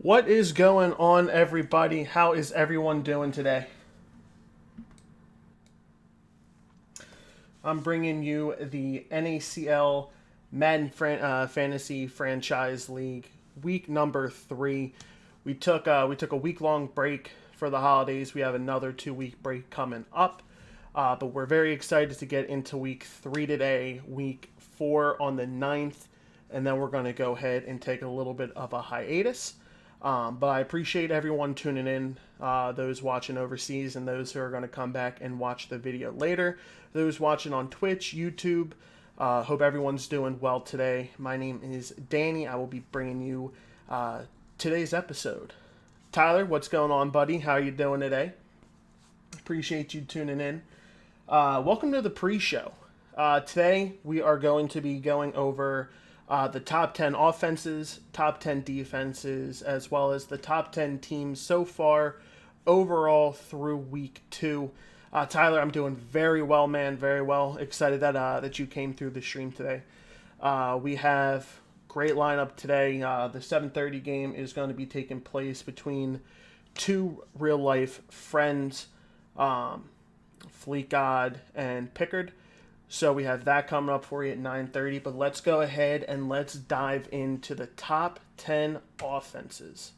What is going on, everybody? How is everyone doing today? I'm bringing you the NACL Fantasy Franchise League week number 3. We took a week-long break for the holidays. We have another 2-week break coming up, but we're very excited to get into week 3 today. Week 4 on the 9th, and then we're going to go ahead and take a little bit of a hiatus. But I appreciate everyone tuning in, those watching overseas and those who are going to come back and watch the video later. Those watching on Twitch, YouTube, hope everyone's doing well today. My name is Danny. I will be bringing you today's episode. Tyler, what's going on, buddy? How are you doing today? Appreciate you tuning in. Welcome to the pre-show. Today we are going to be going over the top 10 offenses, top 10 defenses, as well as the top 10 teams so far overall through week 2. Tyler, I'm doing very well, man, very well. Excited that you came through the stream today. We have great lineup today. The 7:30 game is going to be taking place between two real-life friends, Fleet God and Pickard. So we have that coming up for you at 9:30, but let's go ahead and let's dive into the top 10 offenses.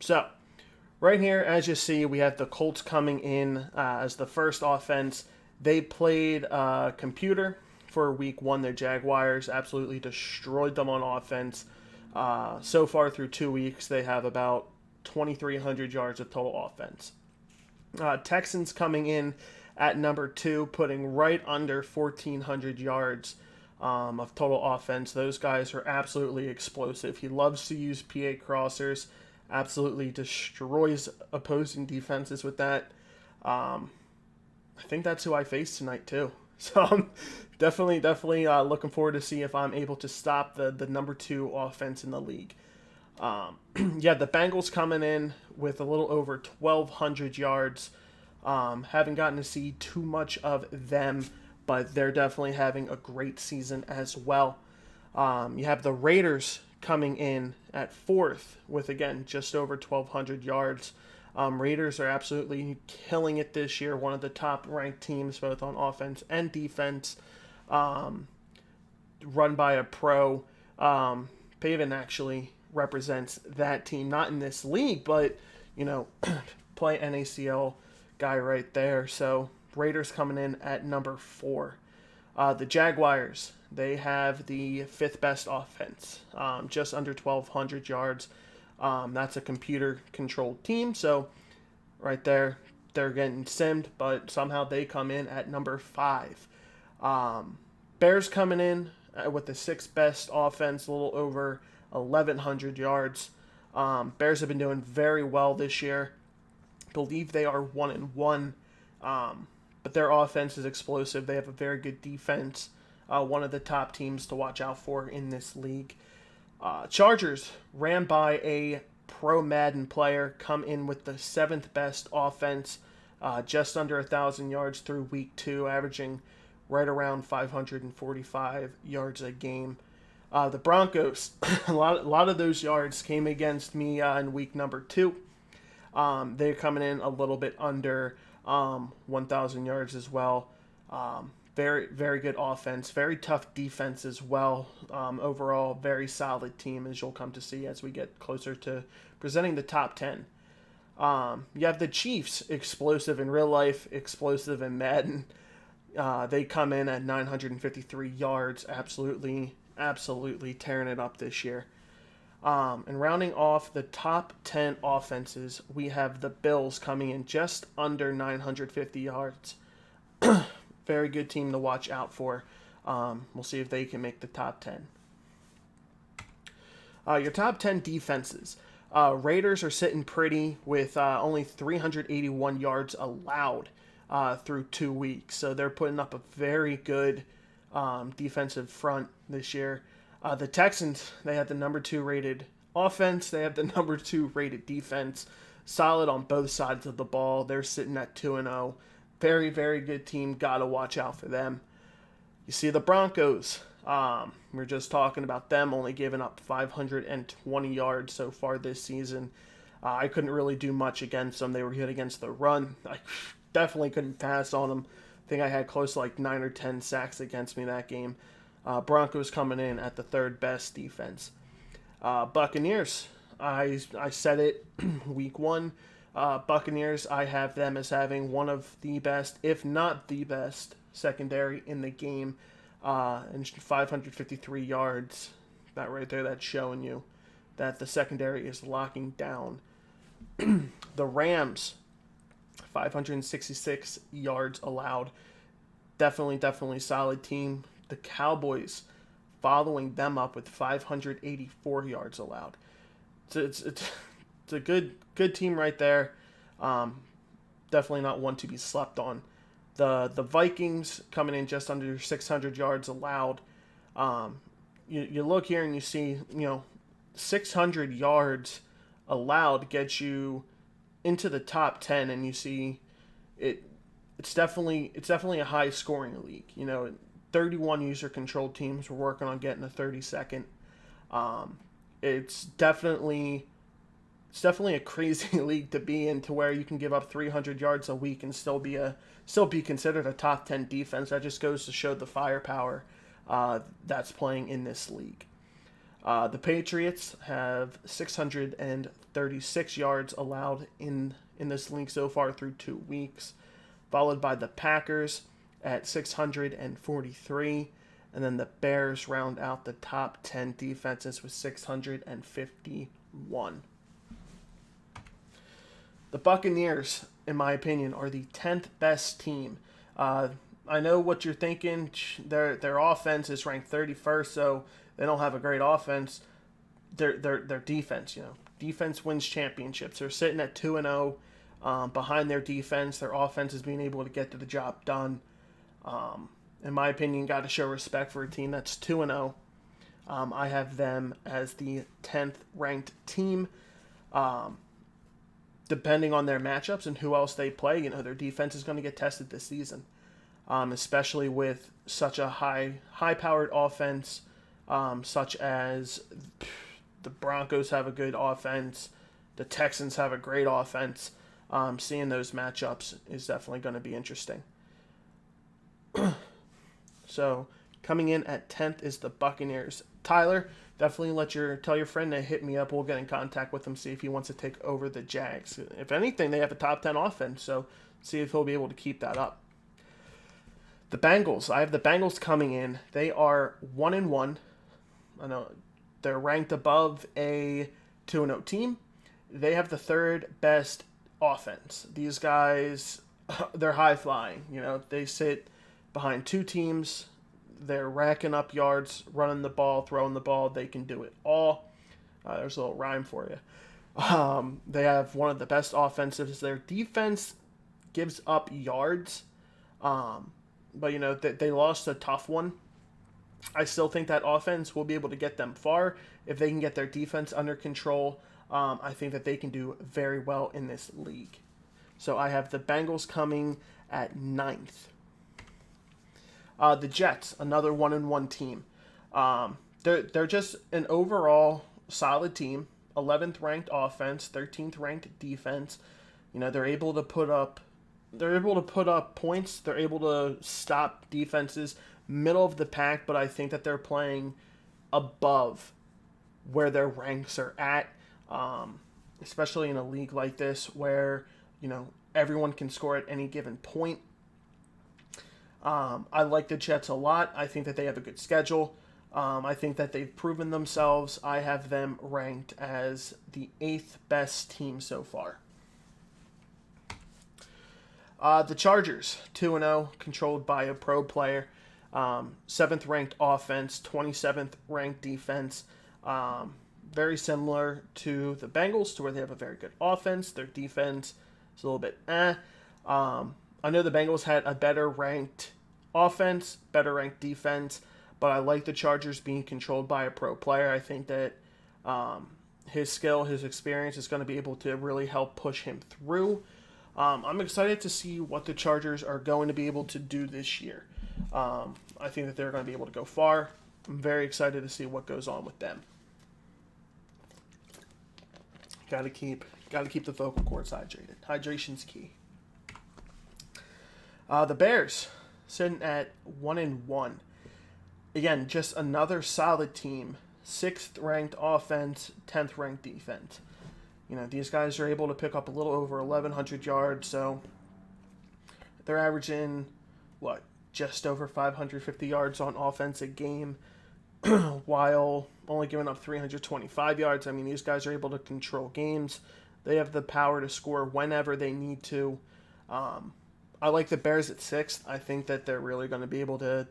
So right here, as you see, we have the Colts coming in as the first offense. They played computer for week 1. The Jaguars absolutely destroyed them on offense. So far through 2 weeks, they have about 2,300 yards of total offense. Texans coming in at number 2, putting right under 1,400 yards of total offense. Those guys are absolutely explosive. He loves to use PA crossers, absolutely destroys opposing defenses with that. I think that's who I face tonight too. So I'm definitely looking forward to see if I'm able to stop the number 2 offense in the league. The Bengals coming in with a little over 1,200 yards. Haven't gotten to see too much of them, but they're definitely having a great season as well. You have the Raiders coming in at 4th with, again, just over 1,200 yards. Raiders are absolutely killing it this year. One of the top-ranked teams, both on offense and defense. Run by a pro. Paven actually represents that team, not in this league, but, play NACL guy right there. So Raiders coming in at number 4. The Jaguars, they have the 5th best offense, just under 1,200 yards. That's a computer-controlled team, so right there, they're getting simmed, but somehow they come in at number 5. Bears coming in with the 6th best offense, a little over 1,100 yards. Bears have been doing very well this year. Believe they are 1-1, but their offense is explosive. They have a very good defense. One of the top teams to watch out for in this league. Chargers ran by a pro Madden player, come in with the 7th best offense, just under 1,000 yards through week 2, averaging right around 545 yards a game. The Broncos, a lot of those yards came against me in week number 2. They're coming in a little bit under 1,000 yards as well. Very, very good offense. Very tough defense as well. Overall, very solid team, as you'll come to see as we get closer to presenting the top 10. You have the Chiefs, explosive in real life, explosive in Madden. They come in at 953 yards, absolutely tearing it up this year. And rounding off the top 10 offenses, we have the Bills coming in just under 950 yards. Very good team to watch out for. We'll see if they can make the top 10. Your top 10 defenses. Raiders are sitting pretty with only 381 yards allowed through 2 weeks. So they're putting up a very good defensive front this year. The Texans, they have the number 2 rated offense. They have the number 2 rated defense. Solid on both sides of the ball. They're sitting at 2-0. Very, very good team. Got to watch out for them. You see the Broncos. We're just talking about them only giving up 520 yards so far this season. I couldn't really do much against them. They were good against the run. I definitely couldn't pass on them. I think I had close to like 9 or 10 sacks against me that game. Broncos coming in at the third best defense. Buccaneers, I said it week one. Buccaneers, I have them as having one of the best, if not the best, secondary in the game. And 553 yards. That right there, that's showing you that the secondary is locking down. The Rams, 566 yards allowed. Definitely solid team. The Cowboys following them up with 584 yards allowed. It's a good team right there. Definitely not one to be slept on. The Vikings coming in just under 600 yards allowed. You look here and you see, 600 yards allowed gets you into the top 10, and you see it's definitely a high scoring league. 31 user controlled teams were working on getting a 32nd. It's definitely a crazy league to be in, to where you can give up 300 yards a week and still be considered a top 10 defense. That just goes to show the firepower that's playing in this league. The Patriots have 636 yards allowed in this league so far through 2 weeks, followed by the Packers at 643, and then the Bears round out the top 10 defenses with 651. The Buccaneers, in my opinion, are the 10th best team. I know what you're thinking. Their offense is ranked 31st, so they don't have a great offense. Their defense, defense wins championships. They're sitting at 2-0 behind their defense. Their offense is being able to get to the job done. In my opinion, got to show respect for a team that's 2-0. I have them as the 10th ranked team. Depending on their matchups and who else they play, their defense is going to get tested this season, especially with such a high-powered offense, such as the Broncos have a good offense, the Texans have a great offense. Seeing those matchups is definitely going to be interesting. So coming in at 10th is the Buccaneers. Tyler, definitely tell your friend to hit me up. We'll get in contact with him, see if he wants to take over the Jags. If anything, they have a top 10 offense, so see if he'll be able to keep that up. The Bengals. I have the Bengals coming in. They are 1-1. I know they're ranked above a 2-0 team. They have the third best offense. These guys, they're high flying. They sit behind 2 teams. They're racking up yards, running the ball, throwing the ball. They can do it all. There's a little rhyme for you. They have one of the best offensives. Their defense gives up yards, but they lost a tough one. I still think that offense will be able to get them far if they can get their defense under control. I think that they can do very well in this league. So I have the Bengals coming at 9th. The Jets, another 1-1 team. They're just an overall solid team. 11th ranked offense, 13th ranked defense. They're able to put up points. They're able to stop defenses middle of the pack, but I think that they're playing above where their ranks are at, especially in a league like this where everyone can score at any given point. I like the Jets a lot. I think that they have a good schedule. I think that they've proven themselves. I have them ranked as the 8th best team so far. The Chargers, 2-0, controlled by a pro player. 7th ranked offense, 27th ranked defense. Very similar to the Bengals, to where they have a very good offense. Their defense is a little bit I know the Bengals had a better ranked offense, better ranked defense, but I like the Chargers being controlled by a pro player. I think that his skill, his experience is going to be able to really help push him through. I'm excited to see what the Chargers are going to be able to do this year. I think that they're going to be able to go far. I'm very excited to see what goes on with them. Got to keep the vocal cords hydrated. Hydration's key. The Bears sitting at 1-1. Again, just another solid team. 6th ranked offense, 10th ranked defense. You know, these guys are able to pick up a little over 1,100 yards, so they're averaging, just over 550 yards on offense a game, while only giving up 325 yards. I mean, these guys are able to control games. They have the power to score whenever they need to. I like the Bears at 6th. I think that they're really going to be able to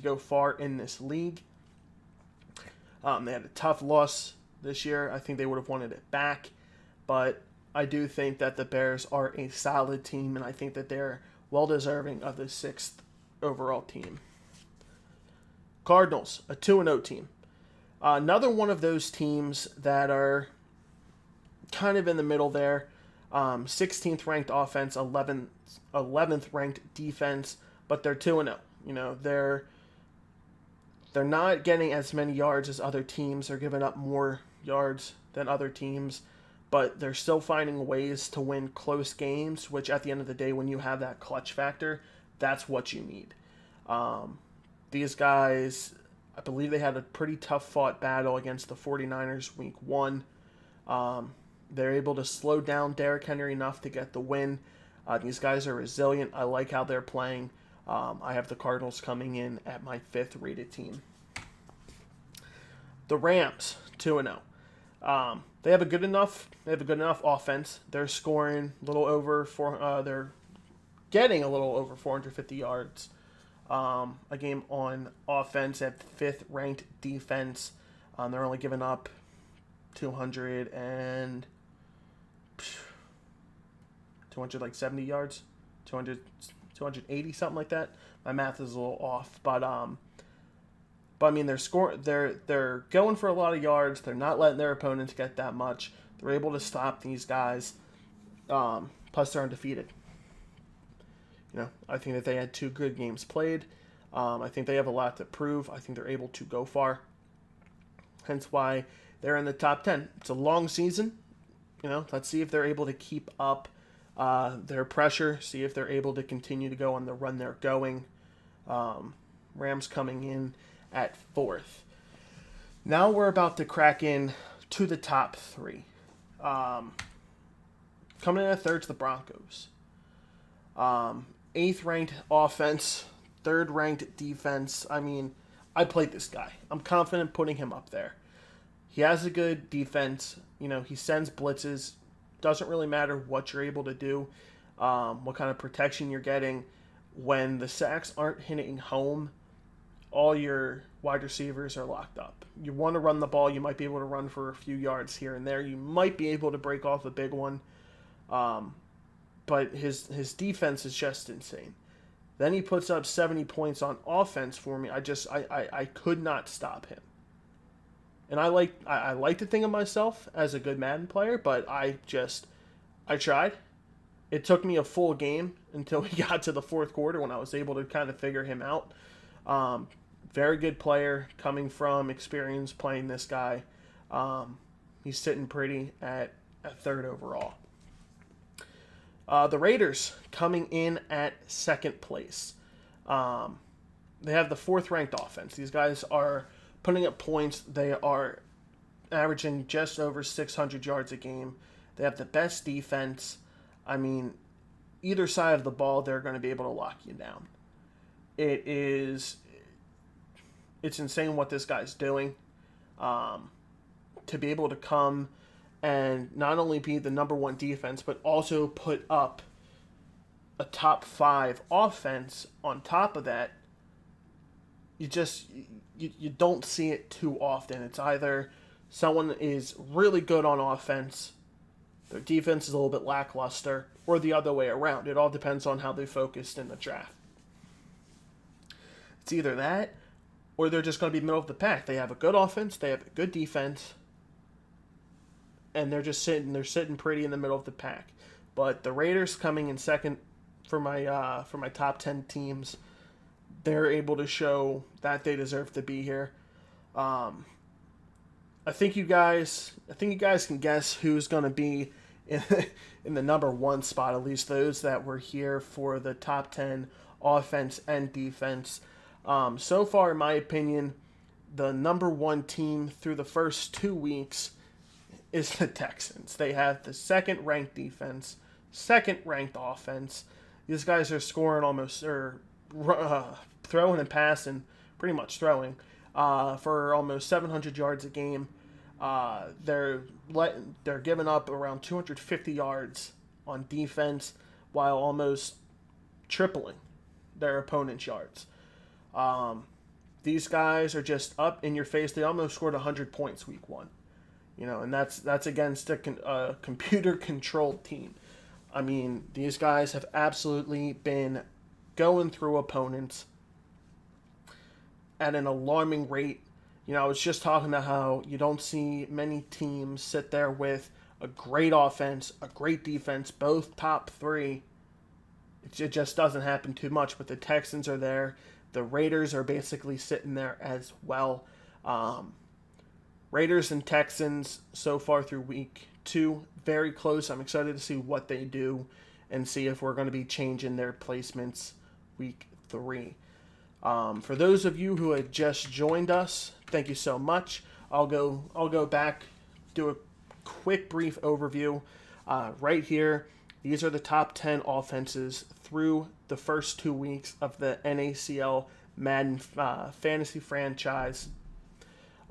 go far in this league. They had a tough loss this year. I think they would have wanted it back. But I do think that the Bears are a solid team, and I think that they're well-deserving of the 6th overall team. Cardinals, a 2-0 team. Another one of those teams that are kind of in the middle there. 16th ranked offense, 11th ranked defense, but they're 2-0. You know, they're not getting as many yards as other teams. They're giving up more yards than other teams, but they're still finding ways to win close games, which at the end of the day, when you have that clutch factor, that's what you need. These guys, I believe they had a pretty tough-fought battle against the 49ers week 1. They're able to slow down Derrick Henry enough to get the win. These guys are resilient. I like how they're playing. I have the Cardinals coming in at my 5th rated team. The Rams, 2-0. They have a good enough offense. They're scoring a little over they're getting a little over 450 yards a game on offense. At 5th ranked defense. They're only giving up 270 yards, 280, something like that. My math is a little off, but I mean they're going for a lot of yards. They're not letting their opponents get that much. They're able to stop these guys. Plus they're undefeated. You know, I think that they had 2 good games played. I think they have a lot to prove. I think they're able to go far. Hence why they're in the top 10. It's a long season. You know, let's see if they're able to keep up their pressure. See if they're able to continue to go on the run they're going. Rams coming in at 4th. Now we're about to crack in to the top 3. Coming in at 3rd, the Broncos. 8th ranked offense, 3rd ranked defense. I mean, I played this guy. I'm confident putting him up there. He has a good defense. You know, he sends blitzes. Doesn't really matter what you're able to do, what kind of protection you're getting. When the sacks aren't hitting home, all your wide receivers are locked up. You want to run the ball, you might be able to run for a few yards here and there. You might be able to break off a big one. But his defense is just insane. Then he puts up 70 points on offense for me. I could not stop him. And I like to think of myself as a good Madden player, but I tried. It took me a full game until we got to the 4th quarter when I was able to kind of figure him out. Very good player, coming from experience playing this guy. He's sitting pretty at 3rd overall. The Raiders coming in at 2nd place. They have the 4th ranked offense. These guys are putting up points. They are averaging just over 600 yards a game. They have the best defense. I mean, either side of the ball, they're going to be able to lock you down. It's insane what this guy's doing. To be able to come and not only be the number 1 defense, but also put up a top 5 offense on top of that. You don't see it too often. It's either someone is really good on offense, their defense is a little bit lackluster, or the other way around. It all depends on how they focused in the draft. It's either that, or they're just going to be middle of the pack. They have a good offense, they have a good defense, and they're sitting pretty in the middle of the pack. But the Raiders coming in 2nd for my top 10 teams. They're able to show that they deserve to be here. I think you guys can guess who's going to be in, in the number one spot. At least those that were here for the top 10 offense and defense. So far, in my opinion, the number one team through the first 2 weeks is the Texans. They have the second ranked defense, second ranked offense. These guys are scoring almost or throwing and passing, pretty much throwing, for almost 700 yards a game. They're giving up around 250 yards on defense while almost tripling their opponent's yards. These guys are just up in your face. They almost scored 100 points week one, and that's against a computer controlled team. I mean, these guys have absolutely been going through opponents at an alarming rate. I was just talking about how you don't see many teams sit there with a great offense, a great defense, both top three. It just doesn't happen too much, but the Texans are there. The Raiders are basically sitting there as well. Raiders and Texans so far through week 2, very close. I'm excited to see what they do and see if we're going to be changing their placements week 3. For those of you who had just joined us, thank you so much. I'll go back, do a quick brief overview. Right here, these are the top 10 offenses through the first 2 weeks of the NACL Madden fantasy franchise.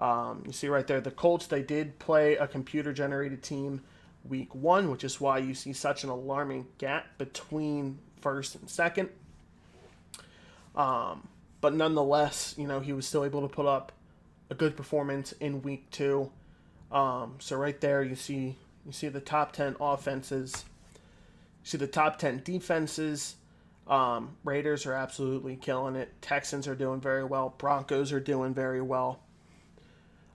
You see right there, the Colts, they did play a computer-generated team week 1, which is why you see such an alarming gap between first and second. But nonetheless, he was still able to put up a good performance in week 2. So right there, you see the top 10 offenses. You see the top 10 defenses. Raiders are absolutely killing it. Texans are doing very well. Broncos are doing very well.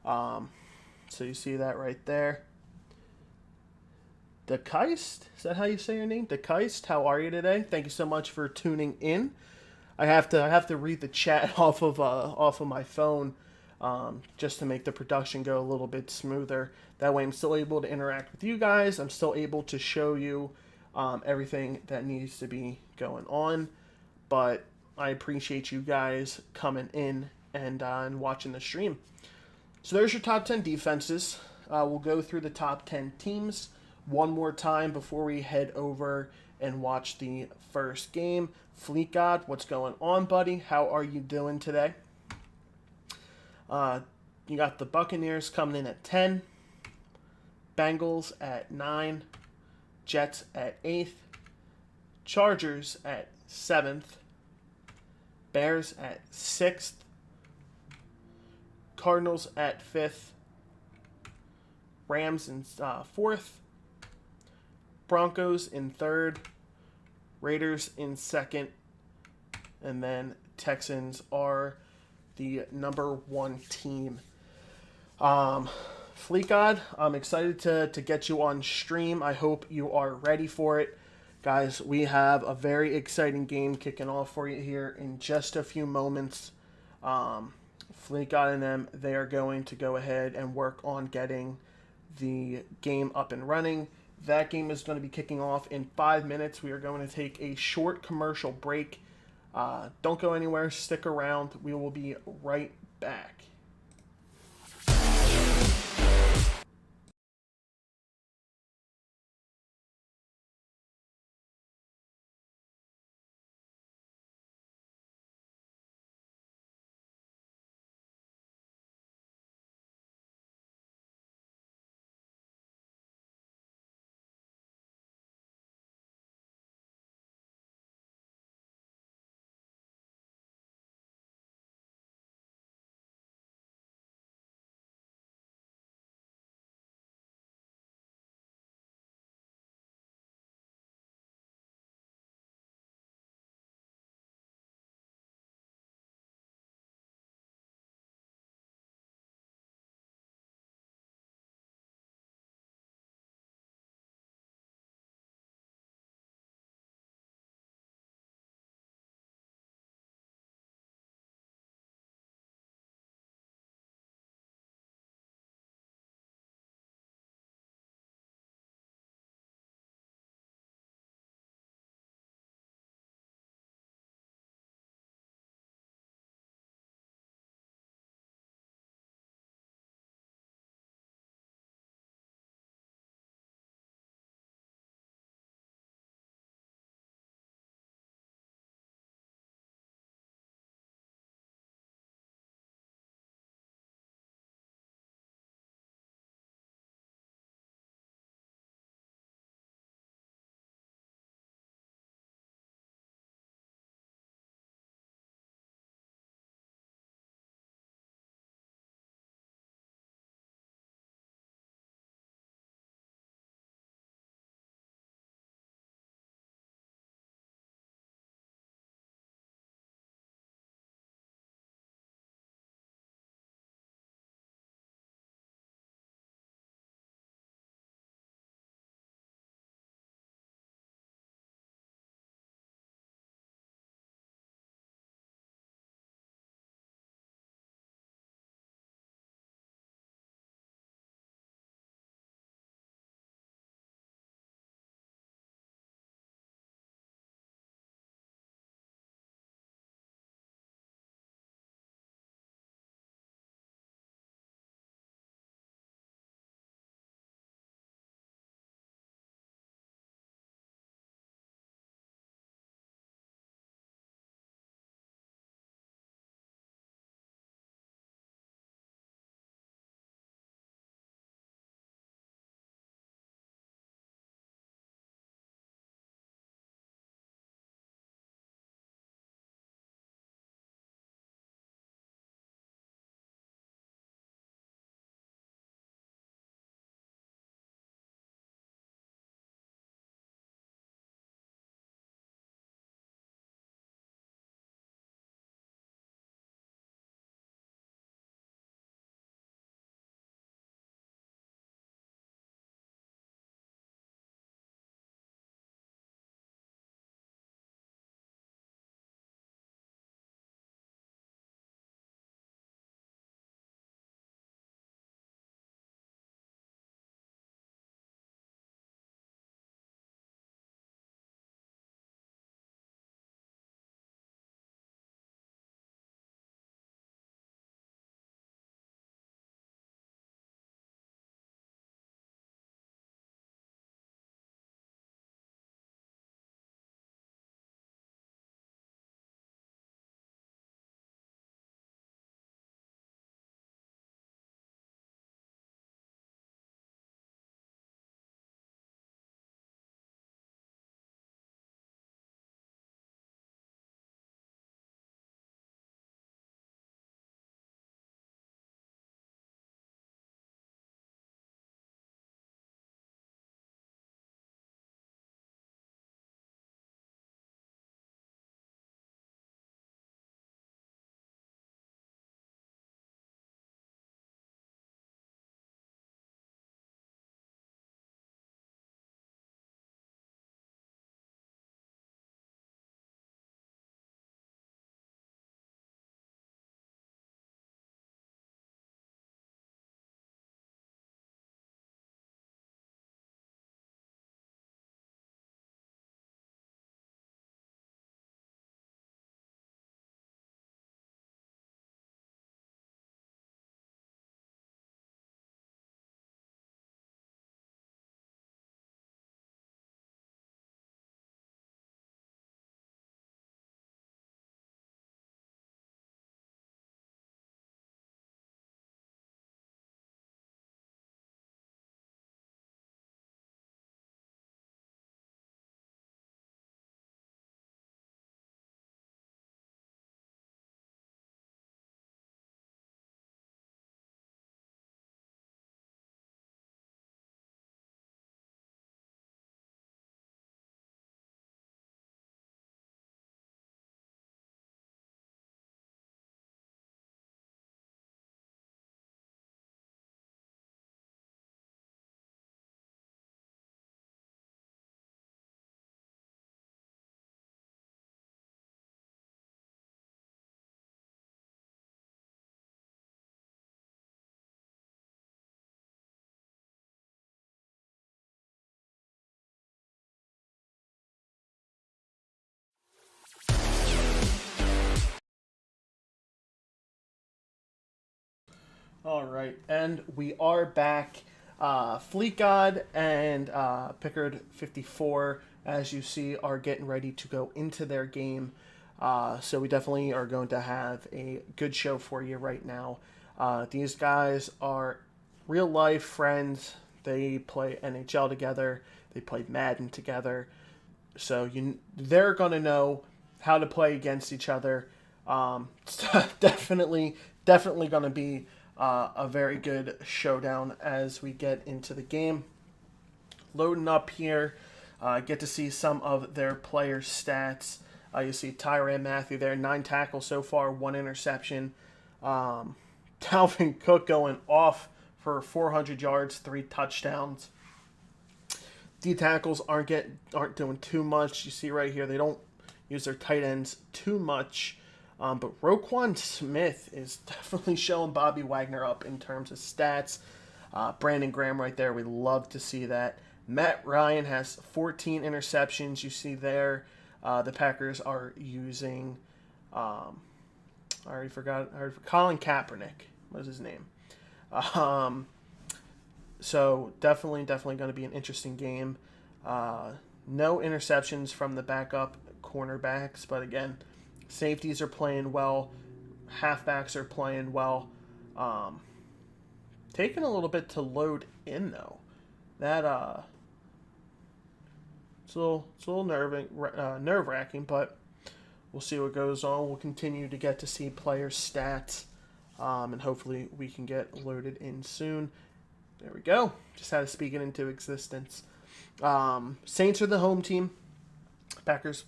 So you see that right there. DeKeist, is that how you say your name? DeKeist, how are you today? Thank you so much for tuning in. I have to read the chat off of my phone, just to make the production go a little bit smoother. That way, I'm still able to interact with you guys. I'm still able to show you everything that needs to be going on. But I appreciate you guys coming in and watching the stream. So there's your top 10 defenses. We'll go through the top 10 teams one more time before we head over and watch the first game. Fleet God, what's going on, buddy? How are you doing today? You got the Buccaneers coming in at 10, Bengals at 9, Jets at 8th, Chargers at 7th, Bears at 6th, Cardinals at 5th, Rams in 4th, Broncos in 3rd, Raiders in 2nd, and then Texans are the number 1 team. Fleet God, I'm excited to get you on stream. I hope you are ready for it. Guys, we have a very exciting game kicking off for you here in just a few moments. Fleet God and them, they are going to go ahead and work on getting the game up and running. That game is going to be kicking off in 5 minutes. We are going to take a short commercial break. Don't go anywhere. Stick around. We will be right back. All right, and we are back. Fleet God and Pickard 54, as you see, are getting ready to go into their game. So we definitely are going to have a good show for you right now. These guys are real life friends. They play NHL together. They play Madden together. So they're gonna know how to play against each other. It's definitely gonna be a very good showdown as we get into the game. Loading up here, get to see some of their players' stats. You see Tyrann Mathieu there, 9 tackles so far, 1 interception. Dalvin Cook going off for 400 yards, 3 touchdowns. D tackles aren't doing too much. You see right here, they don't use their tight ends too much. But Roquan Smith is definitely showing Bobby Wagner up in terms of stats. Brandon Graham right there, we love to see that. Matt Ryan has 14 interceptions. You see there, the Packers are using, I already forgot, Colin Kaepernick was his name. So definitely going to be an interesting game. No interceptions from the backup cornerbacks, but again, safeties are playing well, halfbacks are playing well. Taking a little bit to load in though. That it's a little nerve wracking, but we'll see what goes on. We'll continue to get to see players' stats, and hopefully we can get loaded in soon. There we go. Just had to speak it into existence. Saints are the home team. Packers'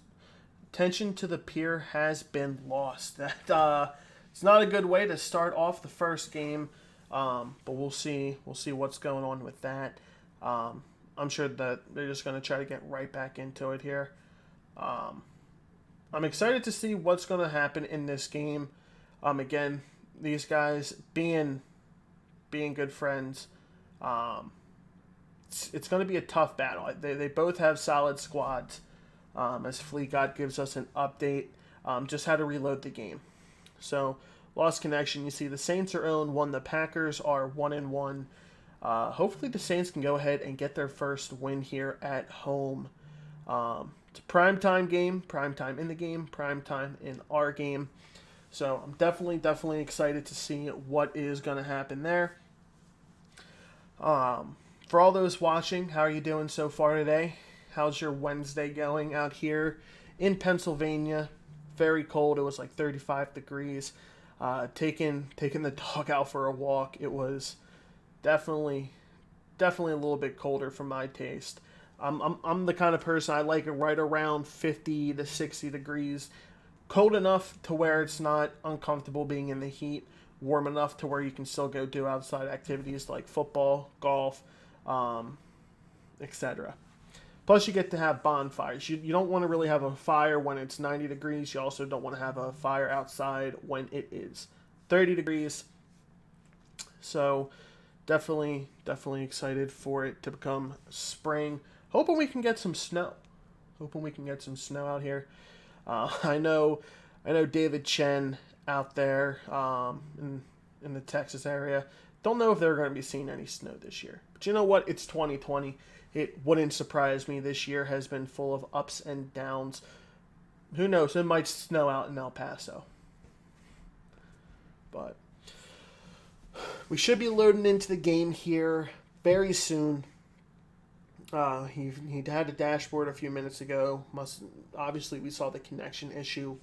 attention to the pier has been lost. That it's not a good way to start off the first game, but we'll see. We'll see what's going on with that. I'm sure that they're just going to try to get right back into it here. I'm excited to see what's going to happen in this game. Again, these guys being good friends. It's going to be a tough battle. They both have solid squads. As Fleet God gives us an update, just how to reload the game. So, lost connection. You see the Saints are 0-1. The Packers are 1-1. Hopefully the Saints can go ahead and get their first win here at home. It's a primetime game. Primetime in the game. Primetime in our game. So, I'm definitely excited to see what is going to happen there. For all those watching, how are you doing so far today? How's your Wednesday going out here in Pennsylvania? Very cold. It was like 35 degrees. Taking the dog out for a walk. It was definitely a little bit colder for my taste. I'm the kind of person, I like it right around 50 to 60 degrees. Cold enough to where it's not uncomfortable being in the heat. Warm enough to where you can still go do outside activities like football, golf, etc. Plus, you get to have bonfires. You don't want to really have a fire when it's 90 degrees. You also don't want to have a fire outside when it is 30 degrees. So, definitely excited for it to become spring. Hoping we can get some snow. Out here. I know David Chen out there in the Texas area. Don't know if they're going to be seeing any snow this year. But you know what? It's 2020. It wouldn't surprise me. This year has been full of ups and downs. Who knows? It might snow out in El Paso. But we should be loading into the game here very soon. He had a dashboard a few minutes ago. Obviously we saw the connection issue.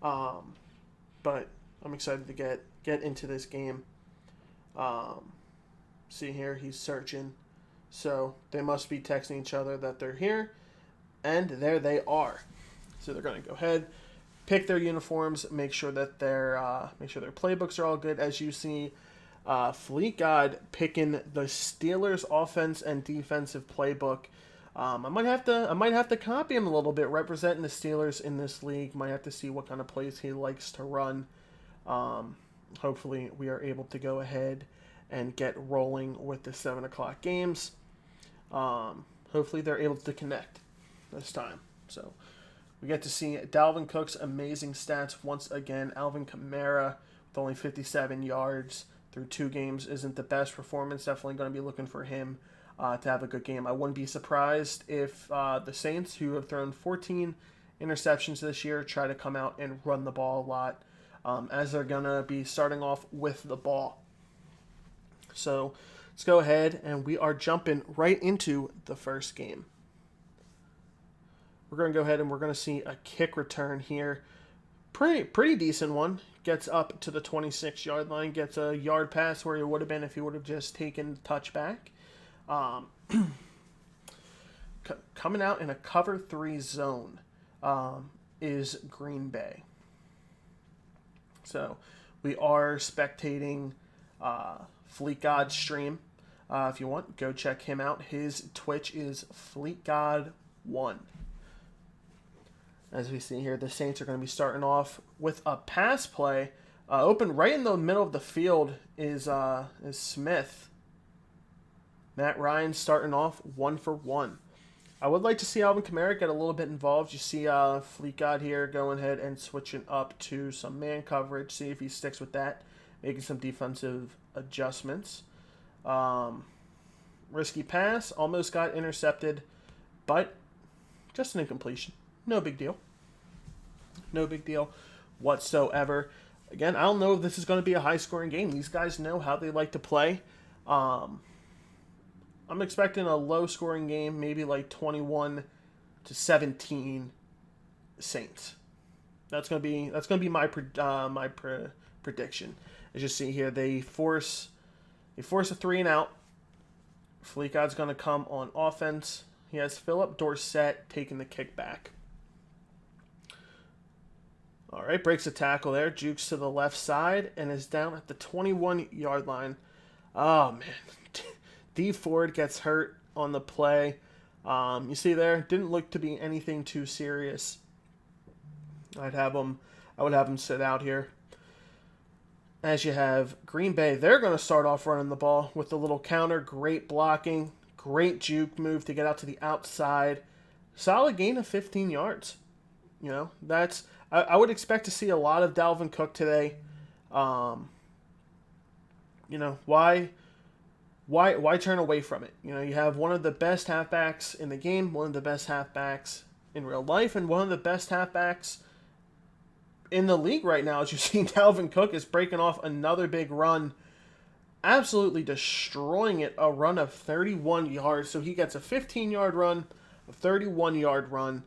But I'm excited to get into this game. See here, he's searching. So they must be texting each other that they're here. And there they are. So they're going to go ahead, pick their uniforms, make sure that their playbooks are all good. As you see, Fleet God picking the Steelers offense and defensive playbook. I might have to copy him a little bit, representing the Steelers in this league. Might have to see what kind of plays he likes to run. Hopefully we are able to go ahead and get rolling with the 7 o'clock games. Hopefully they're able to connect this time. So we get to see Dalvin Cook's amazing stats once again. Alvin Kamara with only 57 yards, through 2 games isn't the best performance. Definitely going to be looking for him to have a good game. I wouldn't be surprised if the Saints, who have thrown 14 interceptions this year, try to come out and run the ball a lot, as they're going to be starting off with the ball. So let's go ahead, and we are jumping right into the first game. We're going to go ahead and we're going to see a kick return here. Pretty decent one. Gets up to the 26-yard line, gets a yard pass where he would have been if he would have just taken the touchback. Coming out in a cover 3 zone is Green Bay. So we are spectating Fleet God's stream. If you want, go check him out. His Twitch is FleetGod1. As we see here, the Saints are going to be starting off with a pass play. Open right in the middle of the field is Smith. Matt Ryan starting off 1 for 1. I would like to see Alvin Kamara get a little bit involved. You see Fleet God here going ahead and switching up to some man coverage. See if he sticks with that. Making some defensive adjustments. Risky pass. Almost got intercepted. But just an incompletion. No big deal. No big deal whatsoever. Again, I don't know if this is going to be a high-scoring game. These guys know how they like to play. I'm expecting a low-scoring game, maybe like 21-17 Saints. That's going to be my prediction. As you see here, they force a 3-and-out. Fleet God's going to come on offense. He has Philip Dorsett taking the kick back. All right, breaks a tackle there, jukes to the left side, and is down at the 21-yard line. Oh, man. D Ford gets hurt on the play. You see there, didn't look to be anything too serious. I would have him sit out here. As you have Green Bay, they're going to start off running the ball with a little counter. Great blocking, great juke move to get out to the outside. Solid gain of 15 yards. You know, that's I would expect to see a lot of Dalvin Cook today. You know, why turn away from it? You know, you have one of the best halfbacks in the game, one of the best halfbacks in real life, and one of the best halfbacks in the league right now. As you see, Dalvin Cook is breaking off another big run, absolutely destroying it, a run of 31 yards. So he gets a 15-yard run, a 31-yard run.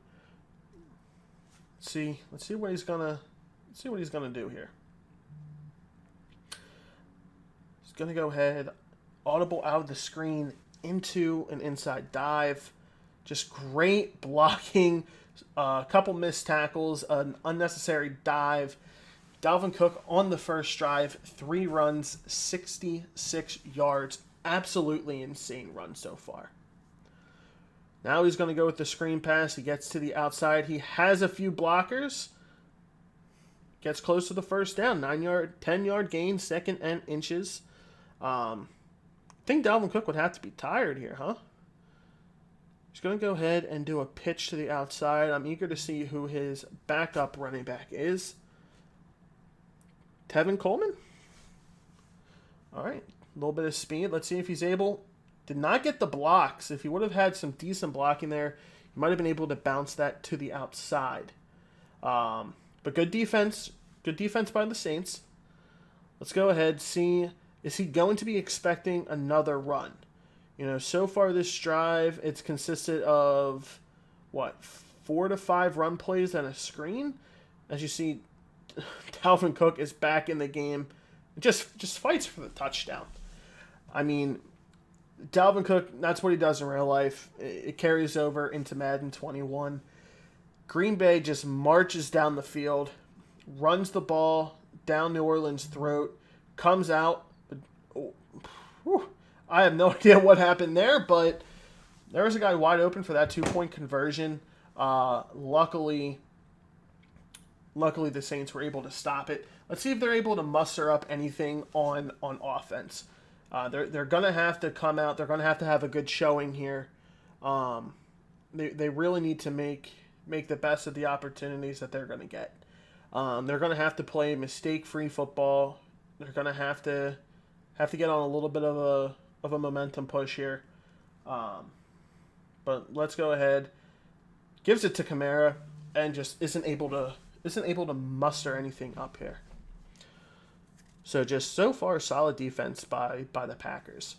Let's see what he's gonna do here. He's gonna go ahead, audible out of the screen into an inside dive. Just great blocking, a couple missed tackles, an unnecessary dive. Dalvin Cook on the first drive, 3 runs, 66 yards. Absolutely insane run so far. Now he's going to go with the screen pass. He gets to the outside. He has a few blockers. Gets close to the first down. 10-yard gain, second and inches. I think Dalvin Cook would have to be tired here, huh? He's going to go ahead and do a pitch to the outside. I'm eager to see who his backup running back is. Tevin Coleman. All right, a little bit of speed. Let's see if he's able. Did not get the blocks. If he would have had some decent blocking there, he might have been able to bounce that to the outside. But good defense. Good defense by the Saints. Let's go ahead, see, is he going to be expecting another run? You know, so far this drive, it's consisted of, 4 to 5 run plays and a screen? As you see, Dalvin Cook is back in the game. Just fights for the touchdown. I mean, Dalvin Cook, that's what he does in real life. It carries over into Madden 21. Green Bay just marches down the field, runs the ball down New Orleans' throat, comes out. I have no idea what happened there, but there was a guy wide open for that 2-point conversion. Luckily, the Saints were able to stop it. Let's see if they're able to muster up anything on offense. They're going to have to come out. They're going to have a good showing here. They really need to make the best of the opportunities that they're going to get. They're going to have to play mistake-free football. They're going to have to Have to get on a little bit of a momentum push here. But let's go ahead. Gives it to Kamara and just isn't able to muster anything up here. So just so far solid defense by the Packers.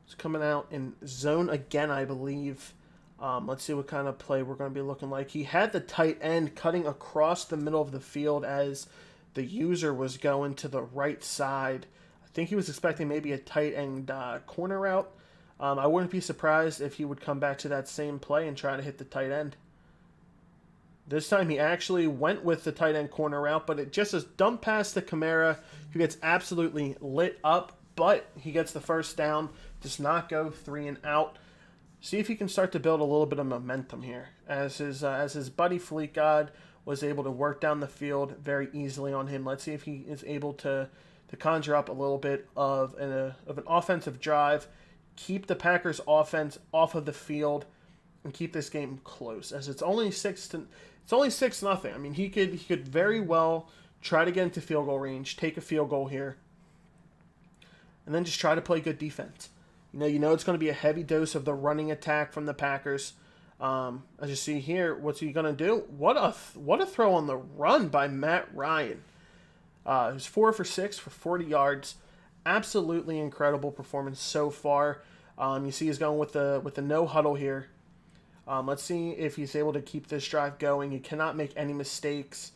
It's coming out in zone again, I believe. Let's see what kind of play we're going to be looking like. He had the tight end cutting across the middle of the field as the user was going to the right side. I think he was expecting maybe a tight end corner route. I wouldn't be surprised if he would come back to that same play and try to hit the tight end. This time he actually went with the tight end corner route, but it just is dump pass to Kamara, who gets absolutely lit up, but he gets the first down. Does not go 3 and out. See if he can start to build a little bit of momentum here, as his buddy Fleet God was able to work down the field very easily on him. Let's see if he is able to conjure up a little bit of an offensive drive, keep the Packers offense off of the field, and keep this game close. As it's only 6-0. I mean, he could very well try to get into field goal range, take a field goal here, and then just try to play good defense. You know it's going to be a heavy dose of the running attack from the Packers. As you see here, what's he going to do? What a throw on the run by Matt Ryan. It was 4 for 6 for 40 yards. Absolutely incredible performance so far. You see he's going with the no huddle here. Let's see if he's able to keep this drive going. You cannot make any mistakes.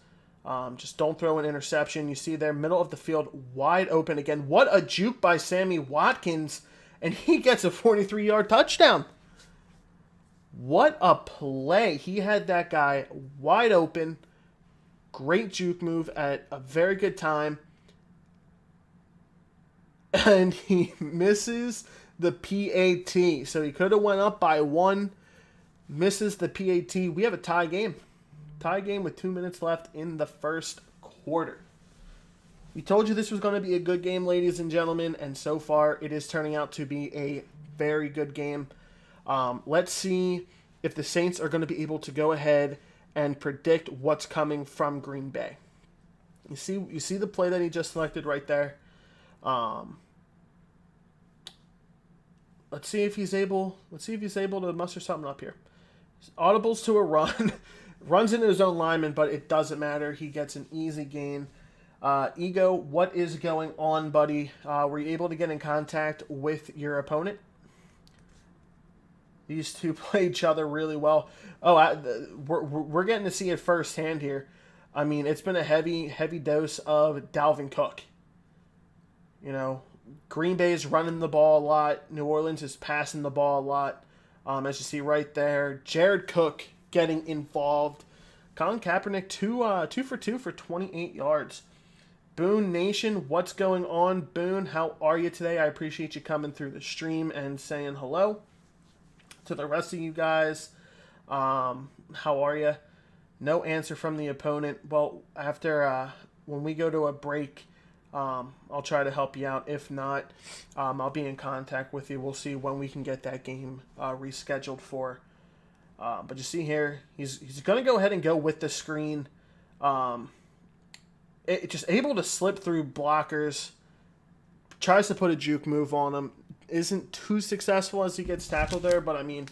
Just don't throw an interception. You see there, middle of the field, wide open again. What a juke by Sammy Watkins. And he gets a 43-yard touchdown. What a play. He had that guy wide open. Great juke move at a very good time. And he misses the PAT. So he could have went up by 1. Misses the PAT. We have a tie game. Tie game with 2 minutes left in the first quarter. We told you this was going to be a good game, ladies and gentlemen, and so far it is turning out to be a very good game. Let's see if the Saints are going to be able to go ahead and predict what's coming from Green Bay. You see the play that he just selected right there. Let's see if he's able to muster something up here. Audibles to a run, runs into his own lineman, but it doesn't matter. He gets an easy gain. Ego, what is going on, buddy? Were you able to get in contact with your opponent? These two play each other really well. Oh, we're getting to see it firsthand here. I mean, it's been a heavy dose of Dalvin Cook. Green Bay's running the ball a lot. New Orleans is passing the ball a lot. As you see right there, Jared Cook getting involved. Colin Kaepernick, 2 for 2 for 28 yards. Boone Nation, what's going on? Boone, how are you today? I appreciate you coming through the stream and saying hello. To the rest of you guys, how are you? No answer from the opponent. Well, after when we go to a break, I'll try to help you out. If not, I'll be in contact with you. We'll see when we can get that game rescheduled for. But you see here, he's going to go ahead and go with the screen. Just able to slip through blockers. Tries to put a juke move on him. Isn't too successful as he gets tackled there. But, I mean,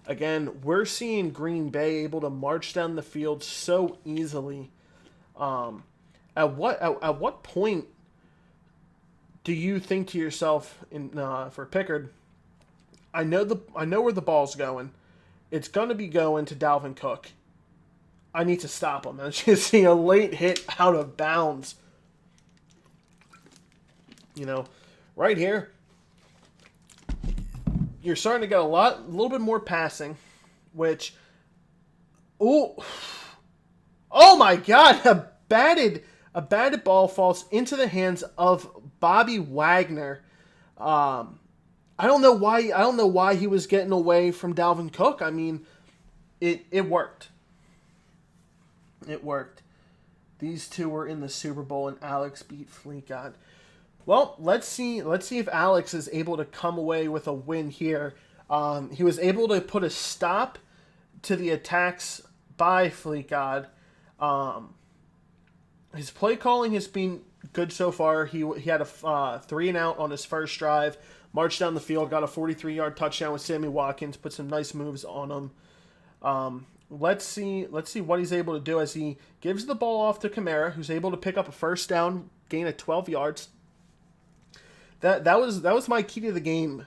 again, we're seeing Green Bay able to march down the field so easily. At what point do you think to yourself for Pickard, I know where the ball's going. It's going to be going to Dalvin Cook. I need to stop him. As you see, a late hit out of bounds. Right here, you're starting to get a little bit more passing, which, oh my God, a batted ball falls into the hands of Bobby Wagner. I don't know why he was getting away from Dalvin Cook. I mean, it worked. It worked. These two were in the Super Bowl, and Alex beat Fleet God. Well, let's see if Alex is able to come away with a win here. He was able to put a stop to the attacks by Fleet God. His play calling has been good so far. He had a 3-and-out on his first drive, marched down the field, got a 43-yard touchdown with Sammy Watkins, put some nice moves on him. Let's see what he's able to do as he gives the ball off to Kamara, who's able to pick up a first down, gain of 12 yards. That was my key to the game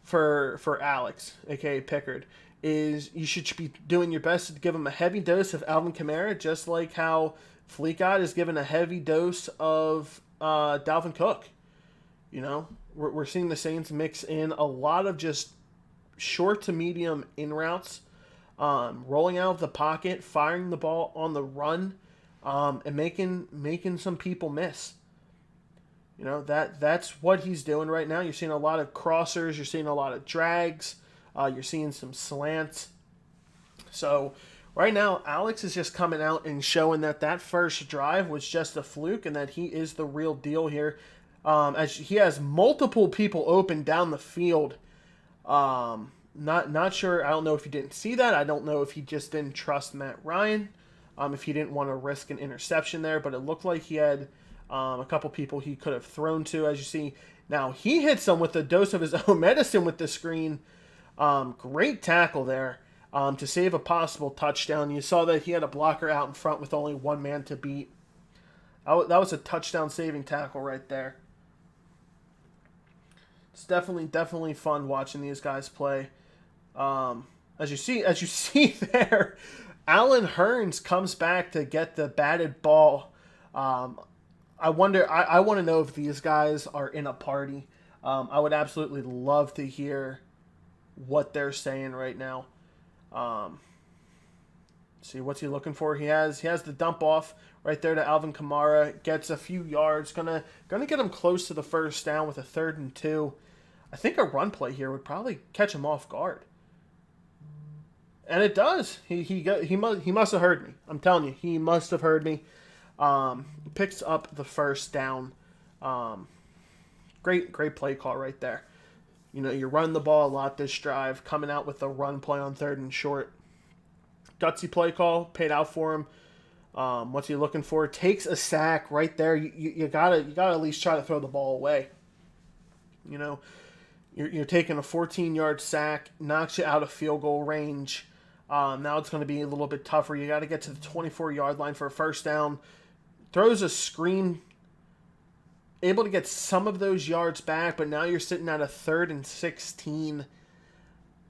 for Alex, aka Pickard, is you should be doing your best to give him a heavy dose of Alvin Kamara, just like how Fleet God is given a heavy dose of Dalvin Cook. You know, we're seeing the Saints mix in a lot of just short to medium in routes, rolling out of the pocket, firing the ball on the run, and making some people miss. You know, that's what he's doing right now. You're seeing a lot of crossers. You're seeing a lot of drags. You're seeing some slants. So right now, Alex is just coming out and showing that first drive was just a fluke and that he is the real deal here. As he has multiple people open down the field. Not sure. I don't know if he didn't see that. I don't know if he just didn't trust Matt Ryan. If he didn't want to risk an interception there, but it looked like he had a couple people he could have thrown to, as you see. Now, he hits him with a dose of his own medicine with the screen. Great tackle there to save a possible touchdown. You saw that he had a blocker out in front with only one man to beat. That was a touchdown-saving tackle right there. It's definitely fun watching these guys play. As you see there, Allen Hurns comes back to get the batted ball. I want to know if these guys are in a party. I would absolutely love to hear what they're saying right now. See, what's he looking for? He has the dump off right there to Alvin Kamara. Gets a few yards. Gonna get him close to the first down with a 3rd and 2. I think a run play here would probably catch him off guard. And it does. He must have heard me. I'm telling you, he must have heard me. Picks up the first down. Great play call right there. You know, you run the ball a lot this drive, coming out with a run play on 3rd and short. Gutsy play call, paid out for him. What's he looking for? Takes a sack right there. You gotta at least try to throw the ball away. You know, you're taking a 14-yard sack, knocks you out of field goal range. Now it's going to be a little bit tougher. You got to get to the 24-yard line for a first down. Throws a screen, able to get some of those yards back, but now you're sitting at a 3rd and 16.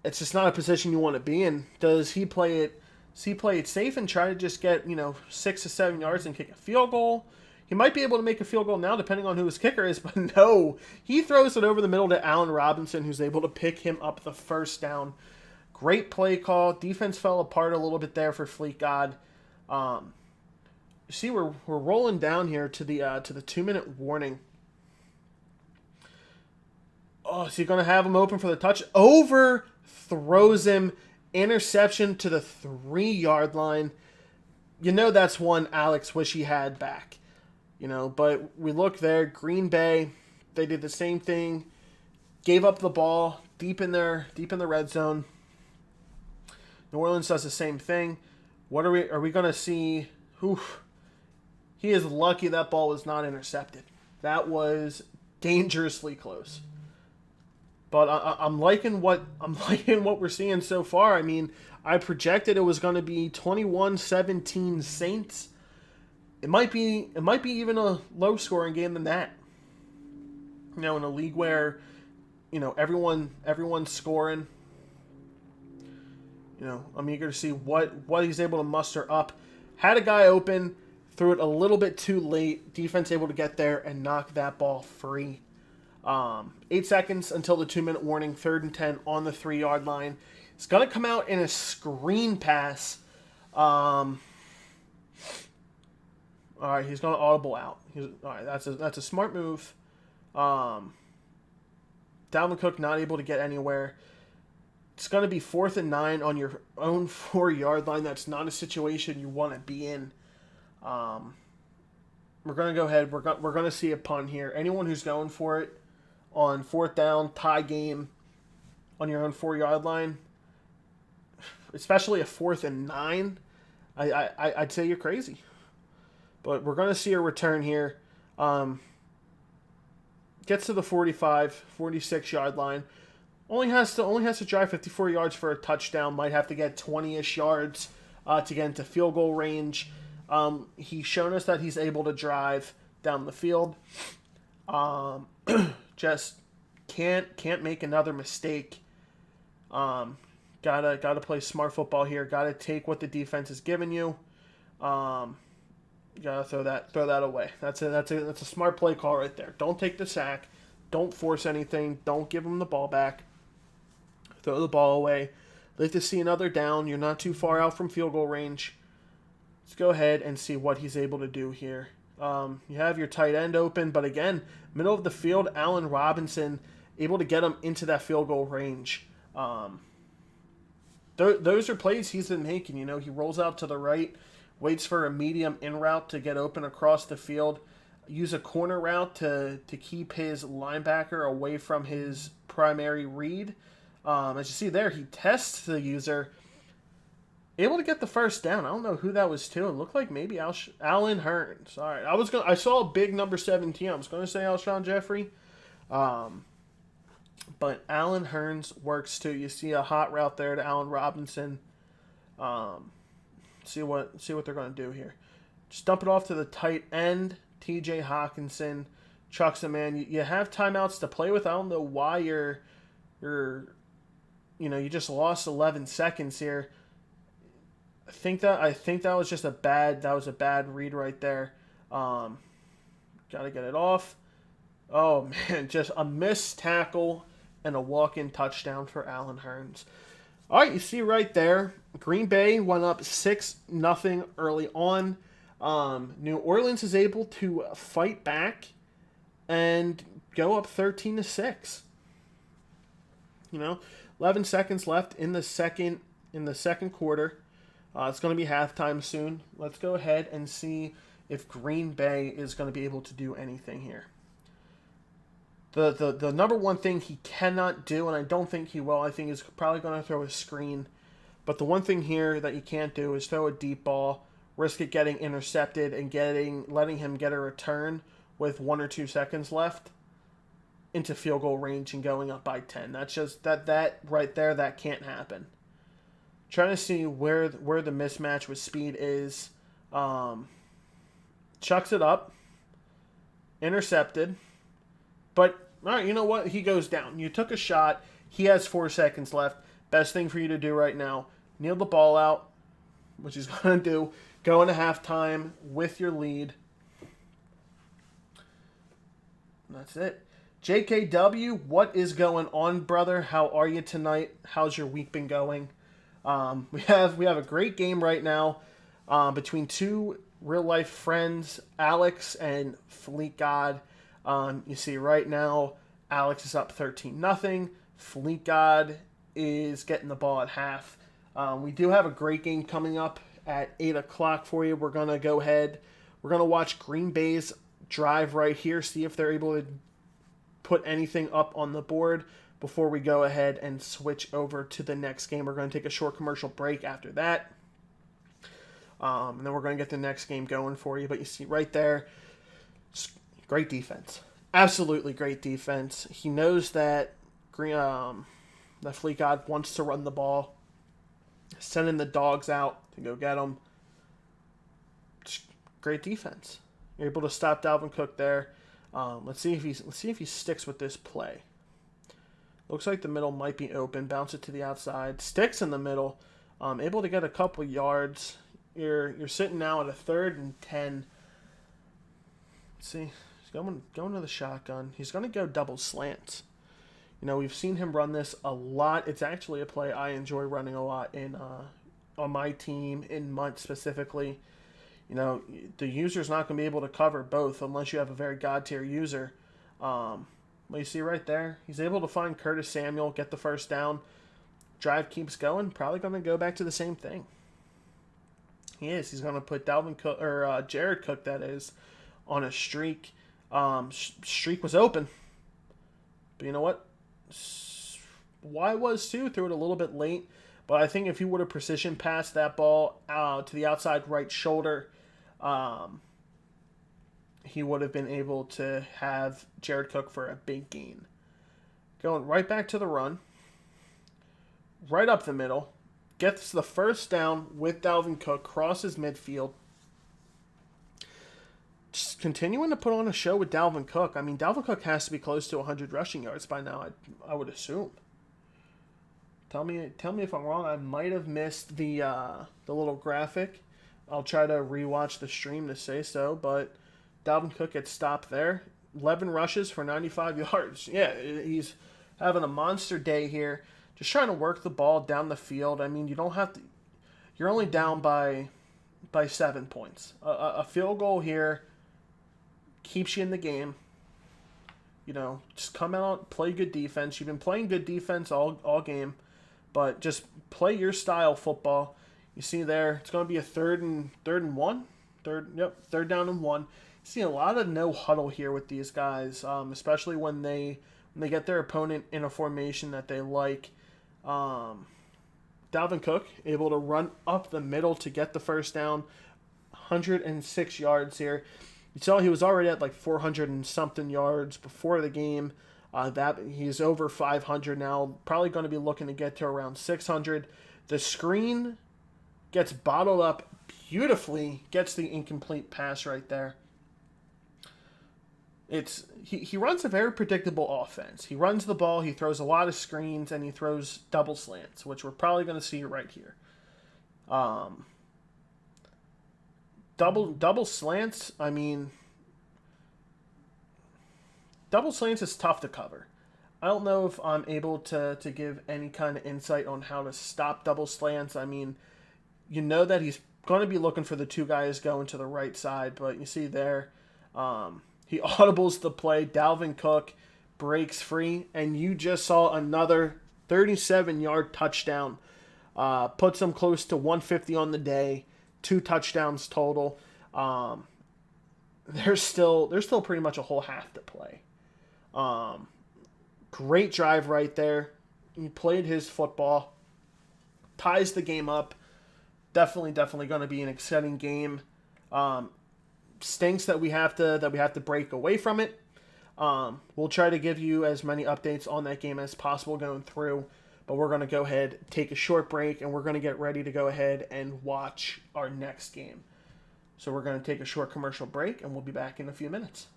It's just not a position you want to be in. Does he play it safe and try to just get, 6 to 7 yards and kick a field goal? He might be able to make a field goal now, depending on who his kicker is, but no. He throws it over the middle to Allen Robinson, who's able to pick him up the first down. Great play call. Defense fell apart a little bit there for Fleet God. You see, we're rolling down here to the 2-minute warning. Oh, is he going to have him open for the touch? Overthrows him. Interception to the 3-yard line. You know that's one Alex wish he had back. But we look there. Green Bay, they did the same thing. Gave up the ball deep in the red zone. New Orleans does the same thing. What are we going to see? Oof. He is lucky that ball was not intercepted. That was dangerously close. But I'm liking what we're seeing so far. I mean, I projected it was going to be 21-17 Saints. It might be even a low scoring game than that. In a league where, everyone's scoring. I'm eager to see what he's able to muster up. Had a guy open, threw it a little bit too late. Defense able to get there and knock that ball free. 8 seconds until the 2-minute warning. 3rd and 10 on the 3-yard line. It's going to come out in a screen pass. All right, he's going to audible out. All right, that's a smart move. Dalvin Cook not able to get anywhere. It's going to be 4th and 9 on your own 4-yard line. That's not a situation you want to be in. We're going to go ahead. We're going to see a punt here. Anyone who's going for it on 4th down, tie game on your own 4-yard line, especially a 4th and 9, I'd say you're crazy. But we're going to see a return here. Gets to the 45, 46 yard line. Only has to drive 54 yards for a touchdown. Might have to get 20-ish yards to get into field goal range. He's shown us that he's able to drive down the field. Just can't make another mistake. Gotta play smart football here. Gotta take what the defense is giving you. You gotta throw that away. That's a smart play call right there. Don't take the sack. Don't force anything. Don't give him the ball back. Throw the ball away. Like to see another down. You're not too far out from field goal range. Let's go ahead and see what he's able to do here. You have your tight end open, but again, middle of the field, Allen Robinson able to get him into that field goal range. Those are plays he's been making. You know, he rolls out to the right, waits for a medium in route to get open across the field, use a corner route to keep his linebacker away from his primary read. As you see there, he tests the user, able to get the first down. I don't know who that was to. It looked like maybe Allen Hurns. All right, I saw a big number 17. I was going to say Alshon Jeffrey, but Allen Hurns works too. You see a hot route there to Allen Robinson. See what they're going to do here. Just dump it off to the tight end, T.J. Hawkinson. Chucks him in. You have timeouts to play with. I don't know why you just lost 11 seconds here. I think that was just a bad read right there. Got to get it off. Oh man, just a missed tackle and a walk-in touchdown for Allen Hurns. All right, you see right there, Green Bay went up 6-0 early on. New Orleans is able to fight back and go up 13-6. 11 seconds left in the second quarter. It's going to be halftime soon. Let's go ahead and see if Green Bay is going to be able to do anything here. The number one thing he cannot do, and I don't think he will, I think he's probably going to throw a screen. But the one thing here that you can't do is throw a deep ball, risk it getting intercepted, and letting him get a return with 1 or 2 seconds left into field goal range and going up by 10. That's just that right there, that can't happen. Trying to see where the mismatch with speed is. Chucks it up. Intercepted. But, all right, you know what? He goes down. You took a shot. He has 4 seconds left. Best thing for you to do right now, kneel the ball out, which he's going to do. Go into halftime with your lead. That's it. JKW, what is going on, brother? How are you tonight? How's your week been going? We have a great game right now between two real-life friends, Alex and Fleet God. You see right now, Alex is up 13-0. Fleet God is getting the ball at half. We do have a great game coming up at 8 o'clock for you. We're going to go ahead. We're going to watch Green Bay's drive right here, see if they're able to put anything up on the board before we go ahead and switch over to the next game. We're going to take a short commercial break after that. And then we're going to get the next game going for you. But you see right there, great defense. Absolutely great defense. He knows that that Fleet God wants to run the ball. Sending the dogs out to go get them. Just great defense. You're able to stop Dalvin Cook there. Let's see if he sticks with this play. Looks like the middle might be open. Bounce it to the outside. Sticks in the middle. Able to get a couple yards. You're sitting now at a 3rd and 10. Let's see. He's going to the shotgun. He's going to go double slants. We've seen him run this a lot. It's actually a play I enjoy running a lot on my team, in MUT specifically. The user's not going to be able to cover both unless you have a very god-tier user. Well, you see right there, he's able to find Curtis Samuel, get the first down. Drive keeps going. Probably going to go back to the same thing. He is. He's going to put Dalvin Cook, or Jared Cook, that is, on a streak. Streak was open. But you know what? Y was too. Threw it a little bit late. But I think if he would have precision passed that ball to the outside right shoulder, he would have been able to have Jared Cook for a big gain. Going right back to the run, right up the middle, gets the first down with Dalvin Cook, crosses midfield. Just continuing to put on a show with Dalvin Cook. I mean, Dalvin Cook has to be close to 100 rushing yards by now, I would assume. Tell me if I'm wrong. I might have missed the little graphic. I'll try to rewatch the stream to say so, but Dalvin Cook gets stopped there. 11 rushes for 95 yards. Yeah, he's having a monster day here. Just trying to work the ball down the field. I mean, you don't have to. You're only down by 7 points. A field goal here keeps you in the game. You know, just come out, play good defense. You've been playing good defense all game, but just play your style football. You see there, it's going to be a third and one. Third down and one. You see a lot of no huddle here with these guys, especially when they get their opponent in a formation that they like. Dalvin Cook able to run up the middle to get the first down, 106 yards here. You saw he was already at like 400 and something yards before the game. That he's over 500 now. Probably going to be looking to get to around 600. The screen gets bottled up beautifully. Gets the incomplete pass right there. He runs a very predictable offense. He runs the ball. He throws a lot of screens and he throws double slants, which we're probably going to see right here. Double slants, I mean, double slants is tough to cover. I don't know if I'm able to give any kind of insight on how to stop double slants. I mean, you know that he's going to be looking for the two guys going to the right side, but you see there, he audibles the play. Dalvin Cook breaks free, and you just saw another 37-yard touchdown. Puts him close to 150 on the day. 2 touchdowns total. There's still pretty much a whole half to play. Great drive right there. He played his football. Ties the game up. Definitely going to be an exciting game. Stinks that we have to break away from it. We'll try to give you as many updates on that game as possible going through. But we're going to go ahead, take a short break, and we're going to get ready to go ahead and watch our next game. So we're going to take a short commercial break, and we'll be back in a few minutes.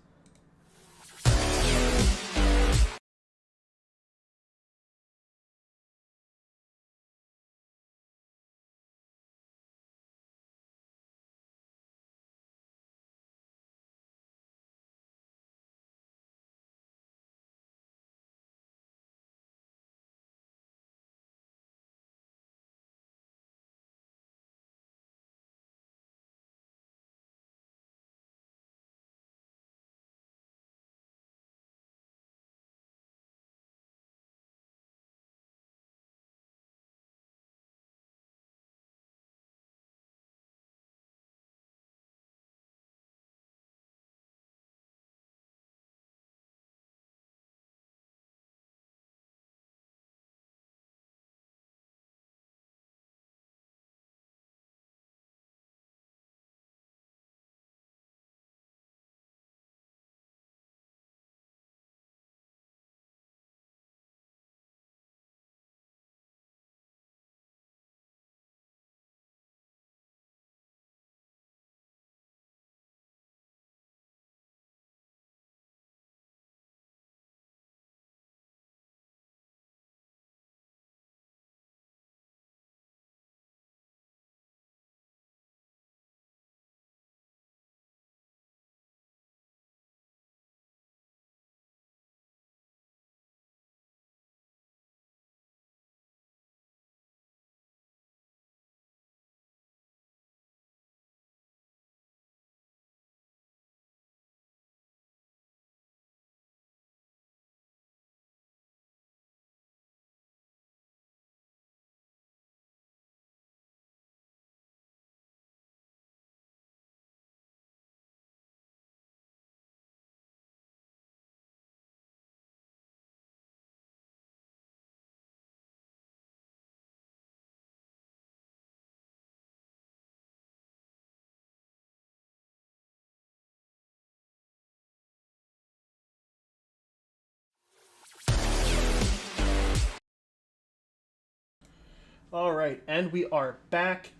All right, and we are back.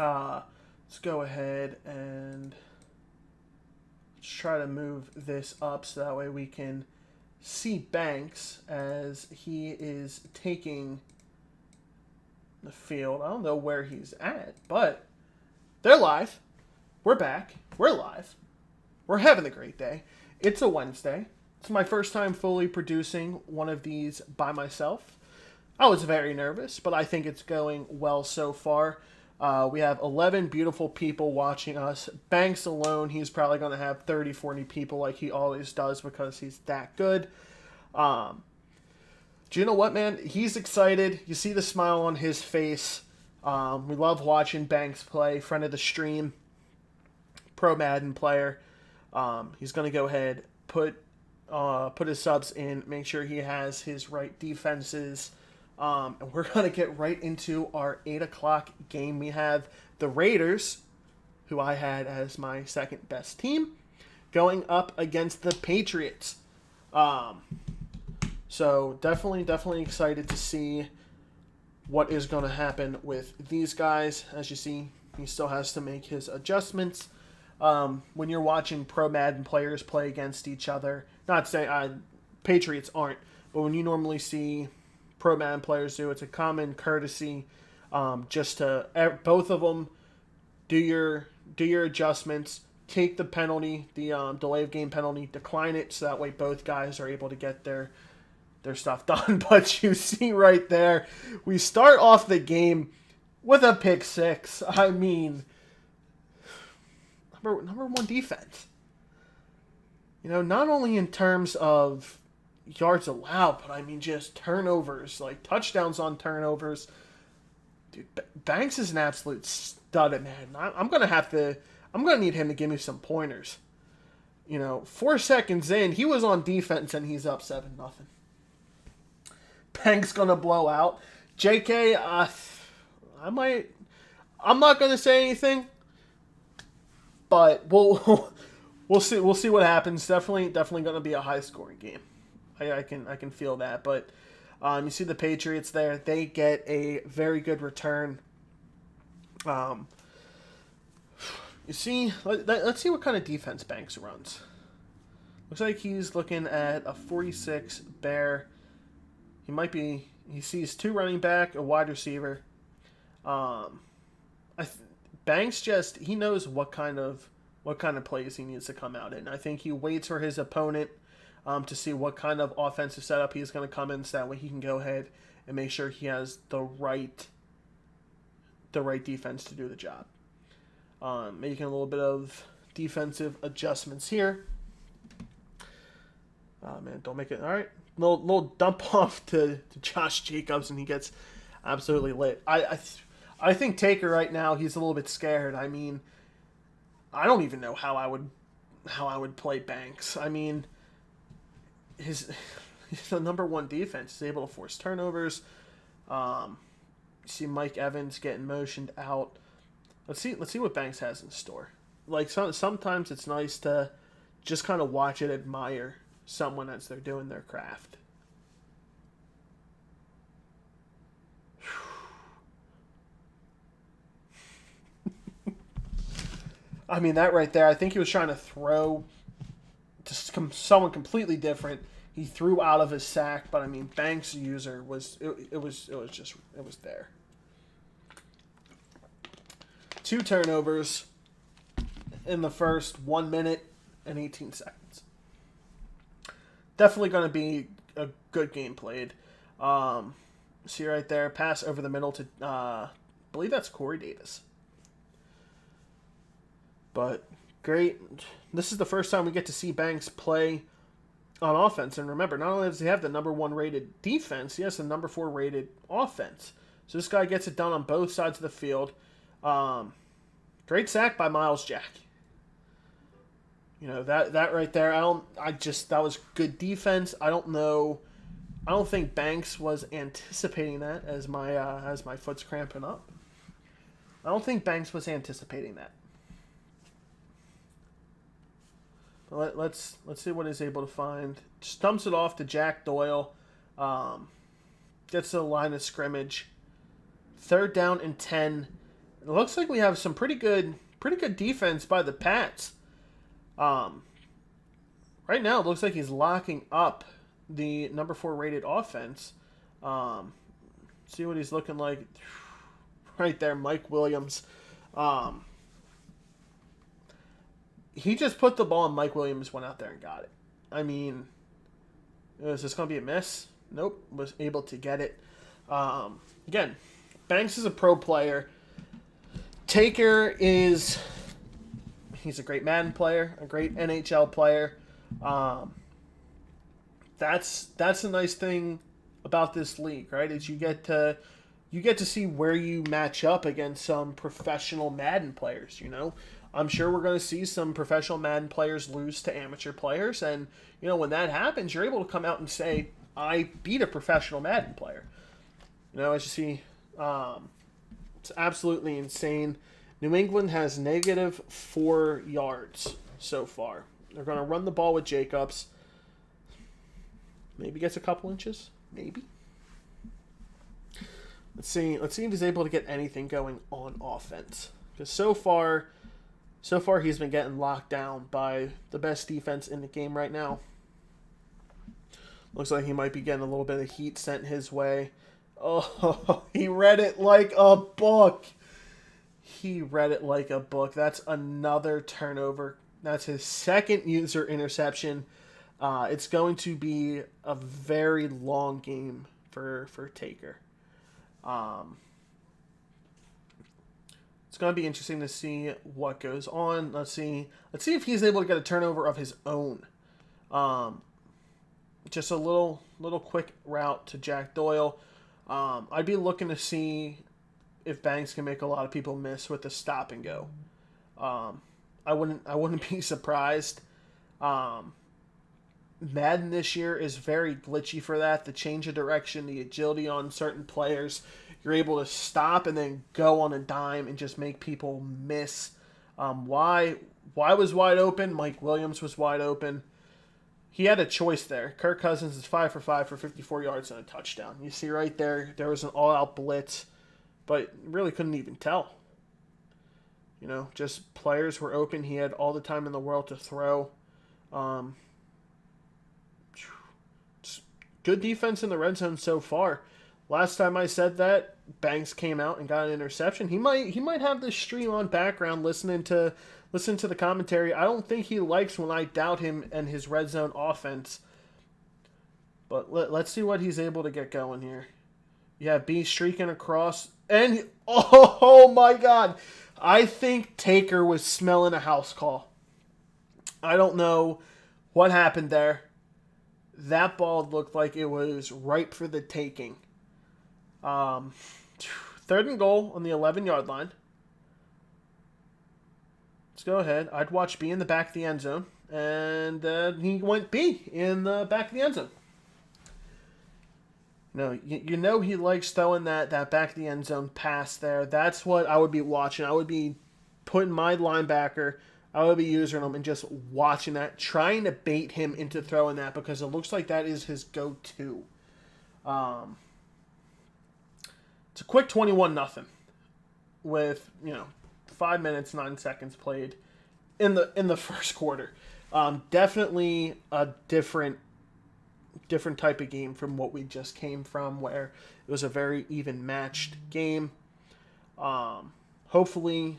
Let's go ahead and let's try to move this up so that way we can see Banks as he is taking the field. I don't know where he's at, but they're live. We're back. We're live. We're having a great day. It's a Wednesday. It's my first time fully producing one of these by myself. I was very nervous, but I think it's going well so far. We have 11 beautiful people watching us. Banks alone, he's probably going to have 30, 40 people like he always does because he's that good. Do you know what, man? He's excited. You see the smile on his face. We love watching Banks play. Friend of the stream. Pro Madden player. He's going to go ahead, put his subs in, make sure he has his right defenses. And we're going to get right into our 8 o'clock game. We have the Raiders, who I had as my second best team, going up against the Patriots. So definitely excited to see what is going to happen with these guys. As you see, he still has to make his adjustments. When you're watching Pro Madden players play against each other, not saying Patriots aren't, but when you normally see Pro Madden players do, it's a common courtesy just to both of them do your adjustments, take the penalty, the delay of game penalty, decline it, so that way both guys are able to get their stuff done. But you see right there, we start off the game with a pick six. I mean, number one defense. You know, not only in terms of yards allowed, but I mean just turnovers, like touchdowns on turnovers. Dude, Banks is an absolute stud, man. I'm gonna need him to give me some pointers. You know, 4 seconds in, he was on defense and he's up 7-0. Banks gonna blow out. JK, I'm not gonna say anything, but we'll see what happens. Definitely gonna be a high scoring game. I can feel that. But you see the Patriots there. They get a very good return. You see, let's see what kind of defense Banks runs. Looks like he's looking at a 46 bear. He sees 2 running back, a wide receiver. Banks he knows what kind of plays he needs to come out in. I think he waits for his opponent to see what kind of offensive setup he's going to come in, so that way he can go ahead and make sure he has the right defense to do the job. Making a little bit of defensive adjustments here. Man, don't make it. All right. Little dump off to Josh Jacobs, and he gets absolutely lit. I think Taker right now, he's a little bit scared. I mean, I don't even know how I would play Banks. I mean, he's the number one defense. He's able to force turnovers. You see Mike Evans getting motioned out. Let's see what Banks has in store. Like sometimes it's nice to just kind of watch and admire someone as they're doing their craft. I mean, that right there, I think he was trying to throw to someone completely different. He threw out of his sack, but I mean, Banks' user was there. 2 turnovers in the first 1 minute and 18 seconds. Definitely going to be a good game played. See right there, pass over the middle to, I believe that's Corey Davis. But great. This is the first time we get to see Banks play on offense. And remember, not only does he have the number 1 rated defense, he has the number 4 rated offense. So this guy gets it done on both sides of the field. Great sack by Miles Jack. You know, that right there, that was good defense. I don't think Banks was anticipating that as my foot's cramping up. I don't think Banks was anticipating that. Let's see what he's able to find. Stumps it off to Jack Doyle. Gets to the line of scrimmage. 3rd down and 10. It looks like we have some pretty good defense by the Pats. Right now, it looks like he's locking up the number 4 rated offense. See what he's looking like right there, Mike Williams. He just put the ball and Mike Williams went out there and got it. I mean, is this going to be a miss? Nope, was able to get it. Again, Banks is a pro player. Taker he's a great Madden player, a great NHL player. That's a nice thing about this league, right? Is you get to see where you match up against some professional Madden players, you know? I'm sure we're going to see some professional Madden players lose to amateur players, and, you know, when that happens, you're able to come out and say, I beat a professional Madden player. You know, as you see, it's absolutely insane. New England has negative 4 yards so far. They're going to run the ball with Jacobs. Maybe gets a couple inches. Maybe. Let's see if he's able to get anything going on offense. Because so far he's been getting locked down by the best defense in the game right now. Looks like he might be getting a little bit of heat sent his way. Oh, he read it like a book. He read it like a book. That's another turnover. That's his 2nd user interception. It's going to be a very long game for Taker. It's going to be interesting to see what goes on. Let's see if he's able to get a turnover of his own. Just a little quick route to Jack Doyle. I'd be looking to see if Banks can make a lot of people miss with the stop and go. I wouldn't be surprised. Madden this year is very glitchy for that. The change of direction, the agility on certain players. You're able to stop and then go on a dime and just make people miss. Why was wide open? Mike Williams was wide open. He had a choice there. Kirk Cousins is 5 for 5 for 54 yards and a touchdown. You see right there was an all-out blitz, but really couldn't even tell. You know, just players were open. He had all the time in the world to throw. Good defense in the red zone so far. Last time I said that, Banks came out and got an interception. He might have this stream on background listening to the commentary. I don't think he likes when I doubt him and his red zone offense. But let's see what he's able to get going here. You have B streaking across. And, oh my God. I think Taker was smelling a house call. I don't know what happened there. That ball looked like it was ripe for the taking. 3rd and goal on the 11-yard line. Let's go ahead. I'd watch B in the back of the end zone. And he went B in the back of the end zone. No, you know he likes throwing that back of the end zone pass there. That's what I would be watching. I would be putting my linebacker, I would be using him and just watching that, trying to bait him into throwing that because it looks like that is his go-to. It's a quick 21-0 with, 5 minutes, 9 seconds played in the first quarter. Definitely a different type of game from what we just came from, where it was a very even matched game. Hopefully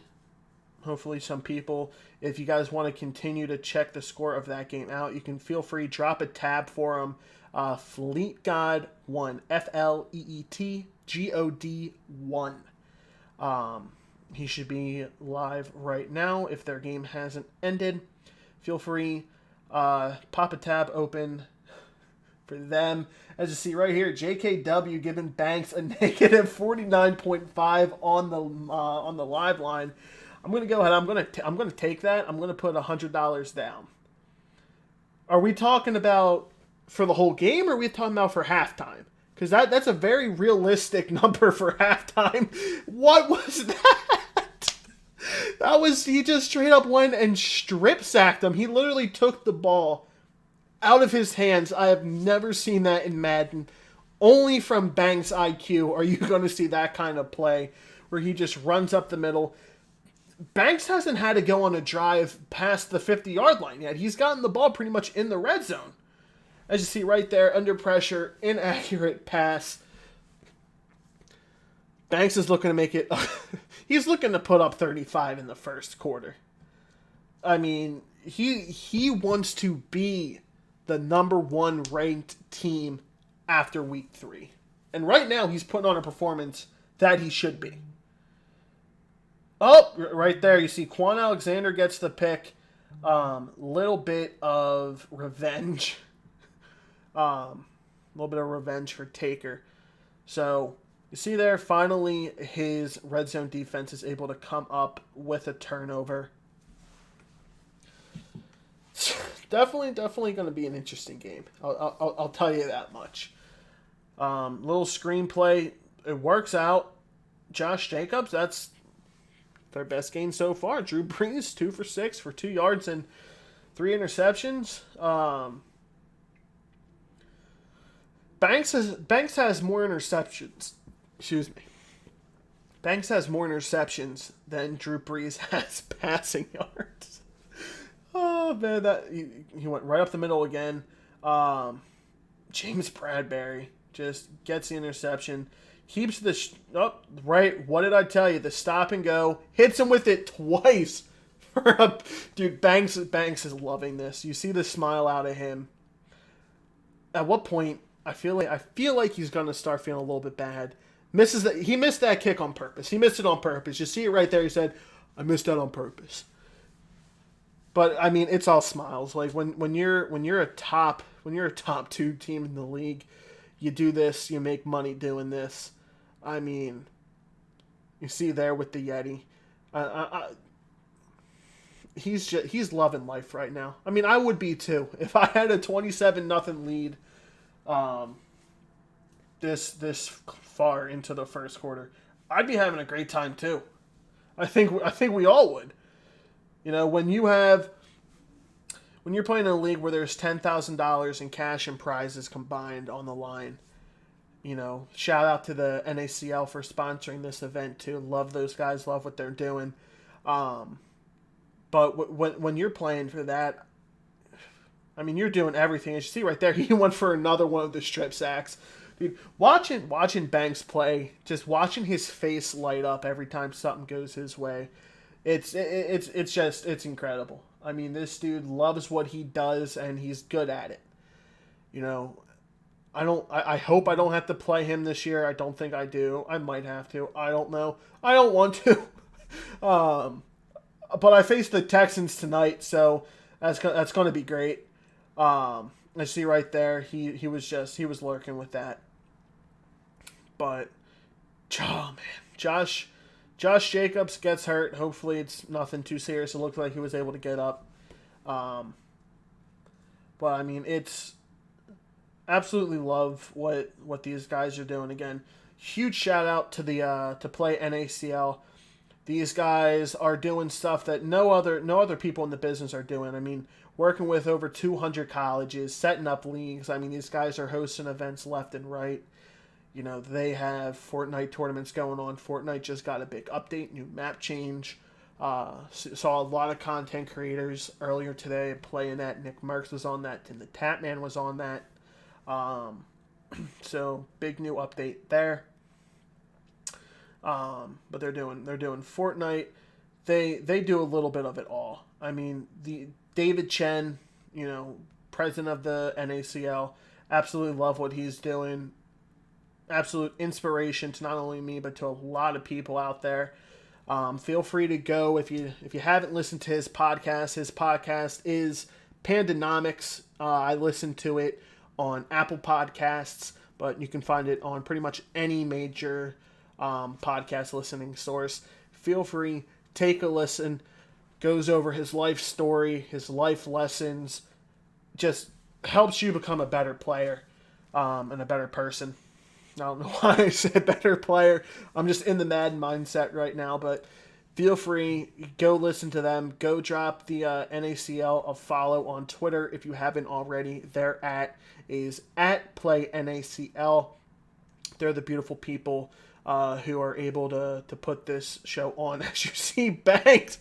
some people, if you guys want to continue to check the score of that game out, you can feel free, drop a tab for them. Fleet God 1, FLEET God 1. He should be live right now if their game hasn't ended. Feel free, pop a tab open for them. As you see right here, JKW giving Banks a negative 49.5 on the live line. I'm gonna go ahead. I'm gonna take that. I'm gonna put $100 down. Are we talking about for the whole game, or are we talking about for halftime? Because that's a very realistic number for halftime. What was that? He just straight up went and strip sacked him. He literally took the ball out of his hands. I have never seen that in Madden. Only from Banks' IQ are you going to see that kind of play where he just runs up the middle. Banks hasn't had to go on a drive past the 50-yard line yet. He's gotten the ball pretty much in the red zone. As you see right there, under pressure, inaccurate pass. Banks is looking to make it... he's looking to put up 35 in the first quarter. I mean, he wants to be the number 1 ranked team after week 3. And right now, he's putting on a performance that he should be. Oh, right there, you see Quan Alexander gets the pick. Little bit of revenge. Little bit of revenge for Taker. So, you see there, finally, his red zone defense is able to come up with a turnover. Definitely going to be an interesting game. I'll tell you that much. Little screenplay, it works out. Josh Jacobs, that's their best game so far. Drew Brees, 2 for 6 for 2 yards and 3 interceptions. Banks has more interceptions. Excuse me. Banks has more interceptions than Drew Brees has passing yards. Oh man, that he went right up the middle again. James Bradbury just gets the interception, keeps the right. What did I tell you? The stop and go, hits him with it twice. Dude, Banks is loving this. You see the smile out of him. At what point I feel like he's gonna start feeling a little bit bad. He missed that kick on purpose. He missed it on purpose. You see it right there. He said, "I missed that on purpose." But I mean, it's all smiles. Like when you're a top 2 team in the league, you do this, you make money doing this. I mean, you see there with the Yeti, he's loving life right now. I mean, I would be too if I had a 27-0 lead, this far into the first quarter. I'd be having a great time too. I think we all would. You know, when you're playing in a league where there's $10,000 in cash and prizes combined on the line, you know, shout out to the NACL for sponsoring this event too. Love those guys. Love what they're doing. But when you're playing for that, I mean, you're doing everything. As you see right there, he went for another one of the strip sacks. Dude, watching Banks play, just watching his face light up every time something goes his way, it's incredible. I mean, this dude loves what he does and he's good at it. You know, I hope I don't have to play him this year. I don't think I do. I might have to. I don't know. I don't want to. But I face the Texans tonight, so that's going to be great. I see right there, he was lurking with that. But, oh man, Josh Jacobs gets hurt. Hopefully it's nothing too serious. It looked like he was able to get up. But I mean, it's absolutely love what these guys are doing. Again, huge shout out to the to play NACL. These guys are doing stuff that no other people in the business are doing. I mean, working with over 200 colleges, setting up leagues. I mean, these guys are hosting events left and right. You know, they have Fortnite tournaments going on. Fortnite just got a big update, new map change. Saw a lot of content creators earlier today playing that. Nick Merckx was on that. Tim the Tapman was on that. So big new update there. But they're doing Fortnite. They do a little bit of it all. I mean, the David Chen, you know, president of the NACL, absolutely love what he's doing. Absolute inspiration to not only me but to a lot of people out there. Feel free to go if you haven't listened to his podcast. His podcast is Pandanomics. I listen to it on Apple Podcasts, but you can find it on pretty much any major podcast listening source. Feel free, take a listen. Goes over his life story, his life lessons, just helps you become a better player and a better person. I don't know why I said better player. I'm just in the Madden mindset right now, but feel free, go listen to them. Go drop the NACL a follow on Twitter if you haven't already. Their @ is @PlayNACL. They're the beautiful people who are able to put this show on. As you see, Banks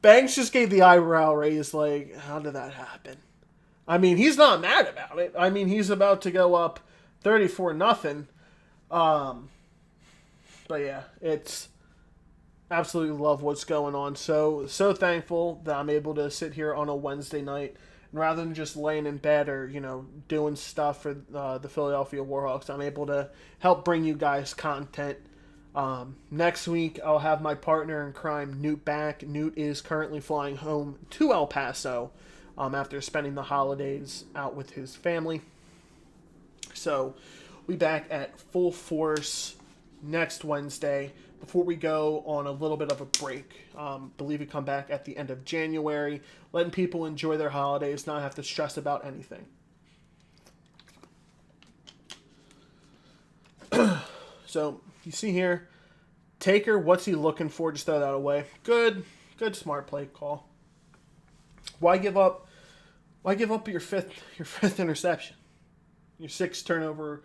just gave the eyebrow raise. Like, how did that happen? I mean, he's not mad about it. I mean, he's about to go up 34-0. But yeah, it's absolutely love what's going on. So thankful that I'm able to sit here on a Wednesday night, and rather than just laying in bed or doing stuff for the Philadelphia Warhawks, I'm able to help bring you guys content. Next week, I'll have my partner in crime, Newt, back. Newt is currently flying home to El Paso after spending the holidays out with his family. So we'll be back at full force next Wednesday before we go on a little bit of a break. Believe we come back at the end of January, letting people enjoy their holidays, not have to stress about anything. So you see here, Taker, what's he looking for? Just throw that away. Good smart play call. Why give up your fifth interception? Your sixth turnover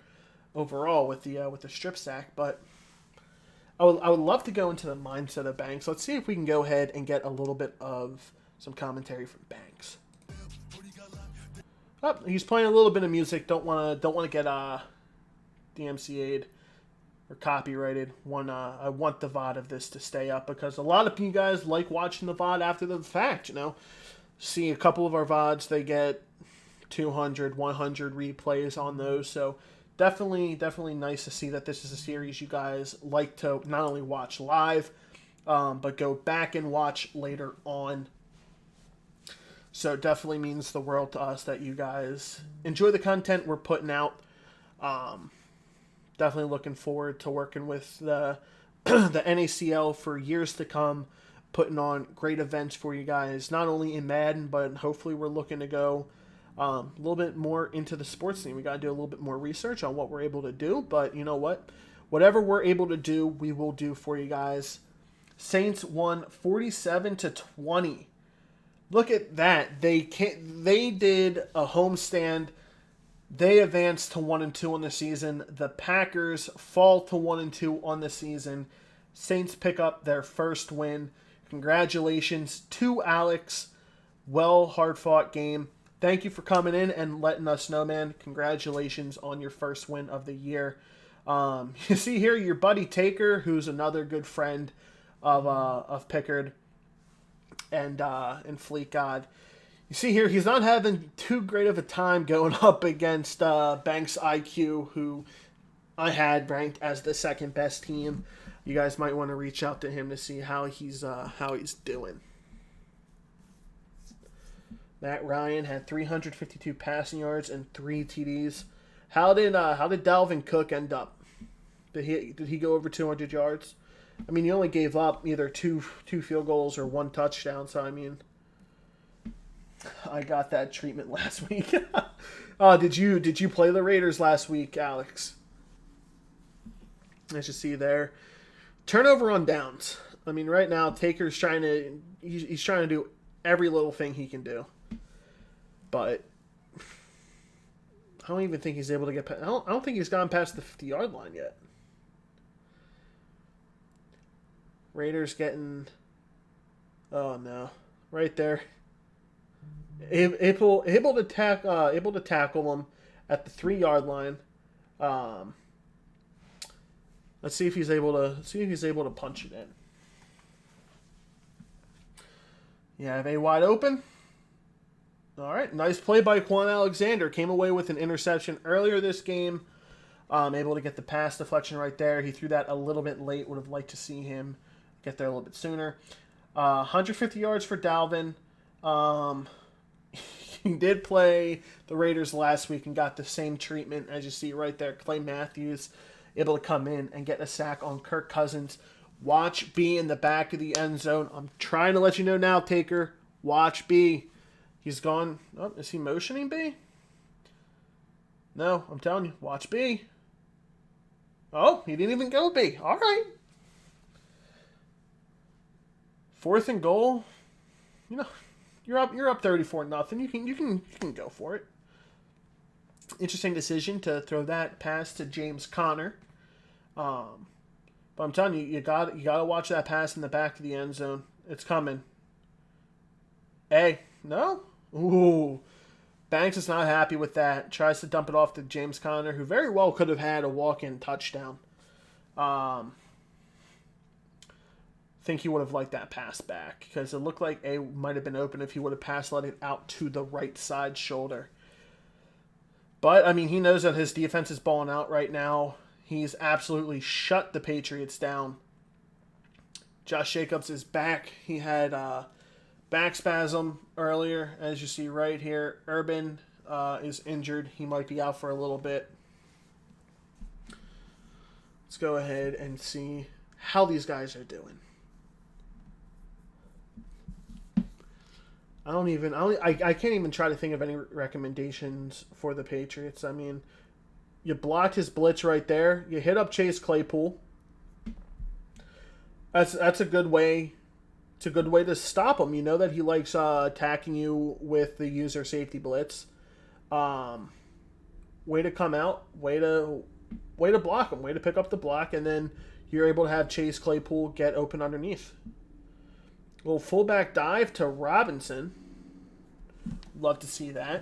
overall with the strip sack, but I would love to go into the mindset of Banks. Let's see if we can go ahead and get a little bit of some commentary from Banks. Oh, he's playing a little bit of music. Don't want to get DMCA'd or copyrighted. I want the VOD of this to stay up because a lot of you guys like watching the VOD after the fact. See a couple of our VODs, they get 200, 100 replays on those. So definitely nice to see that this is a series you guys like to not only watch live, but go back and watch later on. So it definitely means the world to us that you guys enjoy the content we're putting out. Definitely looking forward to working with the NACL for years to come, putting on great events for you guys, not only in Madden, but hopefully we're looking to go a little bit more into the sports scene. We got to do a little bit more research on what we're able to do, but you know what? Whatever we're able to do, we will do for you guys. Saints won 47-20. Look at that. They did a homestand. They advanced to 1-2 on the season. The Packers fall to 1-2 on the season. Saints pick up their first win. Congratulations to Alex. Hard-fought game. Thank you for coming in and letting us know, man. Congratulations on your first win of the year. You see here your buddy Taker, who's another good friend of Pickard and Fleet God. You see here, he's not having too great of a time going up against Banks IQ, who I had ranked as the second best team. You guys might want to reach out to him to see how he's doing. Matt Ryan had 352 passing yards and 3 TDs. How did Dalvin Cook end up? Did he go over 200 yards? I mean, he only gave up either two field goals or 1 touchdown. So I mean, I got that treatment last week. Did you play the Raiders last week, Alex? As you see there, turnover on downs. I mean, right now Taker's trying to do every little thing he can do. But I don't even think he's able to get past. I don't think he's gone past the 50-yard line yet. Raiders getting. Oh no! Right there. Able to tackle him at the 3-yard line. Let's see if he's able to punch it in. Yeah, have a wide open. All right, nice play by Quan Alexander. Came away with an interception earlier this game. Able to get the pass deflection right there. He threw that a little bit late. Would have liked to see him get there a little bit sooner. 150 yards for Dalvin. He did play the Raiders last week and got the same treatment as you see right there. Clay Matthews able to come in and get a sack on Kirk Cousins. Watch B in the back of the end zone. I'm trying to let you know now, Taker. Watch B. He's gone. Oh, is he motioning B? No, I'm telling you. Watch B. Oh, he didn't even go B. All right. 4th and goal. You're up 34-0. You can go for it. Interesting decision to throw that pass to James Conner. But I'm telling you, you gotta watch that pass in the back of the end zone. It's coming. Hey, no? Ooh. Banks is not happy with that. Tries to dump it off to James Conner, who very well could have had a walk-in touchdown. Think he would have liked that pass back because it looked like A might have been open if he would have let it out to the right side shoulder. But, I mean, he knows that his defense is balling out right now. He's absolutely shut the Patriots down. Josh Jacobs is back. He had back spasm earlier, as you see right here. Urban is injured. He might be out for a little bit. Let's go ahead and see how these guys are doing. I can't even try to think of any recommendations for the Patriots. I mean, you blocked his blitz right there. You hit up Chase Claypool. That's a good way. It's a good way to stop him. You know that he likes attacking you with the user safety blitz. Way to come out. Way to block him. Way to pick up the block, and then you're able to have Chase Claypool get open underneath. Little fullback dive to Robinson. Love to see that.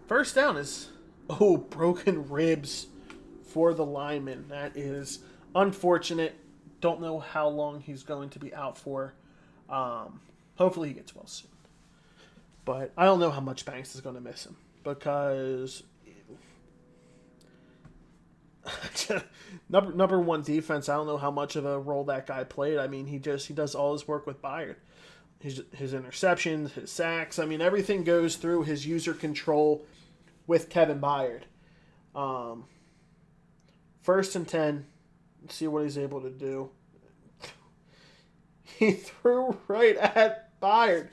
First down is, broken ribs for the lineman. That is unfortunate. Don't know how long he's going to be out for. Hopefully he gets well soon. But I don't know how much Banks is going to miss him because number one defense. I don't know how much of a role that guy played. I mean, he does all his work with Byard. His interceptions, his sacks. I mean, everything goes through his user control with Kevin Byard. 1st and 10. Let's see what he's able to do. He threw right at Byard.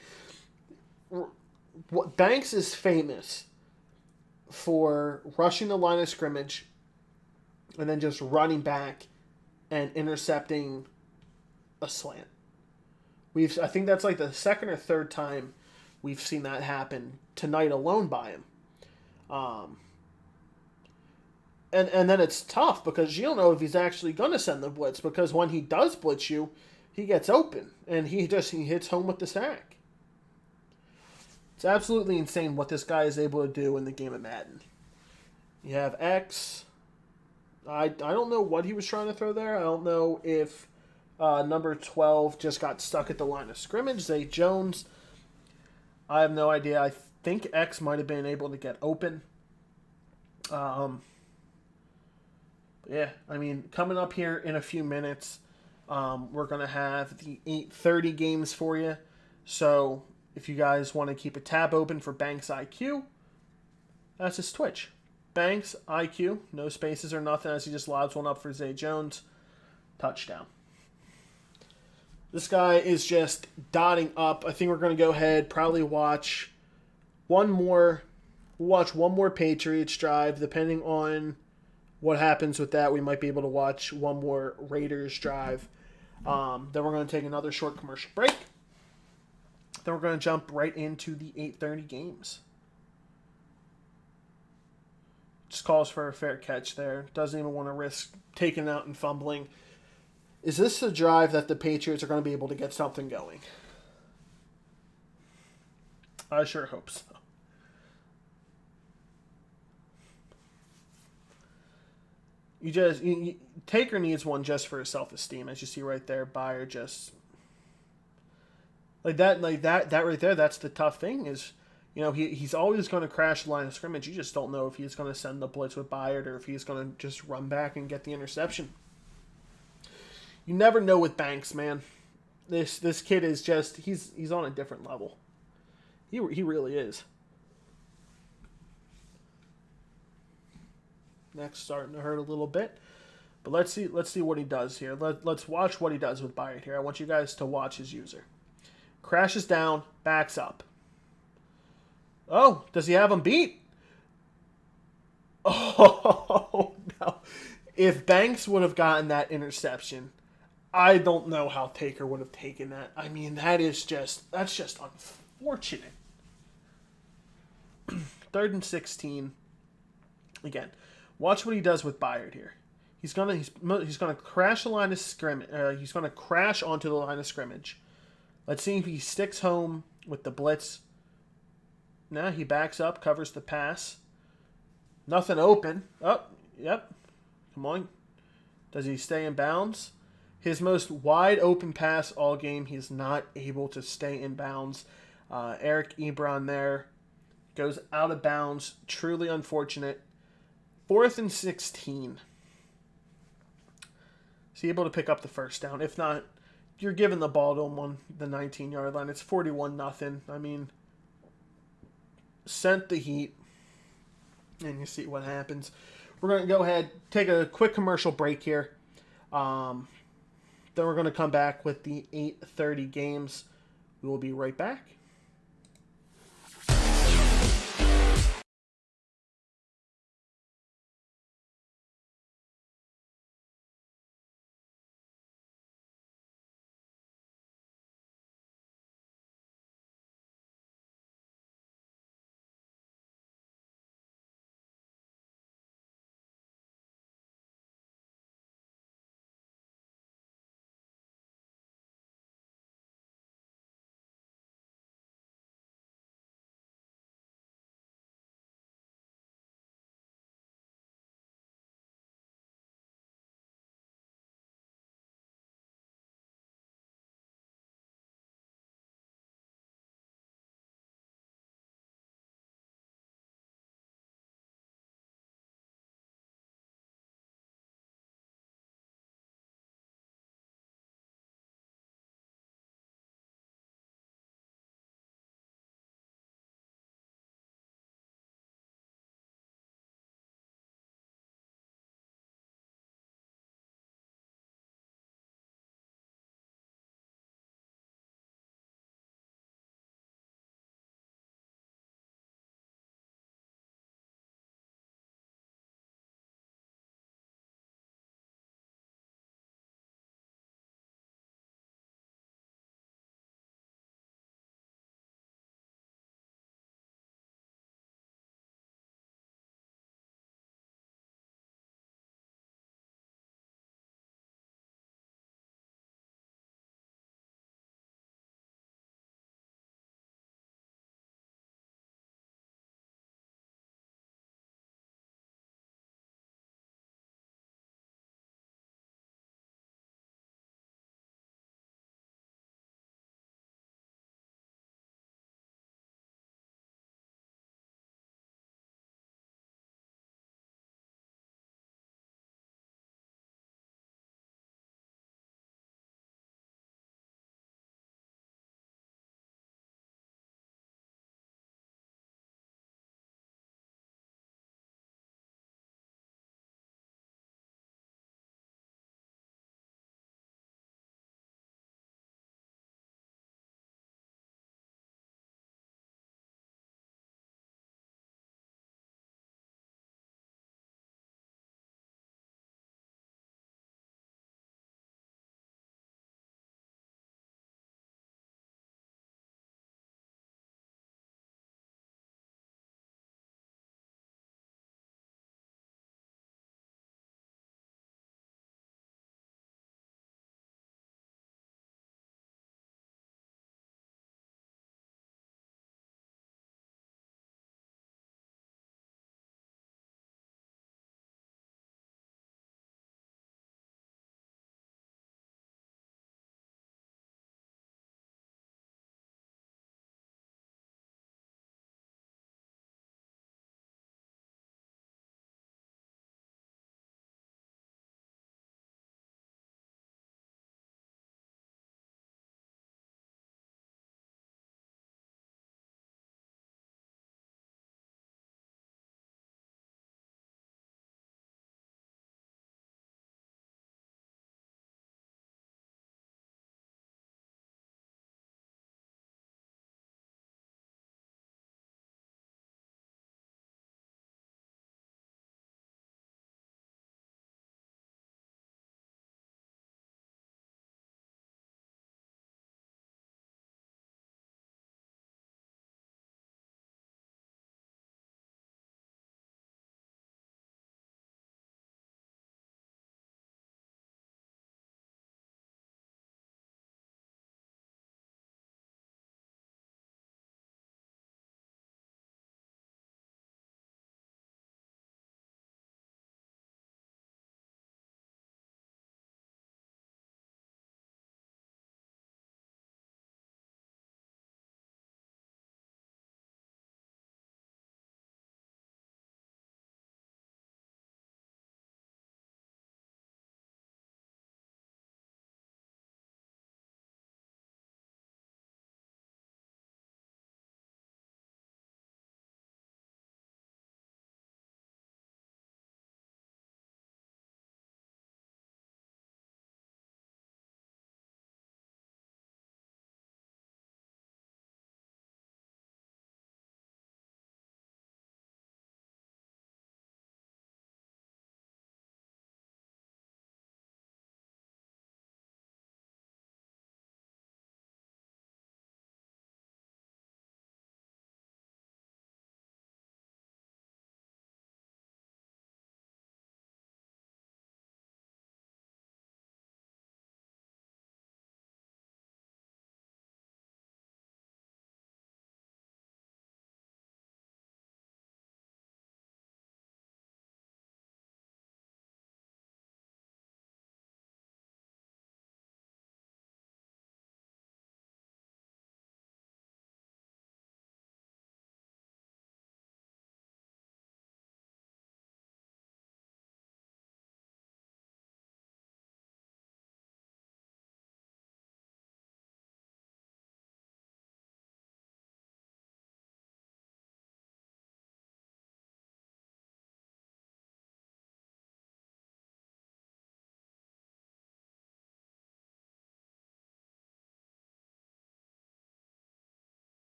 Banks is famous for rushing the line of scrimmage and then just running back and intercepting a slant. I think that's like the second or third time we've seen that happen tonight alone by him. And then it's tough because you don't know if he's actually going to send the blitz because when he does blitz you, he gets open and he hits home with the sack. It's absolutely insane what this guy is able to do in the game of Madden. You have X. I don't know what he was trying to throw there. I don't know if number 12 just got stuck at the line of scrimmage. Zay Jones. I have no idea. I think X might have been able to get open. Yeah, I mean, coming up here in a few minutes, we're going to have the 8:30 games for you. So if you guys want to keep a tab open for Banks IQ, that's his Twitch. Banks IQ, no spaces or nothing as he just lobs one up for Zay Jones. Touchdown. This guy is just dotting up. I think we're going to go ahead, probably watch one more Patriots drive. Depending on what happens with that, we might be able to watch one more Raiders drive. Then we're going to take another short commercial break. Then we're going to jump right into the 8:30 games. Just calls for a fair catch there. Doesn't even want to risk taking out and fumbling. Is this a drive that the Patriots are going to be able to get something going? I sure hope so. Taker needs one just for his self-esteem, as you see right there. Byard just like that right there. That's the tough thing is, he's always going to crash the line of scrimmage. You just don't know if he's going to send the blitz with Byard or if he's going to just run back and get the interception. You never know with Banks, man. This kid is just he's on a different level. He really is. Neck's starting to hurt a little bit. But let's see what he does here. Let's watch what he does with Byard here. I want you guys to watch his user. Crashes down, backs up. Oh, does he have him beat? Oh, no. If Banks would have gotten that interception, I don't know how Taker would have taken that. I mean, that's just unfortunate. 3rd and 16. Again, watch what he does with Byard here. He's gonna crash the line of scrimmage. He's gonna crash onto the line of scrimmage. Let's see if he sticks home with the blitz. Now he backs up, covers the pass. Nothing open. Oh, yep. Come on. Does he stay in bounds? His most wide open pass all game, he's not able to stay in bounds. Eric Ebron there goes out of bounds. Truly unfortunate. 4th and 16. Is he able to pick up the first down? If not, you're giving the ball to him on the 19-yard line. It's 41-0. I mean, sent the heat, and you see what happens. We're going to go ahead, take a quick commercial break here. Then we're going to come back with the 8:30 games. We will be right back.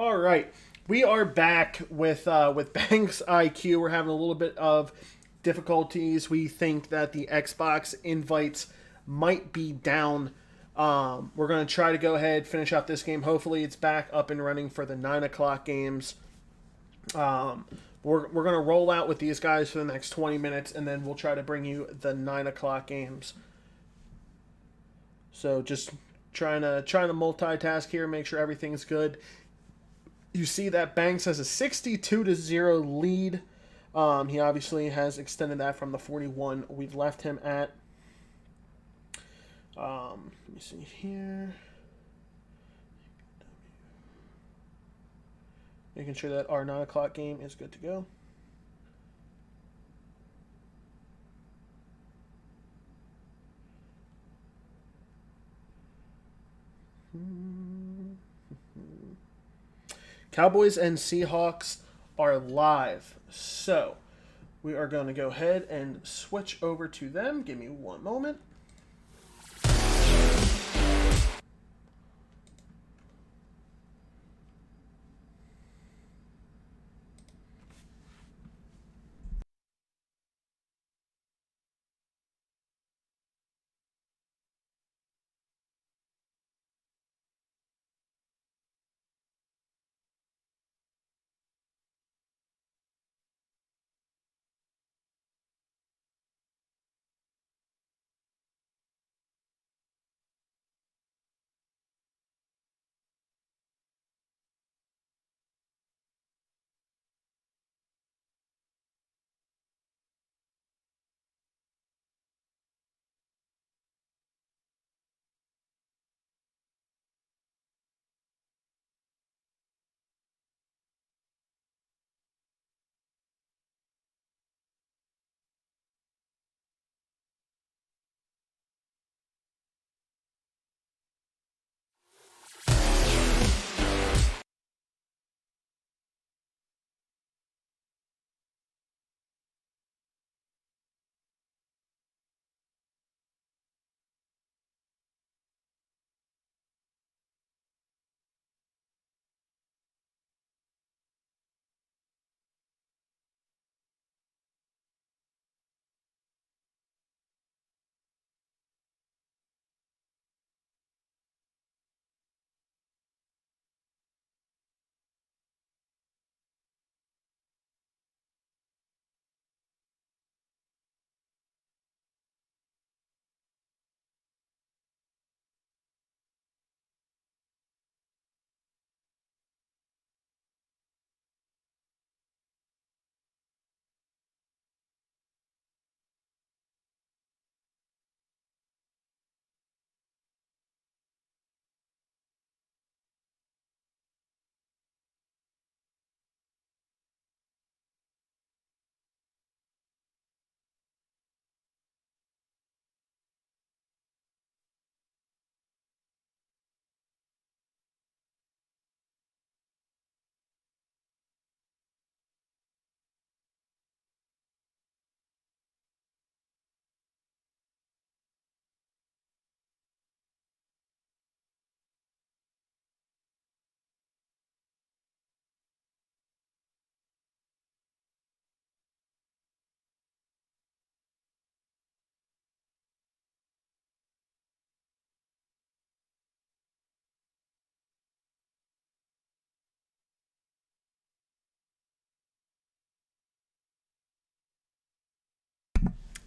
All right, we are back with Banks IQ. We're having a little bit of difficulties. We think that the Xbox invites might be down. We're going to try to go ahead finish out this game. Hopefully, it's back up and running for the 9 o'clock games. Um, we're going to roll out with these guys for the next 20 minutes, and then we'll try to bring you the 9 o'clock games. So just trying to multitask here, make sure everything's good. You see that Banks has a 62-0 lead. He obviously has extended that from the 41 we've left him at. Let me see here. Making sure that our 9 o'clock game is good to go. Cowboys and Seahawks are live. So we are going to go ahead and switch over to them. Give me one moment.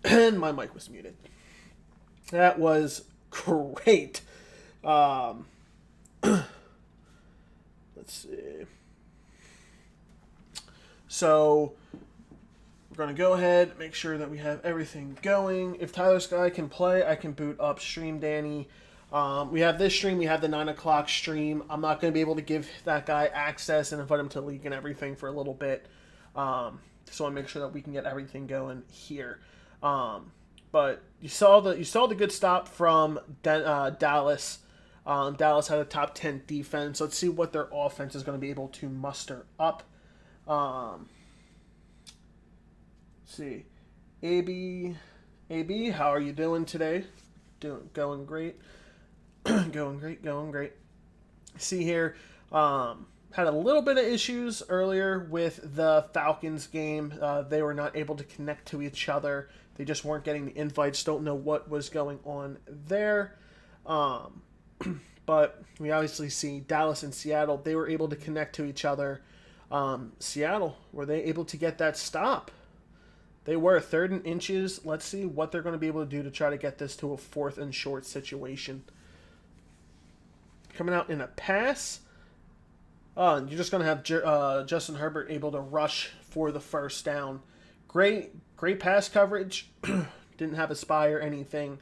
And my mic was muted. That was great. Um, let's see. So we're going to go ahead, make sure that we have everything going. If Tyler Sky can play, I can boot up Stream Danny. We have this stream. We have the 9 o'clock stream. I'm not going to be able to give that guy access and invite him to league and everything for a little bit. So I want to make sure that we can get everything going here. But you saw the good stop from Dallas. Dallas had a top 10 defense. Let's see what their offense is going to be able to muster up. Let's see. AB, how are you doing today? Going great. Going great. See here. had a little bit of issues earlier with the Falcons game. They were not able to connect to each other. They just weren't getting the invites. Don't know what was going on there. But we obviously see Dallas and Seattle. They were able to connect to each other. Seattle, were they able to get that stop? They were 3rd and inches. Let's see what they're going to be able to do to try to get this to a 4th and short situation. Coming out in a pass. You're just going to have Justin Herbert able to rush for the first down. Great pass coverage. Didn't have a spy or anything.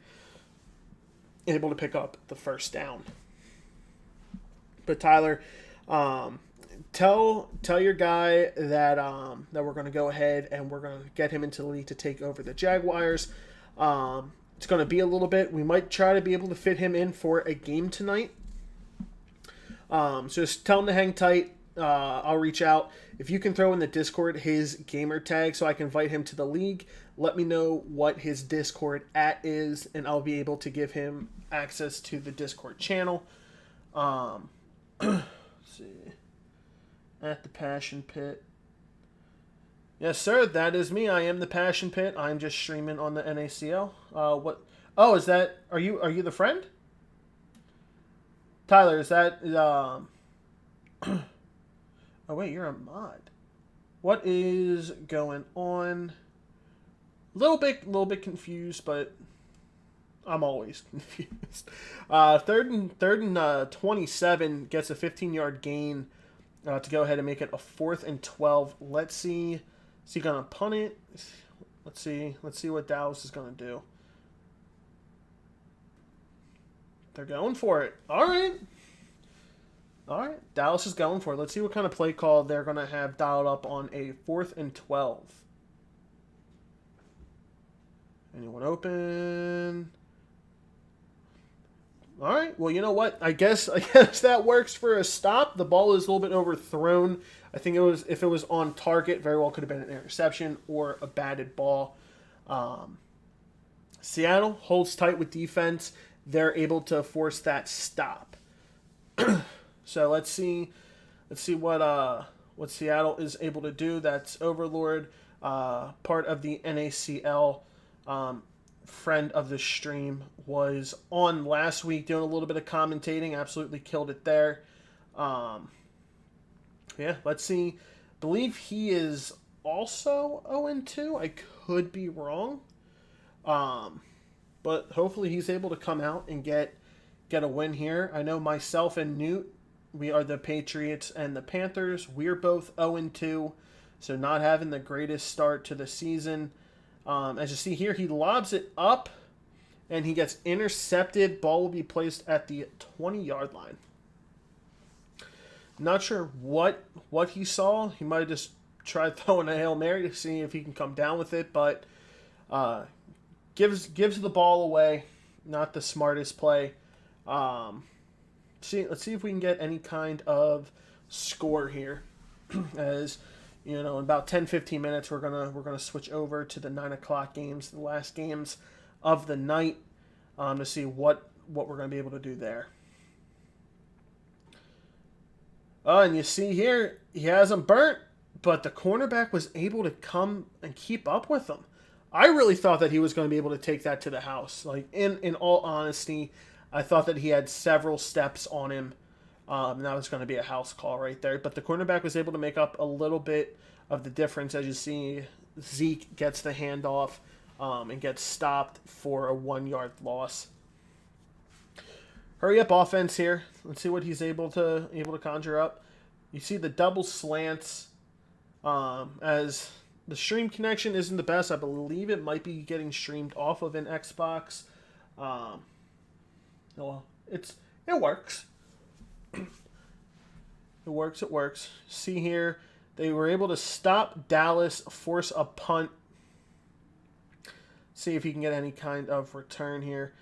Able to pick up the first down. But Tyler, tell your guy that that we're going to go ahead and we're going to get him into the league to take over the Jaguars. It's going to be a little bit. We might try to be able to fit him in for a game tonight. So just tell him to hang tight. I'll reach out. If you can throw in the Discord his gamer tag so I can invite him to the league, let me know what his Discord @ is, and I'll be able to give him access to the Discord channel. Let's see. At the Passion Pit. Yes, sir, that is me. I am the Passion Pit. I'm just streaming on the NACL. What? Oh, is that? Are you the friend? Tyler, is that? Oh wait, you're a mod. What is going on? Little bit confused, but I'm always confused. Third and 27 gets a 15-yard gain to go ahead and make it a 4th and 12. Let's see. Is he gonna punt it? Let's see what Dallas is gonna do. They're going for it. All right. Dallas is going for it. Let's see what kind of play call they're going to have dialed up on a 4th and 12. Anyone open? All right. Well, you know what? I guess that works for a stop. The ball is a little bit overthrown. I think if it was on target, very well could have been an interception or a batted ball. Seattle holds tight with defense. They're able to force that stop. So let's see what Seattle is able to do. That's Overlord, part of the NACL, friend of the stream, was on last week doing a little bit of commentating. Absolutely killed it there. Yeah, let's see. Believe he is also 0-2. I could be wrong. But hopefully he's able to come out and get a win here. I know myself and Newt, we are the Patriots and the Panthers. We're both 0-2, so not having the greatest start to the season. As you see here, he lobs it up, and he gets intercepted. Ball will be placed at the 20-yard line. Not sure what he saw. He might have just tried throwing a Hail Mary to see if he can come down with it, but gives the ball away. Not the smartest play. Let's see if we can get any kind of score here. As you know, in about 10-15 minutes, we're gonna switch over to the 9 o'clock games, the last games of the night, to see what we're gonna be able to do there. And you see here, he has him burnt, but the cornerback was able to come and keep up with him. I really thought that he was going to be able to take that to the house. Like, in all honesty, I thought that he had several steps on him. And that was going to be a house call right there. But the cornerback was able to make up a little bit of the difference. As you see, Zeke gets the handoff and gets stopped for a 1-yard loss. Hurry up offense here. Let's see what he's able to conjure up. You see the double slants as the stream connection isn't the best. I believe it might be getting streamed off of an Xbox. Well, it works. It works. See here, they were able to stop Dallas, force a punt. See if he can get any kind of return here.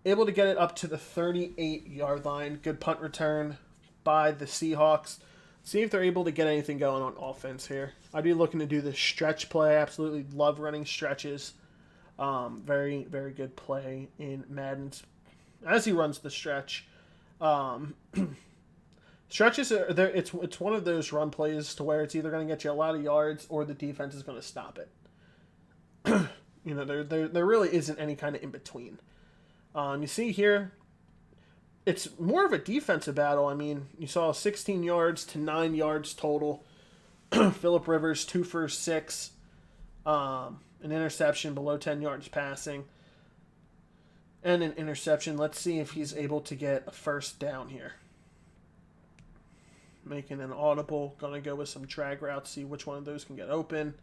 Able to get it up to the 38-yard line. Good punt return by the Seahawks. See if they're able to get anything going on offense here. I'd be looking to do the stretch play. I absolutely love running stretches. Very, very good play in Madden as he runs the stretch. Stretches are there. It's one of those run plays to where it's either going to get you a lot of yards or the defense is going to stop it. There really isn't any kind of in between. You see here, it's more of a defensive battle. I mean, you saw 16 yards to 9 yards total. Phillip Rivers 2 for 6, an interception below 10 yards passing, and an interception. Let's see if he's able to get a first down here. Making an audible. Going to go with some drag routes, see which one of those can get open.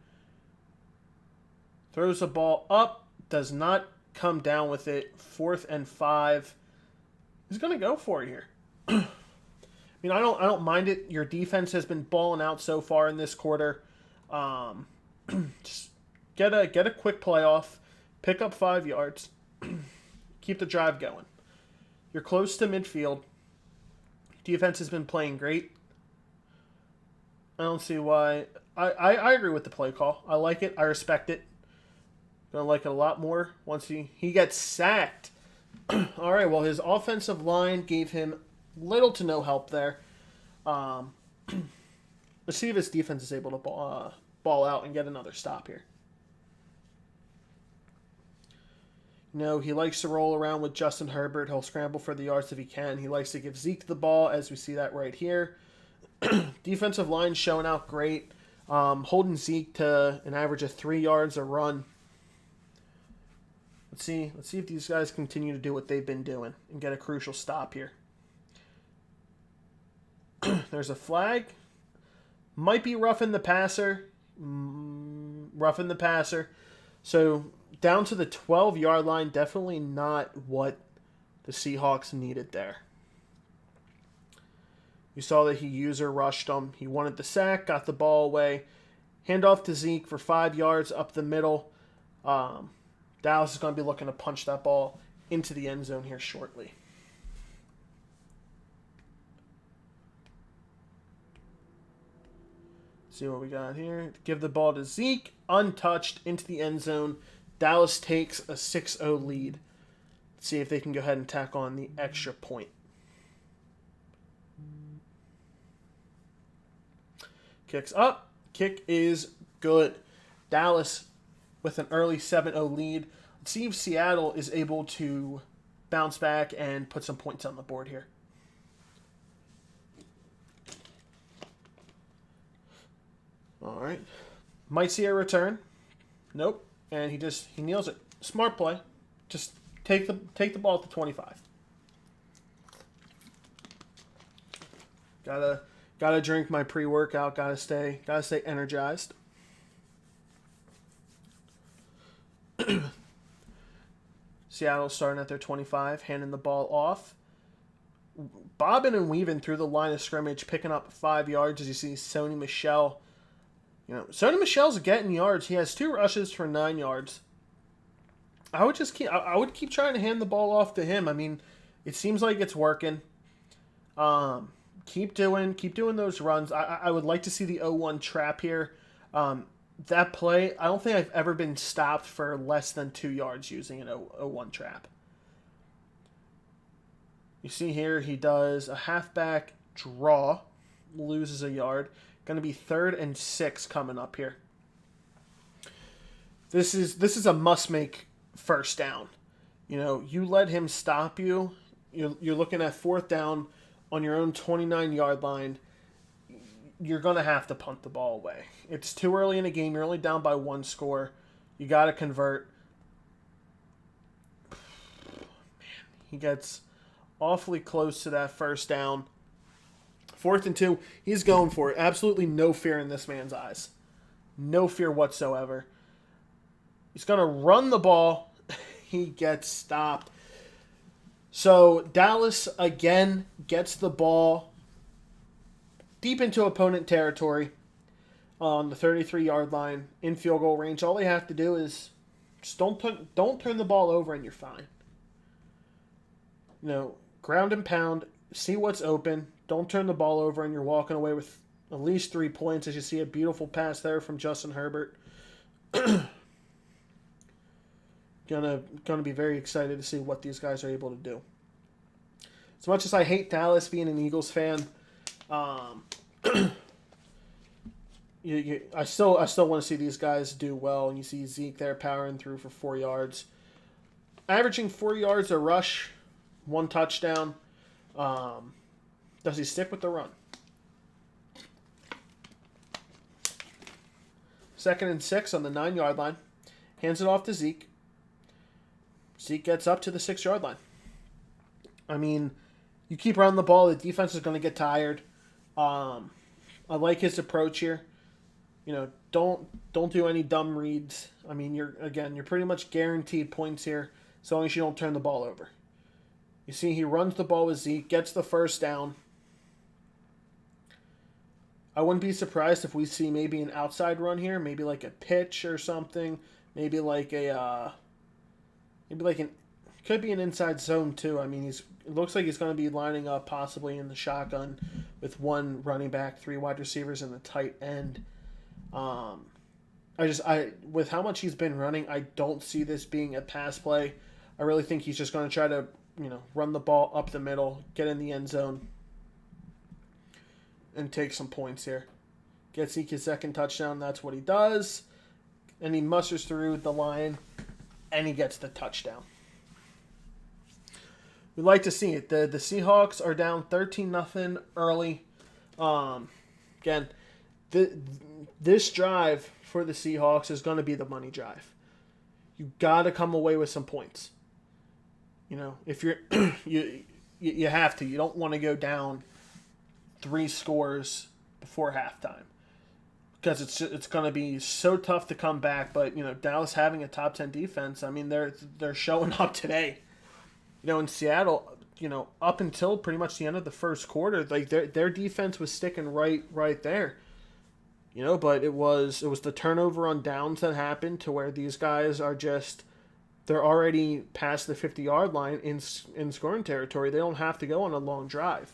Throws the ball up. Does not come down with it. 4th and 5. He's going to go for it here. I mean, I don't mind it. Your defense has been balling out so far in this quarter. Just get a quick playoff. Pick up 5 yards. Keep the drive going. You're close to midfield. Defense has been playing great. I don't see why. I agree with the play call. I like it. I respect it. Gonna like it a lot more once he gets sacked. All right. Well, his offensive line gave him little to no help there. Let's see if his defense is able to ball out and get another stop here. He likes to roll around with Justin Herbert. He'll scramble for the yards if he can. He likes to give Zeke the ball, as we see that right here. Defensive line showing out great. Holding Zeke to an average of 3 yards a run. Let's see if these guys continue to do what they've been doing and get a crucial stop here. There's a flag. Might be roughing the passer. Roughing the passer. So down to the 12-yard line. Definitely not what the Seahawks needed there. You saw that he user rushed him. He wanted the sack, got the ball away. Handoff to Zeke for 5 yards up the middle. Dallas is going to be looking to punch that ball into the end zone here shortly. See what we got here. Give the ball to Zeke. Untouched into the end zone. Dallas takes a 6-0 lead. Let's see if they can go ahead and tack on the extra point. Kicks up. Kick is good. Dallas with an early 7-0 lead. Let's see if Seattle is able to bounce back and put some points on the board here. All right. Might see a return. Nope. And he nails it. Smart play. Just take the ball at the 25. Gotta drink my pre-workout. Gotta stay energized. Seattle starting at their 25, handing the ball off. Bobbing and weaving through the line of scrimmage, picking up 5 yards as you see Sony Michel. Sony Michel's getting yards. He has 2 rushes for 9 yards. I would keep trying to hand the ball off to him. I mean, it seems like it's working. Keep doing those runs. I would like to see the 0-1 trap here. That play, I don't think I've ever been stopped for less than 2 yards using an 0-1 trap. You see here, he does a halfback draw, loses a yard. Going to be 3rd and 6 coming up here. This is a must-make first down. You let him stop you. You're looking at 4th down on your own 29-yard line. You're going to have to punt the ball away. It's too early in the game. You're only down by 1 score. You got to convert. Man, he gets awfully close to that first down. 4th and 2. He's going for it. Absolutely no fear in this man's eyes. No fear whatsoever. He's going to run the ball. He gets stopped. So Dallas again gets the ball deep into opponent territory on the 33-yard line in field goal range. All they have to do is just don't turn the ball over and you're fine. Ground and pound, see what's open. Don't turn the ball over and you're walking away with at least 3 points as you see a beautiful pass there from Justin Herbert. Gonna be very excited to see what these guys are able to do. As much as I hate Dallas being an Eagles fan, Um, I still want to see these guys do well. And you see Zeke there powering through for 4 yards, averaging 4 yards a rush, 1 touchdown. Does he stick with the run? 2nd and 6 on the 9-yard line. Hands it off to Zeke. Zeke gets up to the 6-yard line. I mean, you keep running the ball, the defense is going to get tired. I like his approach here. You know, don't do any dumb reads. I mean, you're pretty much guaranteed points here, as long as you don't turn the ball over. You see, he runs the ball with Zeke, gets the first down. I wouldn't be surprised if we see maybe an outside run here, maybe like a pitch or something, maybe like could be an inside zone too. I mean, it looks like he's going to be lining up possibly in the shotgun with 1 running back, 3 wide receivers, and the tight end. With how much he's been running, I don't see this being a pass play. I really think he's just going to try to, run the ball up the middle, get in the end zone, and take some points here. Get Zeke his 2nd touchdown. That's what he does. And he musters through the line, and he gets the touchdown. We'd like to see it. The Seahawks are down 13-0 early. Again, this drive for the Seahawks is going to be the money drive. You got to come away with some points. If you're you have to. You don't want to go down 3 scores before halftime, because it's going to be so tough to come back. But Dallas having a top 10 defense, I mean they're showing up today. In Seattle, up until pretty much the end of the first quarter, like their defense was sticking right there. But it was the turnover on downs that happened to where these guys are they're already past the 50-yard line in scoring territory. They don't have to go on a long drive.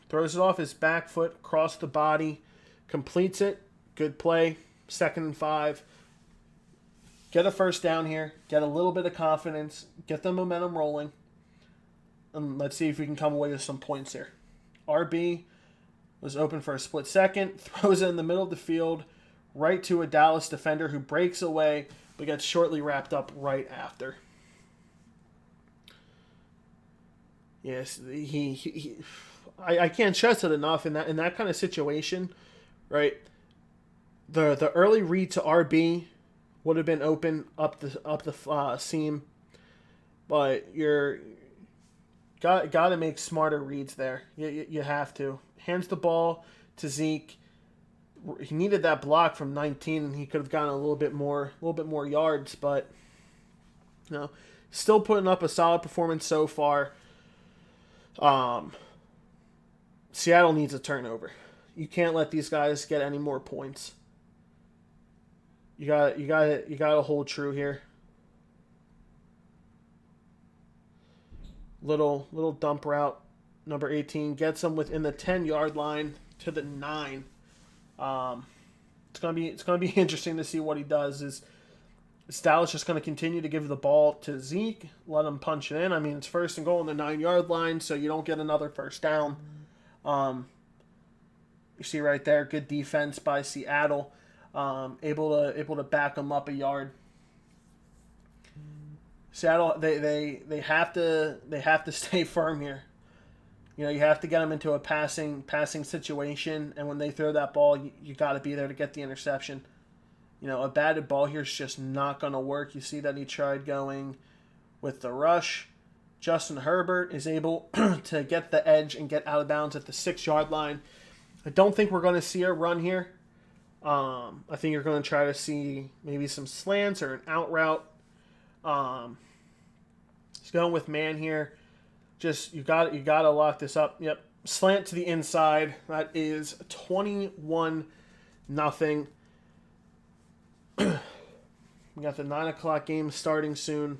Throws it off his back foot, across the body, completes it. Good play. 2nd and 5. Get a first down here. Get a little bit of confidence. Get the momentum rolling. And let's see if we can come away with some points here. RB was open for a split second. Throws it in the middle of the field, right to a Dallas defender who breaks away, but gets shortly wrapped up right after. Yes, I can't stress it enough in that kind of situation, right? The early read to RB would have been open up the seam, but you're got to make smarter reads there. You have to. Hands the ball to Zeke. He needed that block from 19, and he could have gotten a little bit more yards, but still putting up a solid performance so far. Seattle needs a turnover. You can't let these guys get any more points. You got to hold true here. Little dump route. Number 18 gets him within the 10-yard line to the 9. It's gonna be interesting to see what he does. Is Dallas just going to continue to give the ball to Zeke, let him punch it in? I mean, it's 1st and goal on the 9-yard line, so you don't get another first down. You see right there, good defense by Seattle, able to back them up a yard. Seattle, they have to stay firm here. You have to get them into a passing situation, and when they throw that ball, you got to be there to get the interception. A batted ball here is just not going to work. You see that he tried going with the rush. Justin Herbert is able to get the edge and get out of bounds at the 6-yard line. I don't think we're going to see a run here. I think you're going to try to see maybe some slants or an out route. He's going with man here. Just you got to lock this up. Yep, slant to the inside. That is 21-0. We got the 9 o'clock game starting soon.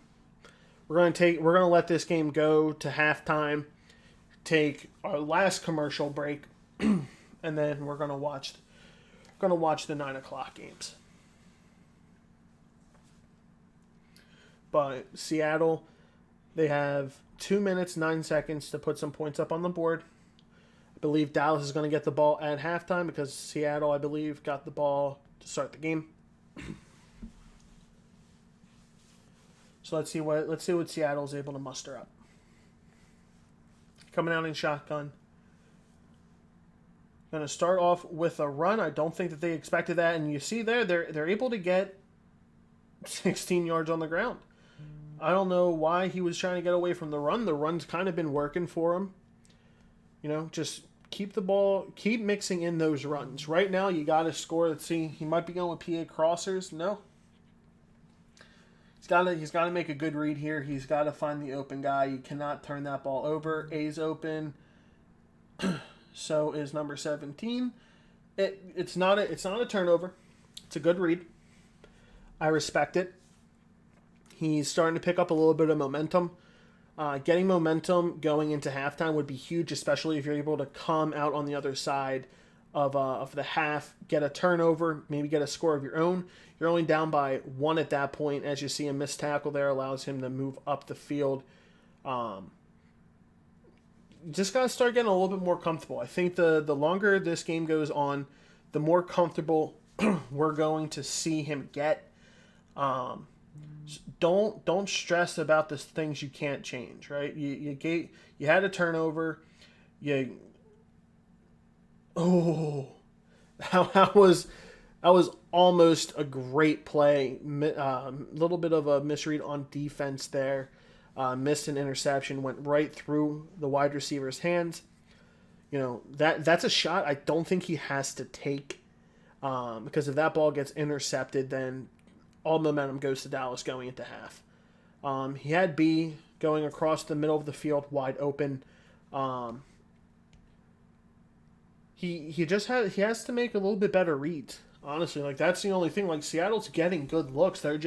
We're gonna let this game go to halftime. Take our last commercial break, and then we're gonna watch the 9 o'clock games. But Seattle, They have 2 minutes, 9 seconds to put some points up on the board. I believe Dallas is going to get the ball at halftime because Seattle, I believe, got the ball to start the game. So let's see what Seattle's able to muster up. Coming out in shotgun. Going to start off with a run. I don't think that they expected that, and you see there they're able to get 16 yards on the ground. I don't know why he was trying to get away from the run. The run's kind of been working for him. You know, just keep the ball, keep mixing in those runs. Right now, you got to score. Let's see, he might be going with PA crossers. No. He's got to make a good read here. He's got to find the open guy. You cannot turn that ball over. A's open. So is number 17. It's not a turnover. It's a good read. I respect it. He's starting to pick up a little bit of momentum. Getting momentum going into halftime would be huge, especially if you're able to come out on the other side of the half, get a turnover, maybe get a score of your own. You're only down by 1 at that point. As you see, a missed tackle there allows him to move up the field. Just got to start getting a little bit more comfortable. I think the longer this game goes on, the more comfortable we're going to see him get. Don't stress about the things you can't change, right? You had a turnover. That was almost a great play. Little bit of a misread on defense there. Missed an interception, went right through the wide receiver's hands. You know, that's a shot I don't think he has to take, because if that ball gets intercepted, then all momentum goes to Dallas going into half. He had B going across the middle of the field wide open. He has to make a little bit better reads. Honestly, like that's the only thing. Like Seattle's getting good looks. They're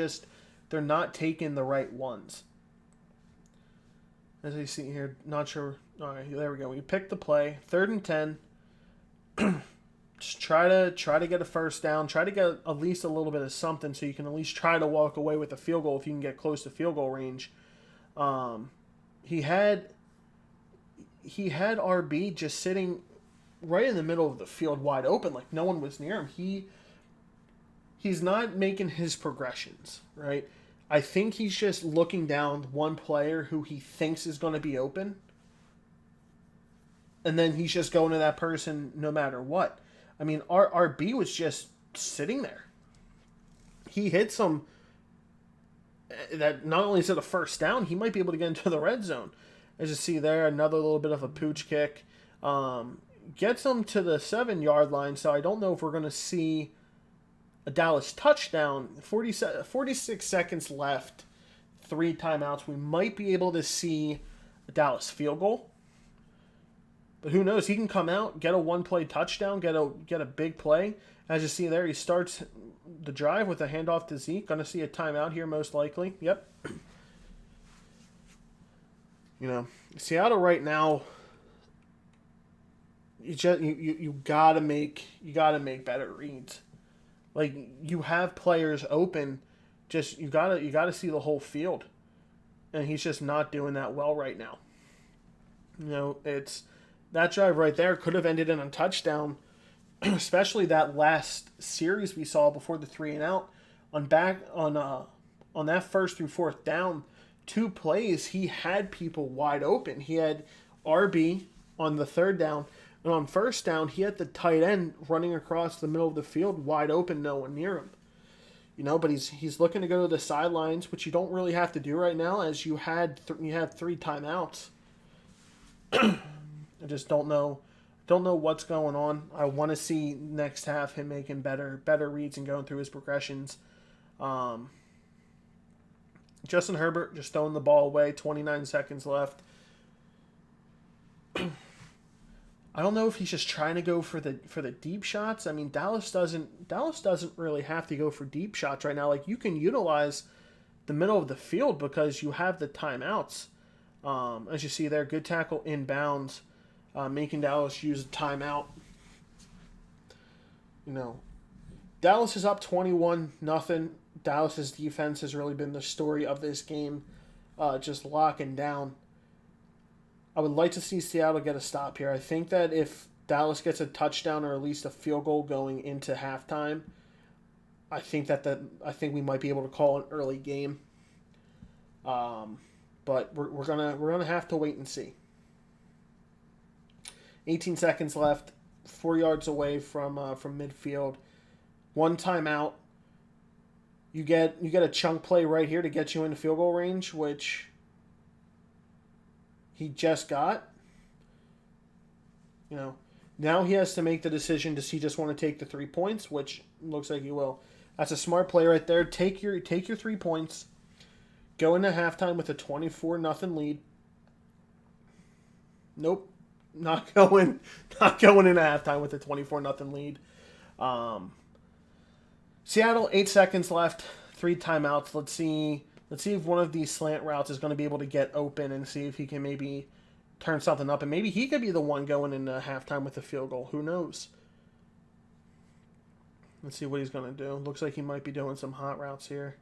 not taking the right ones. As you see here, not sure. All right, there we go. We picked the play. 3rd and 10. Just try to get a first down. Try to get at least a little bit of something so you can at least try to walk away with a field goal if you can get close to field goal range. He had RB just sitting right in the middle of the field wide open, like no one was near him. He's not making his progressions, right? I think he's just looking down one player who he thinks is going to be open, and then he's just going to that person no matter what. I mean, RB was just sitting there. He hit some that not only is it a first down, he might be able to get into the red zone. As you see there, another little bit of a pooch kick. Gets him to the 7-yard line, so I don't know if we're going to see a Dallas touchdown. 46 seconds left, 3 timeouts. We might be able to see a Dallas field goal. But who knows? He can come out, get a 1-play touchdown, get a big play. As you see there, he starts the drive with a handoff to Zeke. Going to see a timeout here most likely. Yep. You know, Seattle right now, you gotta make better reads. Like you have players open, just you gotta see the whole field, and he's just not doing that well right now. You know, it's that drive right there could have ended in a touchdown, especially that last series we saw before the 3 and out on that 1st through 4th down. 2 plays, he had people wide open. He had RB on the 3rd down, and on 1st down, he had the tight end running across the middle of the field wide open, no one near him. You know, but he's looking to go to the sidelines, which you don't really have to do right now, as you had 3 timeouts. I just don't know what's going on. I want to see next half him making better reads and going through his progressions. Justin Herbert just throwing the ball away, 29 seconds left. I don't know if he's just trying to go for the deep shots. I mean, Dallas doesn't really have to go for deep shots right now. Like you can utilize the middle of the field because you have the timeouts. As you see there, good tackle inbounds, making Dallas use a timeout. You know, Dallas is up 21-0. Dallas's defense has really been the story of this game. just locking down. I would like to see Seattle get a stop here. I think that if Dallas gets a touchdown or at least a field goal going into halftime, I think we might be able to call an early game. But we're gonna have to wait and see. 18 seconds left, 4 yards away from midfield. One timeout. You get a chunk play right here to get you into field goal range, which he just got. You know, now he has to make the decision. Does he just want to take the 3 points, which looks like he will. That's a smart play right there. Take your 3 points. Go into halftime with a 24-0 lead. Nope. Not going into halftime with a 24-0 lead. Seattle, 8 seconds left, 3 timeouts. Let's see if one of these slant routes is going to be able to get open and see if he can maybe turn something up. And maybe he could be the one going into halftime with a field goal. Who knows? Let's see what he's going to do. Looks like he might be doing some hot routes here.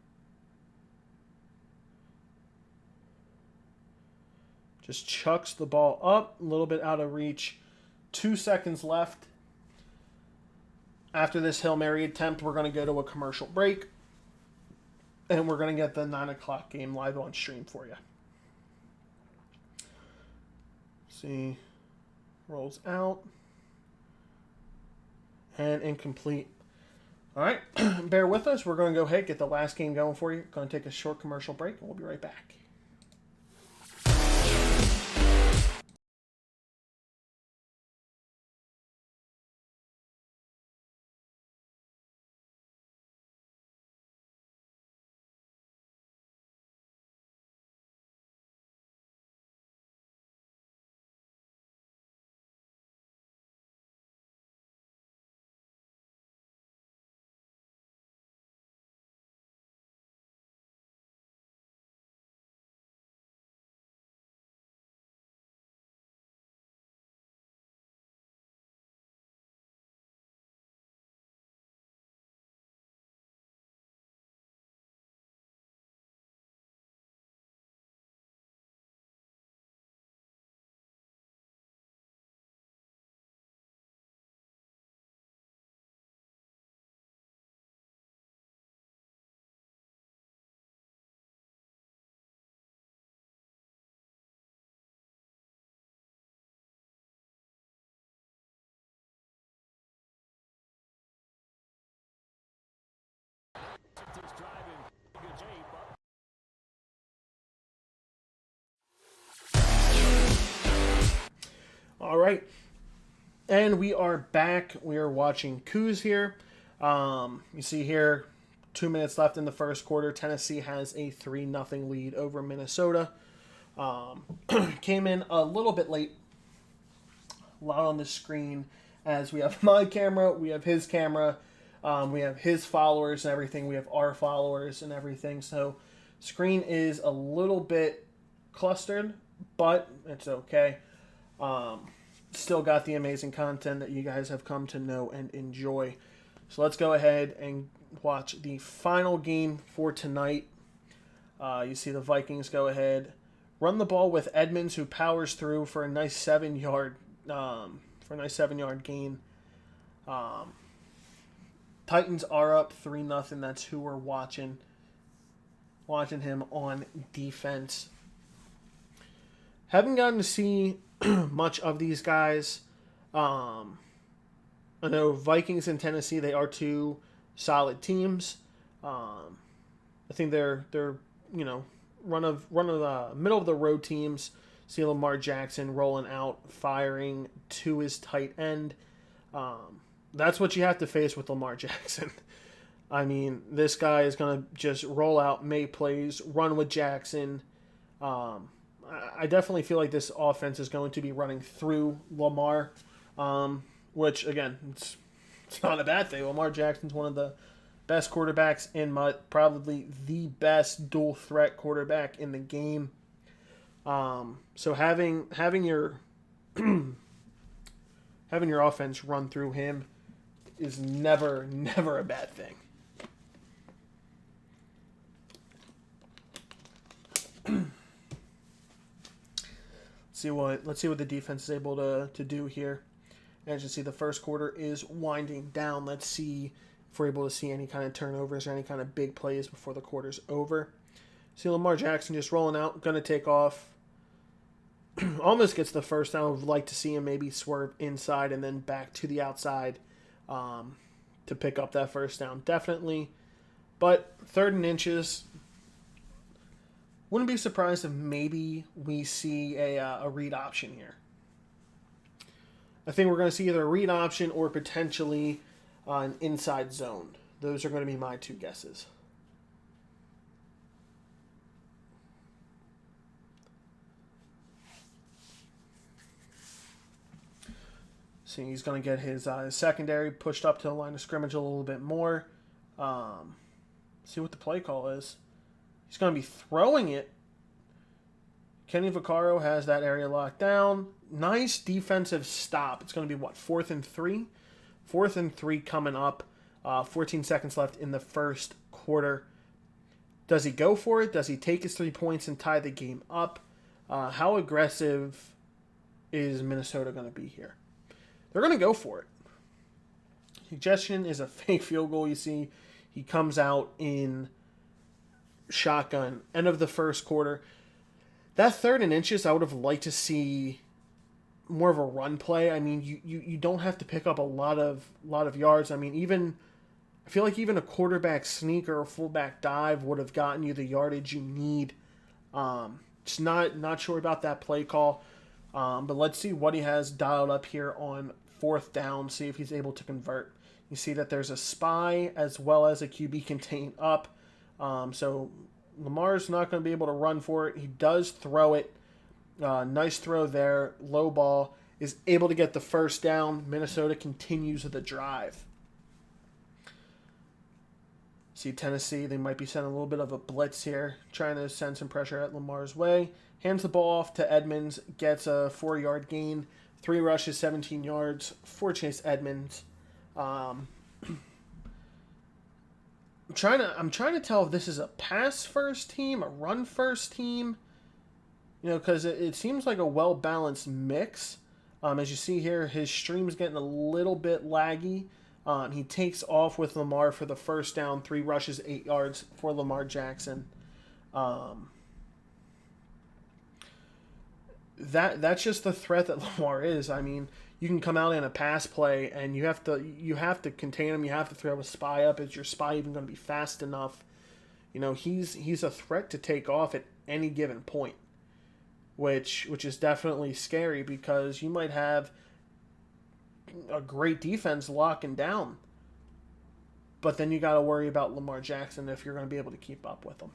Just chucks the ball up, a little bit out of reach. 2 seconds left. After this Hail Mary attempt, we're going to go to a commercial break. And we're going to get the 9 o'clock game live on stream for you. See. Rolls out. And incomplete. All right. Bear with us. We're going to go ahead and get the last game going for you. Going to take a short commercial break, and we'll be right back. All right. And we are back. We are watching Cougs here. You see here, 2 minutes left in the first quarter. Tennessee has a 3-0 lead over Minnesota. Came in a little bit late. A lot on the screen as we have my camera, we have his camera, we have his followers and everything. We have our followers and everything. So screen is a little bit clustered, but it's okay. Still got the amazing content that you guys have come to know and enjoy. So let's go ahead and watch the final game for tonight. You see the Vikings go ahead, run the ball with Edmonds, who powers through for a nice 7-yard gain. Titans are up 3-0. That's who we're watching. Watching him on defense. Haven't gotten to see much of these guys. I know Vikings and Tennessee, they are two solid teams. I think they're run of middle of the road teams. See Lamar Jackson rolling out, firing to his tight end. That's what you have to face with Lamar Jackson. I mean, this guy is going to just roll out, make plays, run with Jackson. I definitely feel like this offense is going to be running through Lamar, which, again, it's not a bad thing. Lamar Jackson's one of the best quarterbacks in probably the best dual threat quarterback in the game. So having your having your offense run through him is never a bad thing. Let's see what the defense is able to do here. As you see, the first quarter is winding down. Let's see if we're able to see any kind of turnovers or any kind of big plays before the quarter's over. See Lamar Jackson just rolling out, going to take off. Almost gets the first down. I would like to see him maybe swerve inside and then back to the outside to pick up that first down. Definitely. But 3rd and inches. Wouldn't be surprised if maybe we see a read option here. I think we're going to see either a read option or potentially an inside zone. Those are going to be my 2 guesses. See, he's going to get his secondary pushed up to the line of scrimmage a little bit more. See what the play call is. He's going to be throwing it. Kenny Vaccaro has that area locked down. Nice defensive stop. It's going to be, 4th and 3? 4th and 3 coming up. 14 seconds left in the first quarter. Does he go for it? Does he take his 3 points and tie the game up? How aggressive is Minnesota going to be here? They're going to go for it. Suggestion is a fake field goal. You see, he comes out in shotgun. End of the first quarter. That 3rd and inches, I would have liked to see more of a run play. I mean, you don't have to pick up a lot of yards. I mean, I feel like even a quarterback sneak or a fullback dive would have gotten you the yardage you need. Just not sure about that play call. But let's see what he has dialed up here on 4th down. See if he's able to convert. You see that there's a spy as well as a QB contain up. So Lamar's not going to be able to run for it. He does throw it. Nice throw there. Low ball. Is able to get the first down. Minnesota continues the drive. See Tennessee, they might be sending a little bit of a blitz here. Trying to send some pressure at Lamar's way. Hands the ball off to Edmonds. Gets a 4-yard gain. 3 rushes, 17 yards for Chase Edmonds. I'm trying to tell if this is a pass first team, a run first team. Because it seems like a well-balanced mix. As you see here, his stream's getting a little bit laggy. He takes off with Lamar for the first down. 3 rushes, 8 yards for Lamar Jackson. That's just the threat that Lamar is. I mean, you can come out in a pass play and you have to contain him. You have to throw a spy up. Is your spy even going to be fast enough? He's a threat to take off at any given point, which is definitely scary because you might have a great defense locking down, but then you got to worry about Lamar Jackson if you're going to be able to keep up with him.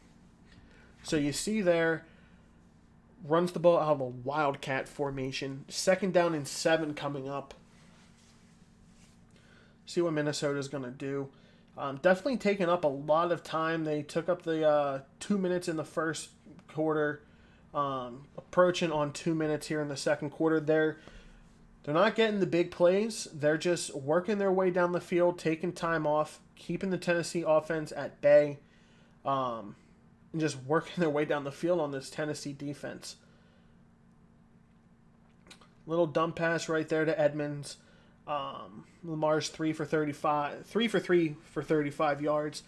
So you see there, runs the ball out of a wildcat formation. 2nd down and 7 coming up. See what Minnesota's going to do. Definitely taking up a lot of time. They took up the 2 minutes in the first quarter. Approaching on 2 minutes here in the second quarter. They're not getting the big plays. They're just working their way down the field, taking time off, keeping the Tennessee offense at bay. And just working their way down the field on this Tennessee defense. Little dump pass right there to Edmonds. Lamar's 3 for 3 for 35 yards.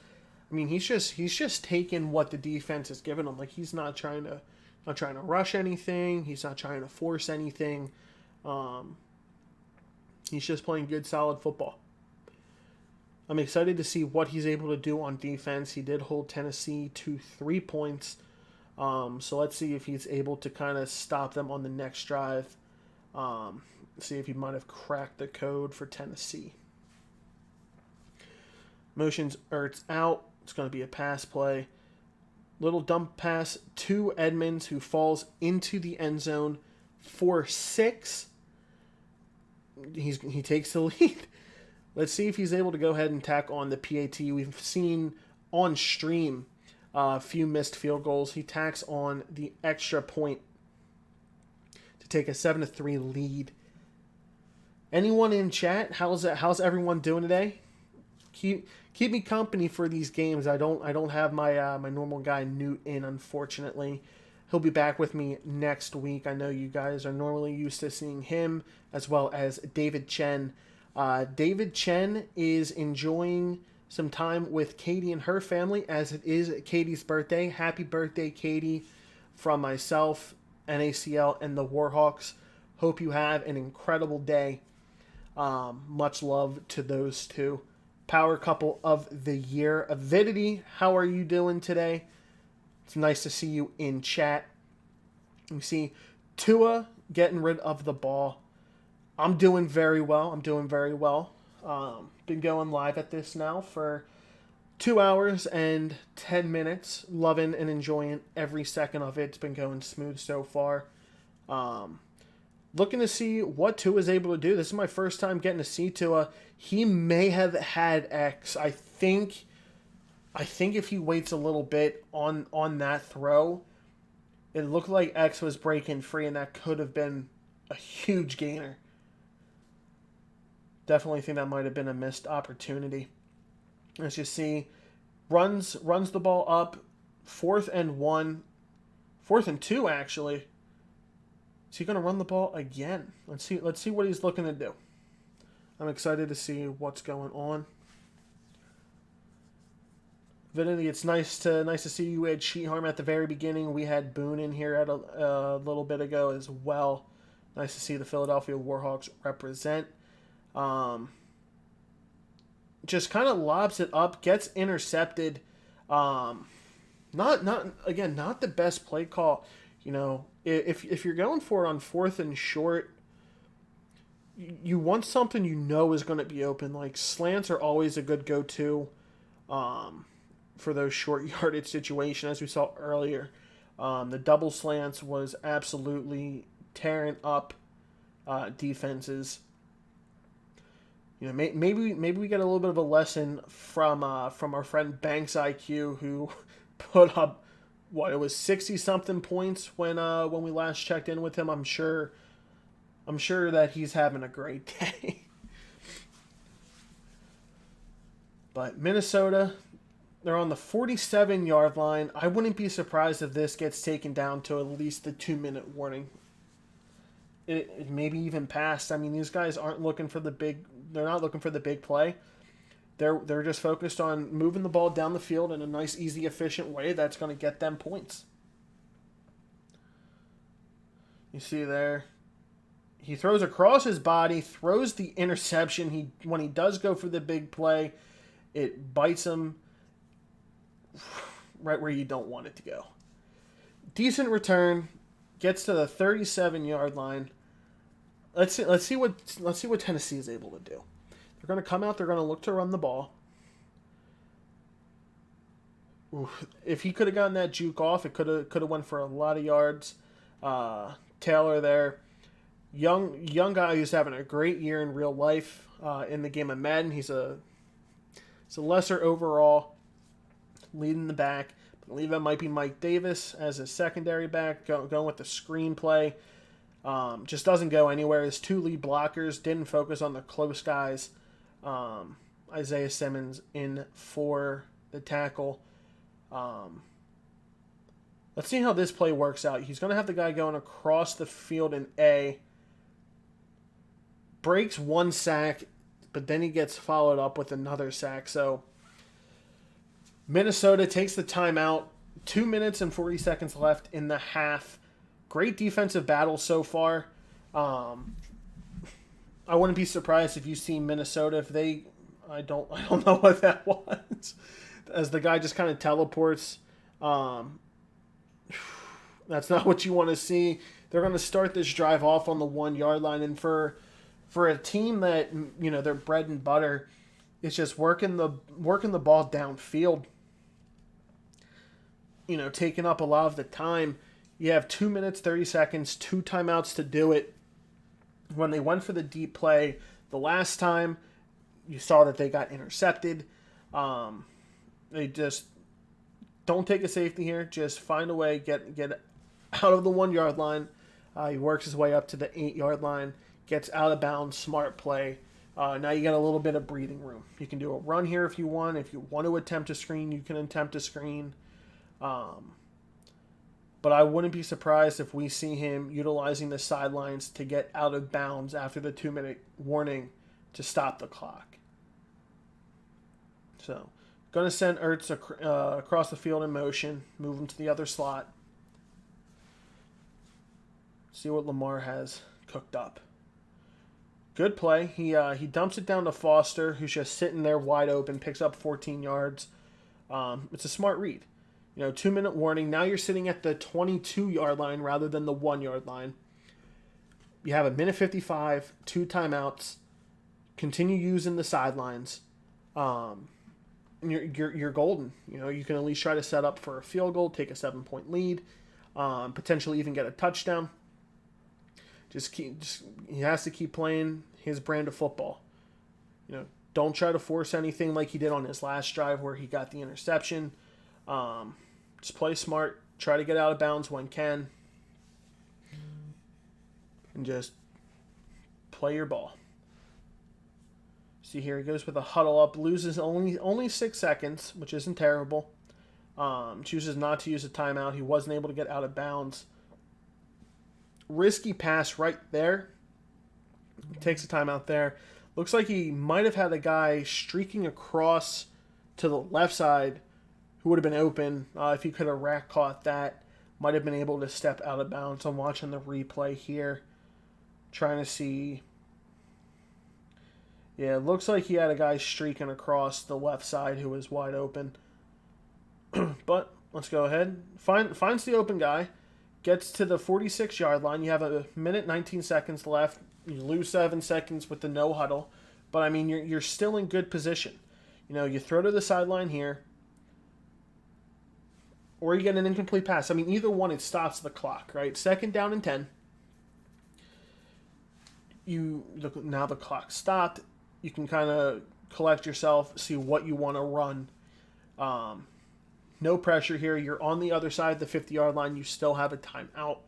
I mean, he's just taking what the defense has given him. Like, he's not trying to rush anything. He's not trying to force anything. He's just playing good, solid football. I'm excited to see what he's able to do on defense. He did hold Tennessee to 3 points. So let's see if he's able to kind of stop them on the next drive. See if he might have cracked the code for Tennessee. Motions Ertz out. It's going to be a pass play. Little dump pass to Edmonds, who falls into the end zone for 6. He takes the lead. Let's see if he's able to go ahead and tack on the PAT. We've seen on stream a few missed field goals. He tacks on the extra point to take a 7-3 lead. Anyone in chat? How's everyone doing today? Keep me company for these games. I don't have my my normal guy Newt in, unfortunately. He'll be back with me next week. I know you guys are normally used to seeing him, as well as David Chen. David Chen is enjoying some time with Katie and her family, as it is Katie's birthday. Happy birthday, Katie, from myself, NACL, and the Warhawks. Hope you have an incredible day. Much love to those two. Power couple of the year. Avidity, how are you doing today? It's nice to see you in chat. You see Tua getting rid of the ball. I'm doing very well. Been going live at this now for 2 hours and 10 minutes. Loving and enjoying every second of it. It's been going smooth so far. Looking to see what Tua is able to do. This is my first time getting to see Tua. He may have had X. I think if he waits a little bit on that throw, it looked like X was breaking free, and that could have been a huge gainer. Definitely think that might have been a missed opportunity. As you see, runs the ball up, 4th and 1, 4th and 2 actually. Is he going to run the ball again? Let's see what he's looking to do. I'm excited to see what's going on. Vinity, it's nice to see you had Sheeharm at the very beginning. We had Boone in here at a little bit ago as well. Nice to see the Philadelphia Warhawks represent. Just kind of lobs it up, gets intercepted. Not the best play call. You know, if you're going for it on 4th and short, you want something you know is going to be open. Like slants are always a good go-to for those short yardage situations, as we saw earlier. The double slants was absolutely tearing up defenses. You know, maybe we get a little bit of a lesson from our friend Banks IQ, who put up it was 60-something points when we last checked in with him. I'm sure that he's having a great day. But Minnesota, they're on the 47-yard line. I wouldn't be surprised if this gets taken down to at least the 2-minute warning. It maybe even past. I mean, these guys aren't looking for the big. They're not looking for the big play. They're just focused on moving the ball down the field in a nice, easy, efficient way that's going to get them points. You see there, he throws across his body, throws the interception. When he does go for the big play, it bites him right where you don't want it to go. Decent return, gets to the 37-yard line. Let's see what Tennessee is able to do. They're going to come out. They're going to look to run the ball. If he could have gotten that juke off, it could have went for a lot of yards. Taylor there, young guy who's having a great year in real life. In the game of Madden, he's a lesser overall, leading the back. I believe that might be Mike Davis as a secondary back, going with the screenplay. Just doesn't go anywhere. His 2 lead blockers didn't focus on the close guys. Isaiah Simmons in for the tackle. Let's see how this play works out. He's going to have the guy going across the field in A. Breaks 1 sack, but then he gets followed up with another sack. So Minnesota takes the timeout. 2 minutes and 40 seconds left in the half. Great defensive battle so far. I wouldn't be surprised if you see Minnesota if they. I don't know what that was. As the guy just kind of teleports. That's not what you want to see. They're going to start this drive off on the 1-yard line, and for a team that, you know, their bread and butter is just working the ball downfield. You know, taking up a lot of the time. You have 2 minutes, 30 seconds, 2 timeouts to do it. When they went for the deep play the last time, you saw that they got intercepted. They just don't take a safety here. Just find a way, get out of the 1-yard line. He works his way up to the 8-yard line, gets out of bounds, smart play. Now you got a little bit of breathing room. You can do a run here if you want. If you want to attempt a screen, you can attempt a screen. but I wouldn't be surprised if we see him utilizing the sidelines to get out of bounds after the 2-minute warning to stop the clock. So, going to send Ertz across the field in motion, move him to the other slot. See what Lamar has cooked up. Good play. He dumps it down to Foster, who's just sitting there wide open, picks up 14 yards. It's a smart read. 2-minute warning. Now you're sitting at the 22-yard line rather than the 1-yard line. You have a minute 55, 2 timeouts. Continue using the sidelines. You're golden. You can at least try to set up for a field goal, take a 7-point lead, potentially even get a touchdown. He has to keep playing his brand of football. Don't try to force anything like he did on his last drive where he got the interception. Just play smart. Try to get out of bounds when can. And just play your ball. See here, he goes with a huddle up. Loses only 6 seconds, which isn't terrible. Chooses not to use a timeout. He wasn't able to get out of bounds. Risky pass right there. Takes a timeout there. Looks like he might have had a guy streaking across to the left side who would have been open. If he could have rack caught that, might have been able to step out of bounds. I'm watching the replay here, trying to see. Yeah, it looks like he had a guy streaking across the left side who was wide open. But let's go ahead. Finds the open guy. Gets to the 46-yard line. You have a minute 19 seconds left. You lose 7 seconds with the no huddle. But, I mean, you're still in good position. You throw to the sideline here. Or you get an incomplete pass. I mean, either one, it stops the clock, right? 2nd down and 10. Now the clock stopped. You can kind of collect yourself, see what you want to run. No pressure here. You're on the other side of the 50-yard line. You still have a timeout.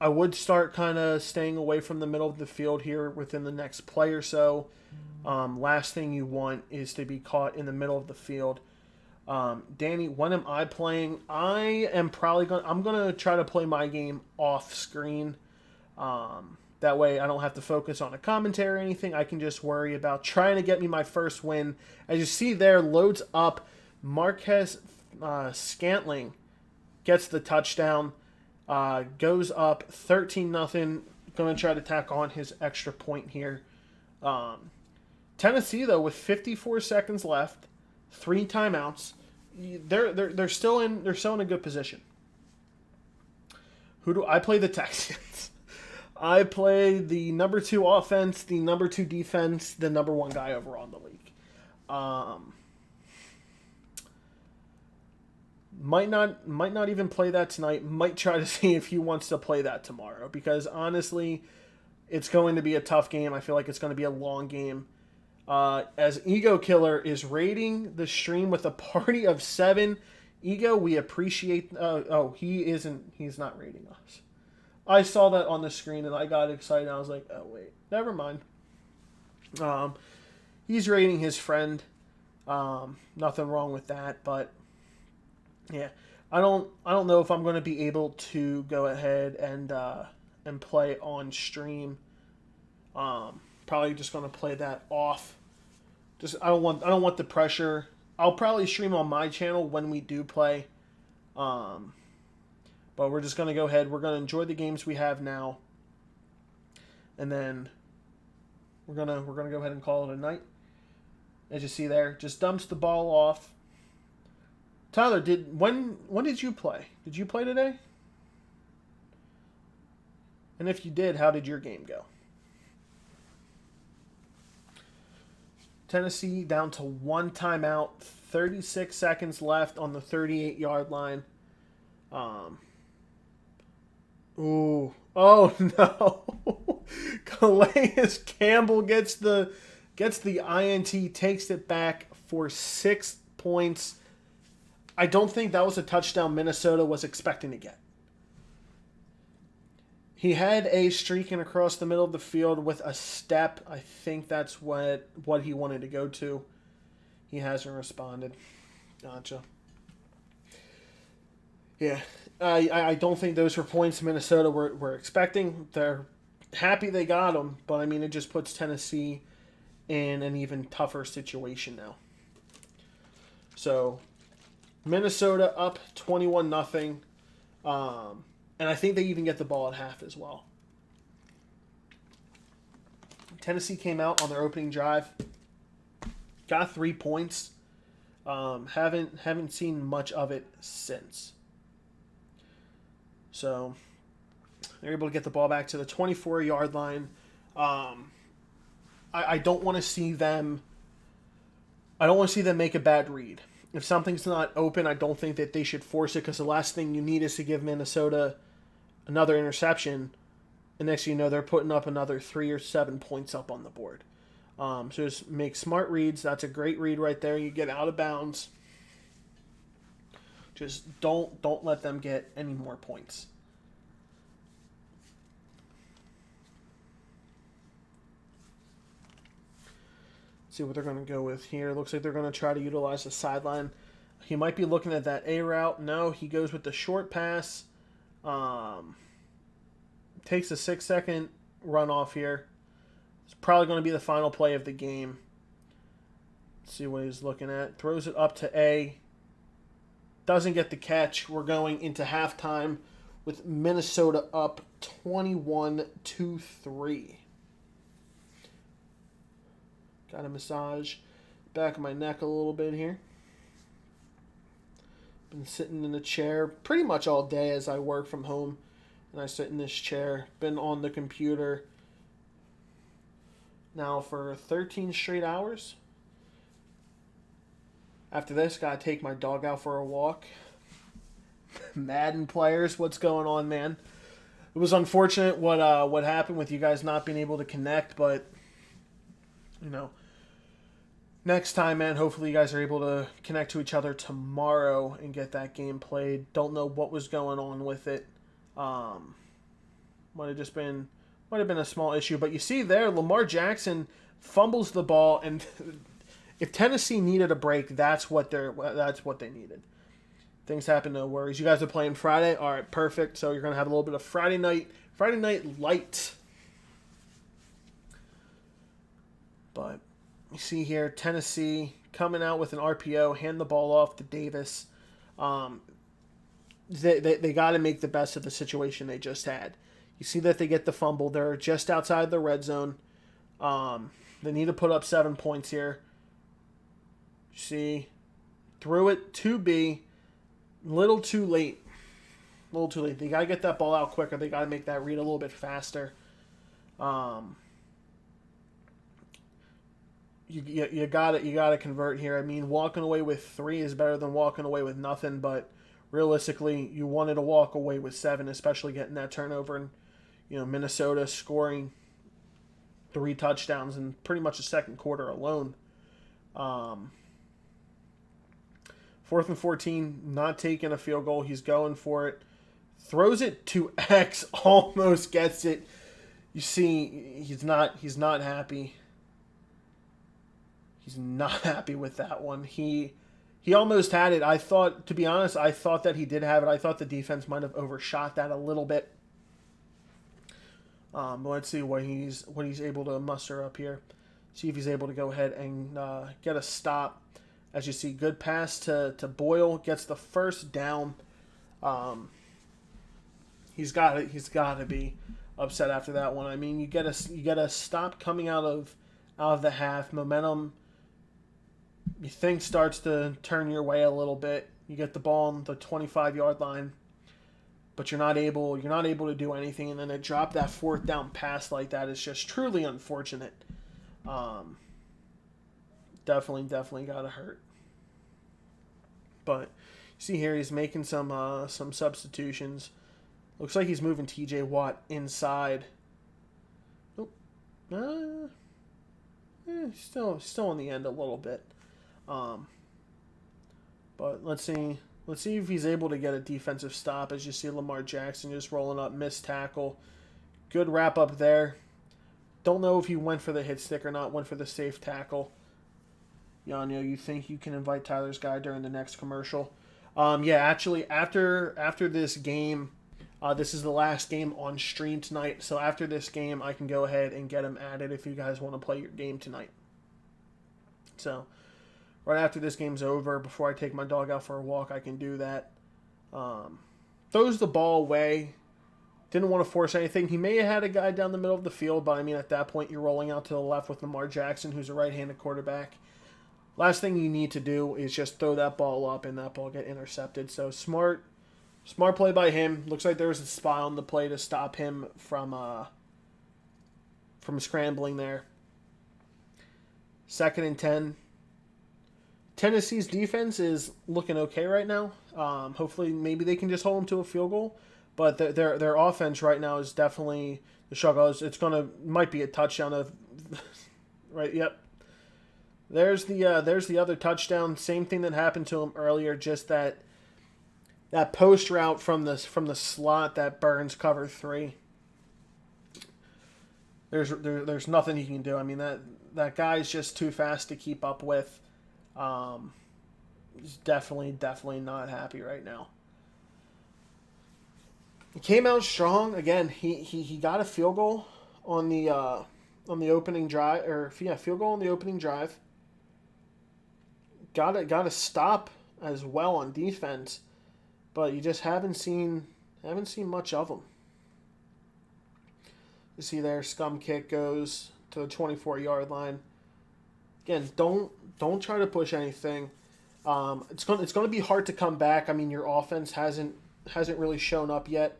I would start kind of staying away from the middle of the field here within the next play or so. Last thing you want is to be caught in the middle of the field. Danny, when am I playing? I'm going to try to play my game off screen. That way I don't have to focus on a commentary or anything. I can just worry about trying to get me my first win. As you see there, loads up. Marquez Scantling gets the touchdown. Goes up 13-0. Going to try to tack on his extra point here. Tennessee, though, with 54 seconds left, 3 timeouts, they're still in a good position. Who do I play? The Texans. I play the number 2 offense, the number 2 defense, the number 1 guy overall in the league. Might not even play that tonight. Might try to see if he wants to play that tomorrow. Because honestly, it's going to be a tough game. I feel like it's going to be a long game. As Ego Killer is raiding the stream with a party of 7. Ego, we appreciate... he's not raiding us. I saw that on the screen and I got excited. I was like, oh wait, never mind. He's raiding his friend. Nothing wrong with that, but yeah, I don't know if I'm going to be able to go ahead and play on stream. Probably just going to play that off. I don't want the pressure. I'll probably stream on my channel when we do play. But we're just going to go ahead. We're going to enjoy the games we have now. And then we're going to go ahead and call it a night. As you see there, just dumps the ball off. Tyler, when did you play? Did you play today? And if you did, how did your game go? Tennessee down to 1 timeout, 36 seconds left on the 38-yard line. Oh no! Calais Campbell gets the INT, takes it back for 6 points. I don't think that was a touchdown Minnesota was expecting to get. He had a streaking across the middle of the field with a step. I think that's what he wanted to go to. He hasn't responded. Gotcha. Yeah, I don't think those were points Minnesota were expecting. They're happy they got them, but I mean, it just puts Tennessee in an even tougher situation now. So Minnesota up 21-0. And I think they even get the ball at half as well. Tennessee came out on their opening drive, got 3 points. Haven't seen much of it since. So they're able to get the ball back to the 24-yard line. I don't want to see them. I don't want to see them make a bad read. If something's not open, I don't think that they should force it, because the last thing you need is to give Minnesota another interception, and next thing you know, they're putting up another 3 or 7 points up on the board. So just make smart reads. That's a great read right there. You get out of bounds. Just don't let them get any more points. See what they're going to go with here. Looks like they're going to try to utilize the sideline. He might be looking at that A route. No, he goes with the short pass. Takes a 6-second runoff here. It's probably going to be the final play of the game. Let's see what he's looking at. Throws it up to A. Doesn't get the catch. We're going into halftime with Minnesota up 21-3. Got to massage back of my neck a little bit here. Been sitting in the chair pretty much all day as I work from home. And I sit in this chair. Been on the computer now for 13 straight hours. After this, gotta take my dog out for a walk. Madden players, what's going on, man? It was unfortunate what happened with you guys not being able to connect, but you know, next time, man, hopefully you guys are able to connect to each other tomorrow and get that game played. Don't know what was going on with it. Might have been a small issue, but you see there, Lamar Jackson fumbles the ball, and if Tennessee needed a break, that's what they needed. Things happen, no worries. You guys are playing Friday, all right, perfect. So you're gonna have a little bit of Friday night light. But you see here, Tennessee coming out with an RPO, hand the ball off to Davis. They got to make the best of the situation they just had. You see that they get the fumble. They're just outside the red zone. They need to put up 7 points here. You see, threw it to B. Little too late. They got to get that ball out quicker. They got to make that read a little bit faster. You got to convert here. I mean, walking away with 3 is better than walking away with nothing, but realistically, you wanted to walk away with 7, especially getting that turnover, and Minnesota scoring 3 touchdowns in pretty much the second quarter alone. 4th and 14, not taking a field goal. He's going for it. Throws it to X, almost gets it. You see, he's not happy. He's not happy with that one. He almost had it. To be honest, I thought that he did have it. I thought the defense might have overshot that a little bit. But let's see what he's able to muster up here. See if he's able to go ahead and get a stop. As you see, good pass to Boyle, gets the first down. He's got to be upset after that one. I mean, you get a stop coming out of the half. Momentum, you think, starts to turn your way a little bit. You get the ball on the 25-yard line, but you're not able to do anything, and then to drop that 4th down pass like that is just truly unfortunate. Definitely gotta hurt. But see here, he's making some substitutions. Looks like he's moving T.J. Watt inside. Oh, still in the end a little bit. But let's see if he's able to get a defensive stop. As you see, Lamar Jackson just rolling up, missed tackle. Good wrap up there. Don't know if he went for the hit stick or not. Went for the safe tackle. Yanyo, you think you can invite Tyler's guy during the next commercial? Yeah, actually, after this game, this is the last game on stream tonight. So after this game, I can go ahead and get them added if you guys want to play your game tonight. So right after this game's over, before I take my dog out for a walk, I can do that. Throws the ball away. Didn't want to force anything. He may have had a guy down the middle of the field, but I mean, at that point, you're rolling out to the left with Lamar Jackson, who's a right-handed quarterback. Last thing you need to do is just throw that ball up and that ball get intercepted. So smart play by him. Looks like there was a spy on the play to stop him from scrambling there. 2nd and 10. Tennessee's defense is looking okay right now. Hopefully, maybe they can just hold them to a field goal. But their offense right now is definitely the struggle. Might be a touchdown of right. Yep. There's the other touchdown. Same thing that happened to him earlier. Just that post route from the slot that burns cover 3. There's nothing you can do. I mean that guy's just too fast to keep up with. He's definitely not happy right now. He came out strong again. He got a field goal on the opening drive, field goal on the opening drive. Got a stop as well on defense, but you just haven't seen much of him. You see there, scum kick goes to the 24-yard line. Again, don't try to push anything. It's going to be hard to come back. I mean, your offense hasn't really shown up yet.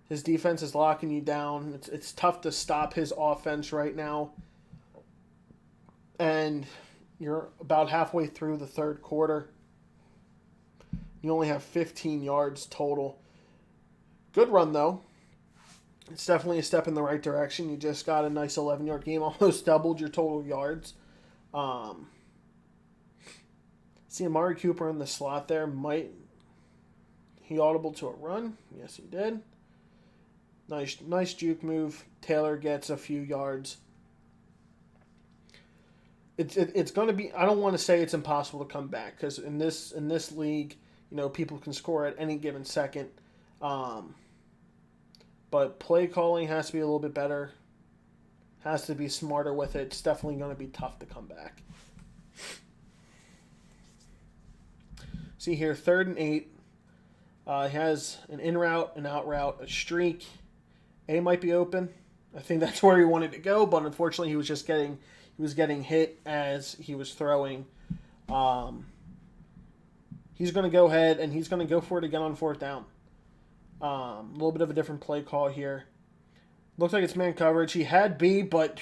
His defense is locking you down. It's tough to stop his offense right now. And you're about halfway through the third quarter. You only have 15 yards total. Good run, though. It's definitely a step in the right direction. You just got a nice 11-yard game. Almost doubled your total yards. See Amari Cooper in the slot there. He audible to a run? Yes, he did. Nice juke move. Taylor gets a few yards. It's going to be. I don't want to say it's impossible to come back because in this league, people can score at any given second. But play calling has to be a little bit better. Has to be smarter with it. It's definitely going to be tough to come back. See here, 3rd and 8. He has an in route, an out route, a streak. A might be open. I think that's where he wanted to go, but unfortunately he was getting hit as he was throwing. He's going to go ahead and he's going to go for it again on 4th down. A little bit of a different play call here. Looks like it's man coverage. He had B, but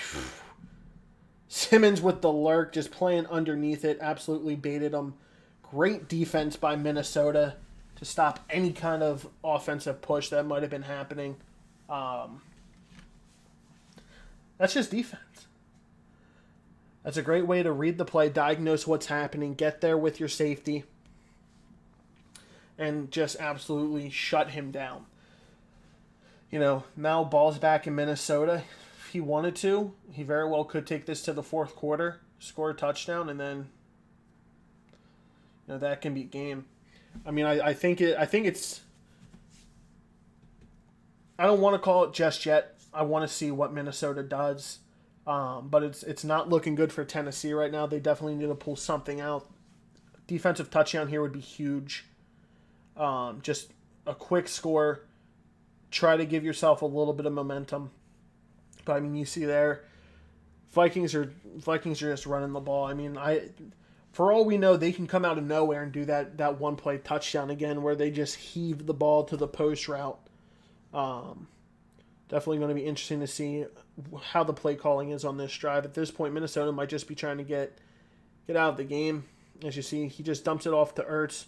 Simmons with the lurk, just playing underneath it, absolutely baited him. Great defense by Minnesota to stop any kind of offensive push that might have been happening. That's just defense. That's a great way to read the play, diagnose what's happening, get there with your safety, and just absolutely shut him down. Now ball's back in Minnesota. If he wanted to, he very well could take this to the 4th quarter, score a touchdown, and then that can be game. I mean, I think it's. I don't want to call it just yet. I want to see what Minnesota does, but it's not looking good for Tennessee right now. They definitely need to pull something out. Defensive touchdown here would be huge. Just a quick score. Try to give yourself a little bit of momentum. But I mean, you see there, Vikings are just running the ball. I mean, for all we know, they can come out of nowhere and do that one play touchdown again, where they just heave the ball to the post route. Definitely going to be interesting to see how the play calling is on this drive. At this point, Minnesota might just be trying to get out of the game. As you see, he just dumps it off to Ertz,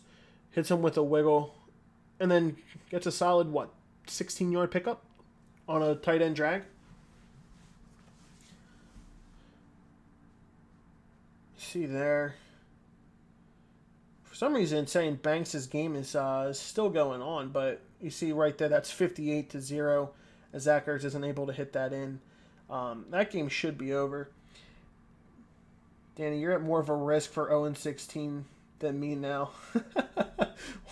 hits him with a wiggle, and then gets a solid 16-yard pickup on a tight end drag. See there. For some reason, it's saying Banks' game is still going on, but you see right there, that's 58-0, as Zach Ertz isn't able to hit that in. That game should be over. Danny, you're at more of a risk for 0-16 than than me now.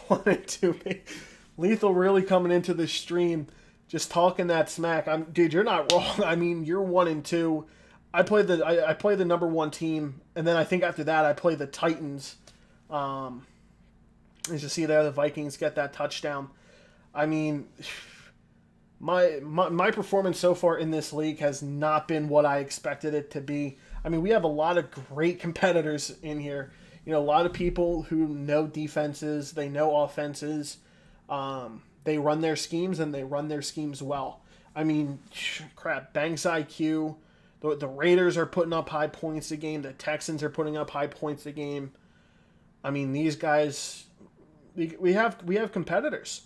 1-2. Lethal really coming into the stream, just talking that smack. Dude, you're not wrong. I mean, you're 1-2. I play the number one team, and then I think after that I play the Titans. As you see there, the Vikings get that touchdown. I mean, my performance so far in this league has not been what I expected it to be. I mean, we have a lot of great competitors in here. You know, a lot of people who know defenses, they know offenses. They run their schemes, and they run their schemes well. I mean, crap, Banks IQ. The Raiders are putting up high points a game. The Texans are putting up high points a game. I mean, these guys, we have competitors.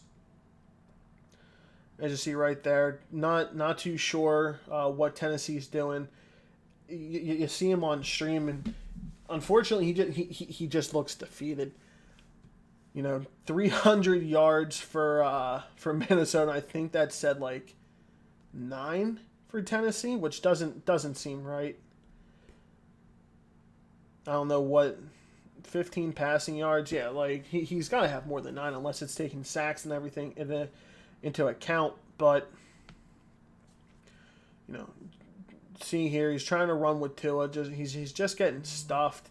As you see right there, not too sure what Tennessee's doing. You see him on stream, and unfortunately, he just looks defeated. You know, 300 yards for Minnesota. I think that said like 9 for Tennessee, which doesn't seem right. I don't know what 15 passing yards. Yeah, like he's got to have more than 9 unless it's taking sacks and everything into account. But you know, see here, he's trying to run with Tua. He's just getting stuffed.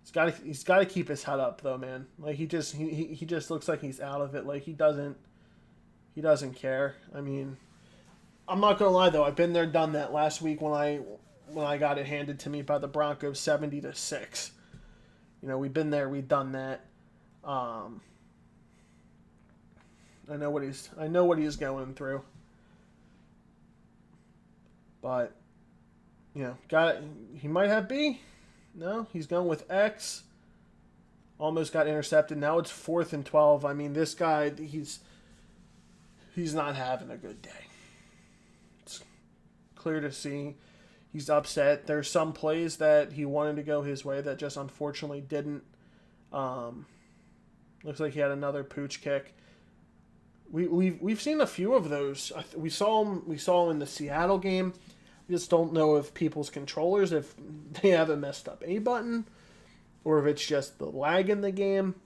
He's got to keep his head up though, man. Like he just looks like he's out of it. Like he doesn't care. I mean, I'm not gonna lie though. I've been there, done that. Last week when I got it handed to me by the Broncos, 70-6. You know, we've been there, we've done that. I know what he's going through. But you know, he might have B. No, he's going with X. Almost got intercepted. Now it's 4th and 12. I mean, this guy, he's not having a good day. It's clear to see he's upset. There's some plays that he wanted to go his way that just unfortunately didn't. Looks like he had another pooch kick. We've seen a few of those. We saw him in the Seattle game. We just don't know if people's controllers, if they haven't messed up a button, or if it's just the lag in the game.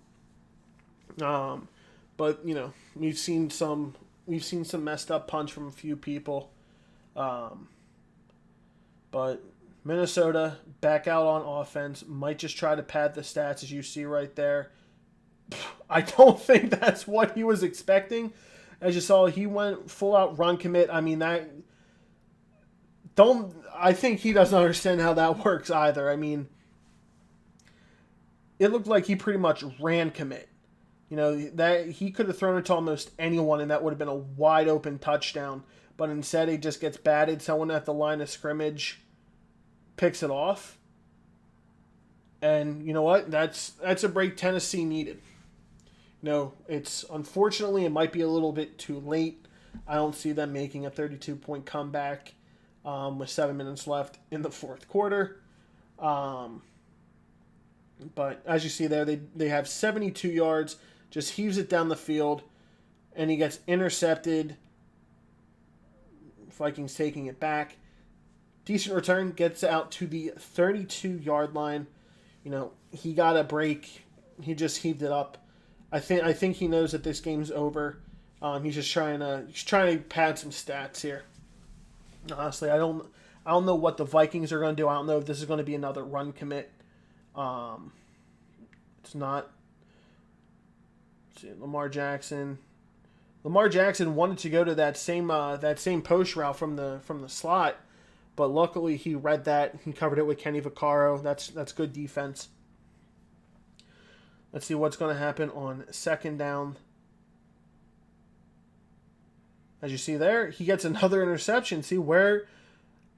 But you know, we've seen some messed up punch from a few people. But Minnesota back out on offense, might just try to pad the stats as you see right there. I don't think that's what he was expecting. As you saw, he went full out run commit. I mean, I think he doesn't understand how that works either. I mean, it looked like he pretty much ran commit. You know, that he could have thrown it to almost anyone, and that would have been a wide open touchdown. But instead, he just gets batted. Someone at the line of scrimmage picks it off. And you know what? That's a break Tennessee needed. You know, unfortunately, it might be a little bit too late. I don't see them making a 32-point comeback with 7 minutes left in the fourth quarter. But as you see there, they have 72 yards, just heaves it down the field, and he gets intercepted. Vikings taking it back. Decent return, gets out to the 32-yard line. You know, he got a break. He just heaved it up. I think he knows that this game's over. He's just trying to pad some stats here. Honestly, I don't know what the Vikings are going to do. I don't know if this is going to be another run commit. It's not. Let's see, Lamar Jackson. Lamar Jackson wanted to go to that same post route from the slot, but luckily he read that. He covered it with Kenny Vaccaro. That's good defense. Let's see what's going to happen on second down. As you see there, he gets another interception. See where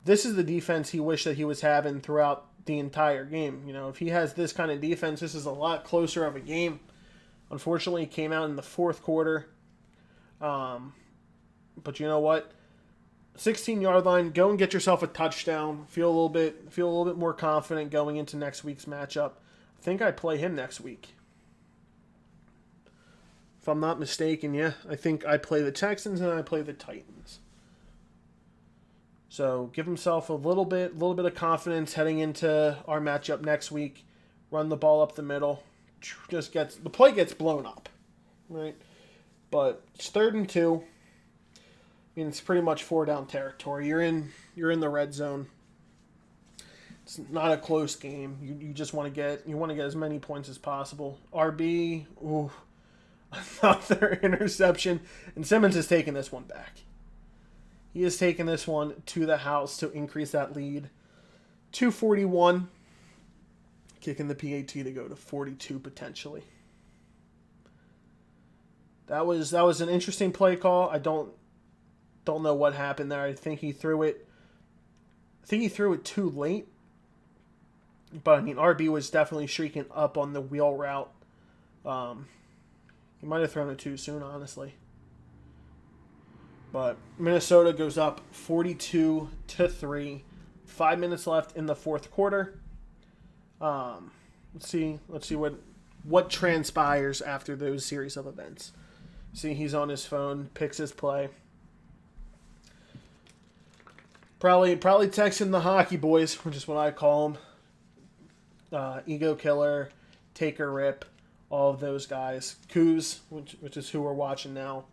this is the defense he wished that he was having throughout the entire game. You know, if he has this kind of defense, this is a lot closer of a game. Unfortunately, it came out in the fourth quarter. But you know what? 16-yard line. Go and get yourself a touchdown. Feel a little bit more confident going into next week's matchup. I think I play him next week. If I'm not mistaken, yeah. I think I play the Texans and I play the Titans. So give himself a little bit of confidence heading into our matchup next week. run the ball up the middle. The play gets blown up, right? But it's 3rd and 2. I mean, it's pretty much 4-down territory. You're in the red zone. It's not a close game. You just want to get as many points as possible. RB, ooh, another interception, and Simmons has taken this one back. He has taken this one to the house to increase that lead. 241, kicking the PAT to go to 42 potentially. That was an interesting play call. I don't know what happened there. I think he threw it too late. But I mean, RB was definitely streaking up on the wheel route. He might have thrown it too soon, honestly. But Minnesota goes up 42-3. 5 minutes left in the 4th quarter. Let's see what transpires after those series of events. See, he's on his phone, picks his play. Probably texting the hockey boys, which is what I call them. Ego Killer, Taker Rip, all of those guys. Coos, which is who we're watching now.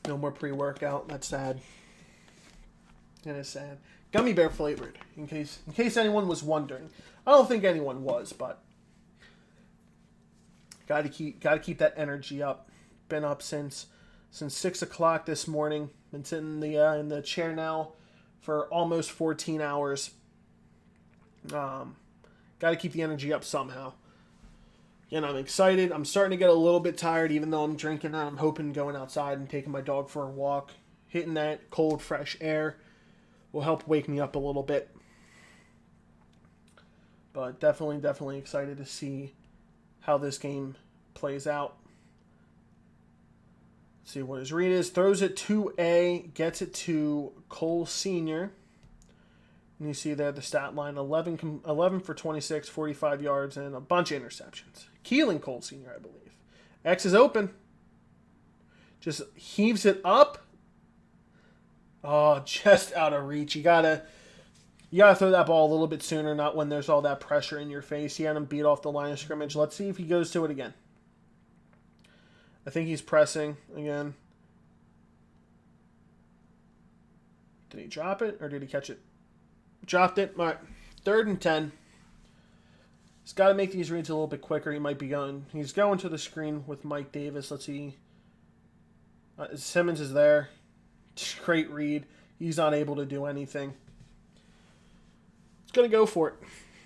No more pre-workout. That's sad. It is sad. Gummy bear flavored, in case anyone was wondering. I don't think anyone was, but gotta keep that energy up. Been up since 6 o'clock this morning. Been sitting in the chair now for almost 14 hours. Gotta keep the energy up somehow. And I'm excited. I'm starting to get a little bit tired, even though I'm drinking. I'm hoping going outside and taking my dog for a walk. Hitting that cold, fresh air will help wake me up a little bit. But definitely excited to see how this game plays out. Let's see what his read is. Throws it to A, gets it to Cole Sr. And you see there the stat line, 11 for 26, 45 yards, and a bunch of interceptions. Keeling Cole Sr., I believe. X is open. Just heaves it up. Oh, just out of reach. You gotta throw that ball a little bit sooner, not when there's all that pressure in your face. He had him beat off the line of scrimmage. Let's see if he goes to it again. I think he's pressing again. Did he drop it or did he catch it? Dropped it. All right. 3rd and 10. He's got to make these reads a little bit quicker. He's going to the screen with Mike Davis. Let's see. Simmons is there. Great read. He's not able to do anything. He's going to go for it.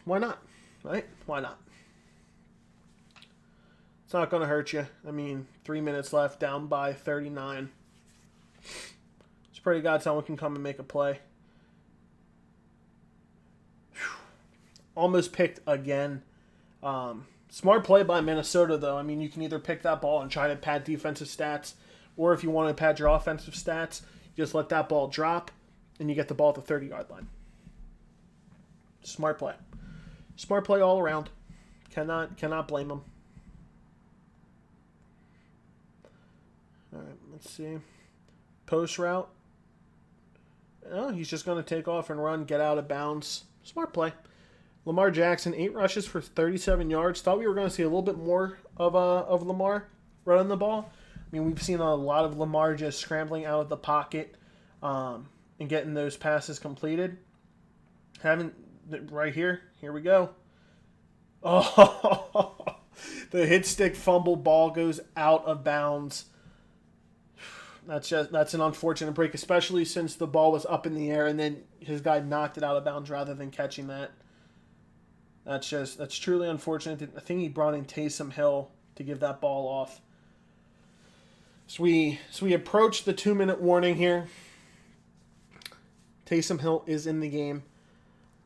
Why not? Right? Why not? It's not going to hurt you. I mean, 3 minutes left, down by 39. It's pretty god someone can come and make a play. Almost picked again. Smart play by Minnesota, though. I mean, you can either pick that ball and try to pad defensive stats, or if you want to pad your offensive stats, you just let that ball drop, and you get the ball at the 30-yard line. Smart play. Smart play all around. Cannot blame them. All right, let's see. Post route. Oh, he's just going to take off and run, get out of bounds. Smart play. Lamar Jackson, 8 rushes for 37 yards. Thought we were going to see a little bit more of Lamar running the ball. I mean, we've seen a lot of Lamar just scrambling out of the pocket and getting those passes completed. Right here. Here we go. Oh, the hit stick fumble, ball goes out of bounds. That's an unfortunate break, especially since the ball was up in the air and then his guy knocked it out of bounds rather than catching that. That's truly unfortunate. I think he brought in Taysom Hill to give that ball off. So we approach the 2-minute warning here. Taysom Hill is in the game.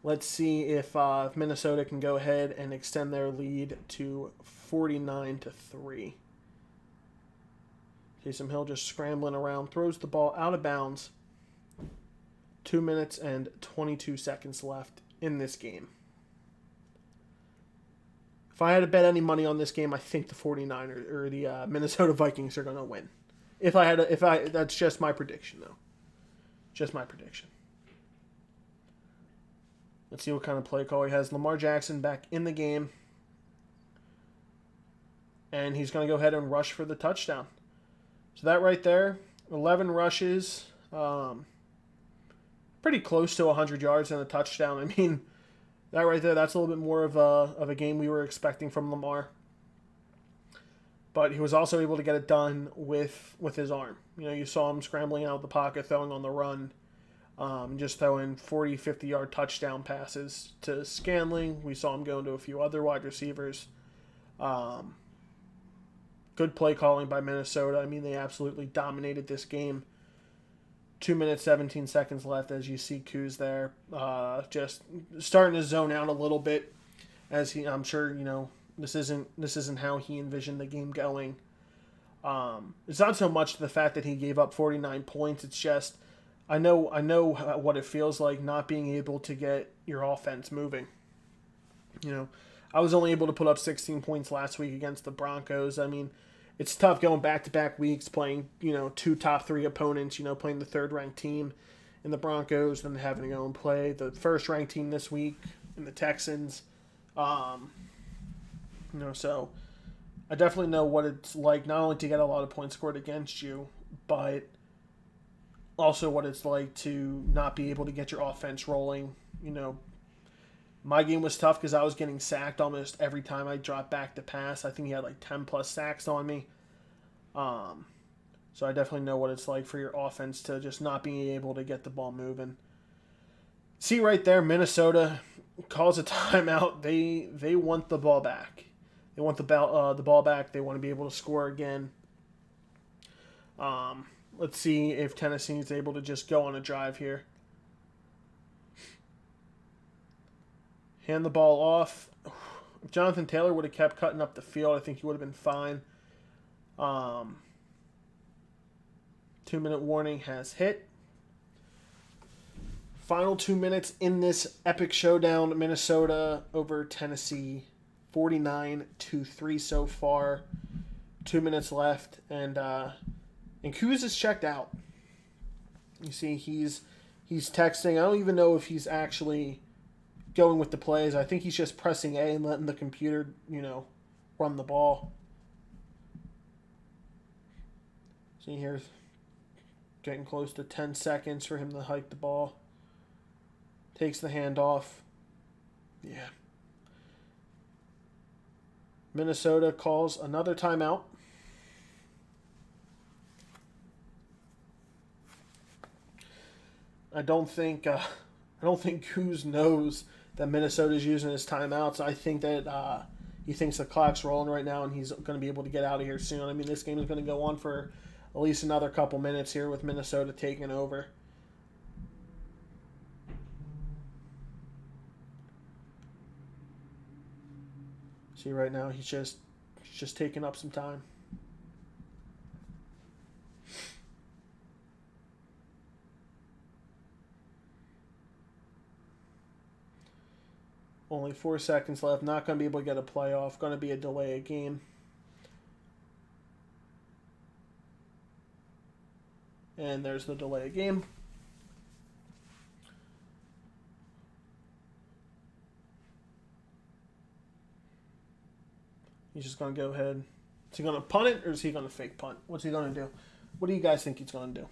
Let's see if Minnesota can go ahead and extend their lead to 49-3. Taysom Hill just scrambling around, throws the ball out of bounds. 2 minutes and 22 seconds left in this game. If I had to bet any money on this game, I think the 49ers or the Minnesota Vikings are going to win. That's just my prediction, though. Just my prediction. Let's see what kind of play call he has. Lamar Jackson back in the game. And he's going to go ahead and rush for the touchdown. So that right there, 11 rushes, pretty close to 100 yards and a touchdown. I mean, that right there, that's a little bit more of a game we were expecting from Lamar. But he was also able to get it done with his arm. You know, you saw him scrambling out of the pocket, throwing on the run, just throwing 40, 50-yard touchdown passes to Scanling. We saw him go into a few other wide receivers. Good play calling by Minnesota. I mean, they absolutely dominated this game. 2 minutes, 17 seconds left as you see Kuz there. Just starting to zone out a little bit as I'm sure, you know, this isn't how he envisioned the game going. It's not so much the fact that he gave up 49 points. It's just I know what it feels like not being able to get your offense moving. You know, I was only able to put up 16 points last week against the Broncos. I mean, it's tough going back-to-back weeks playing, you know, 2 top 3 opponents, you know, playing the third-ranked team in the Broncos, then having to go and play the first-ranked team this week in the Texans. You know, so I definitely know what it's like not only to get a lot of points scored against you, but also what it's like to not be able to get your offense rolling. You know, my game was tough because I was getting sacked almost every time I dropped back to pass. I think he had like 10-plus sacks on me. So I definitely know what it's like for your offense to just not being able to get the ball moving. See right there, Minnesota calls a timeout. They want the ball back. They want the ball back. They want to be able to score again. Let's see if Tennessee is able to just go on a drive here. Hand the ball off. If Jonathan Taylor would have kept cutting up the field, I think he would have been fine. 2-minute warning has hit. Final 2 minutes in this epic showdown. Minnesota over Tennessee. 49-3 so far. 2 minutes left. And Kuz is checked out. You see, he's texting. I don't even know if he's actually going with the plays. I think he's just pressing A and letting the computer, you know, run the ball. See here, getting close to 10 seconds for him to hike the ball. Takes the handoff. Yeah. Minnesota calls another timeout. I don't think Kuz knows that Minnesota's using his timeouts. I think that he thinks the clock's rolling right now and he's going to be able to get out of here soon. I mean, this game is going to go on for at least another couple minutes here with Minnesota taking over. See right now, he's just taking up some time. Only 4 seconds left. Not going to be able to get a playoff. Going to be a delay of game. And there's the delay of game. He's just going to go ahead. Is he going to punt it or is he going to fake punt? What's he going to do? What do you guys think he's going to do?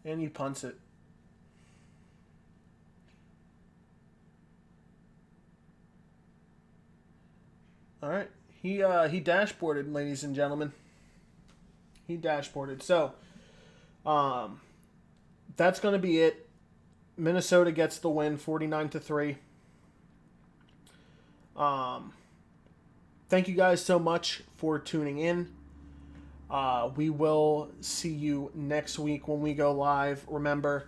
And he punts it. All right. He dashboarded, ladies and gentlemen. He dashboarded. So, that's going to be it. Minnesota gets the win, 49-3. Thank you guys so much for tuning in. We will see you next week when we go live. Remember,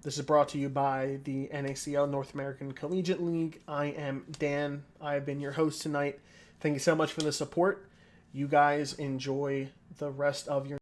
this is brought to you by the NACL, North American Collegiate League. I am Dan. I have been your host tonight. Thank you so much for the support. You guys enjoy the rest of your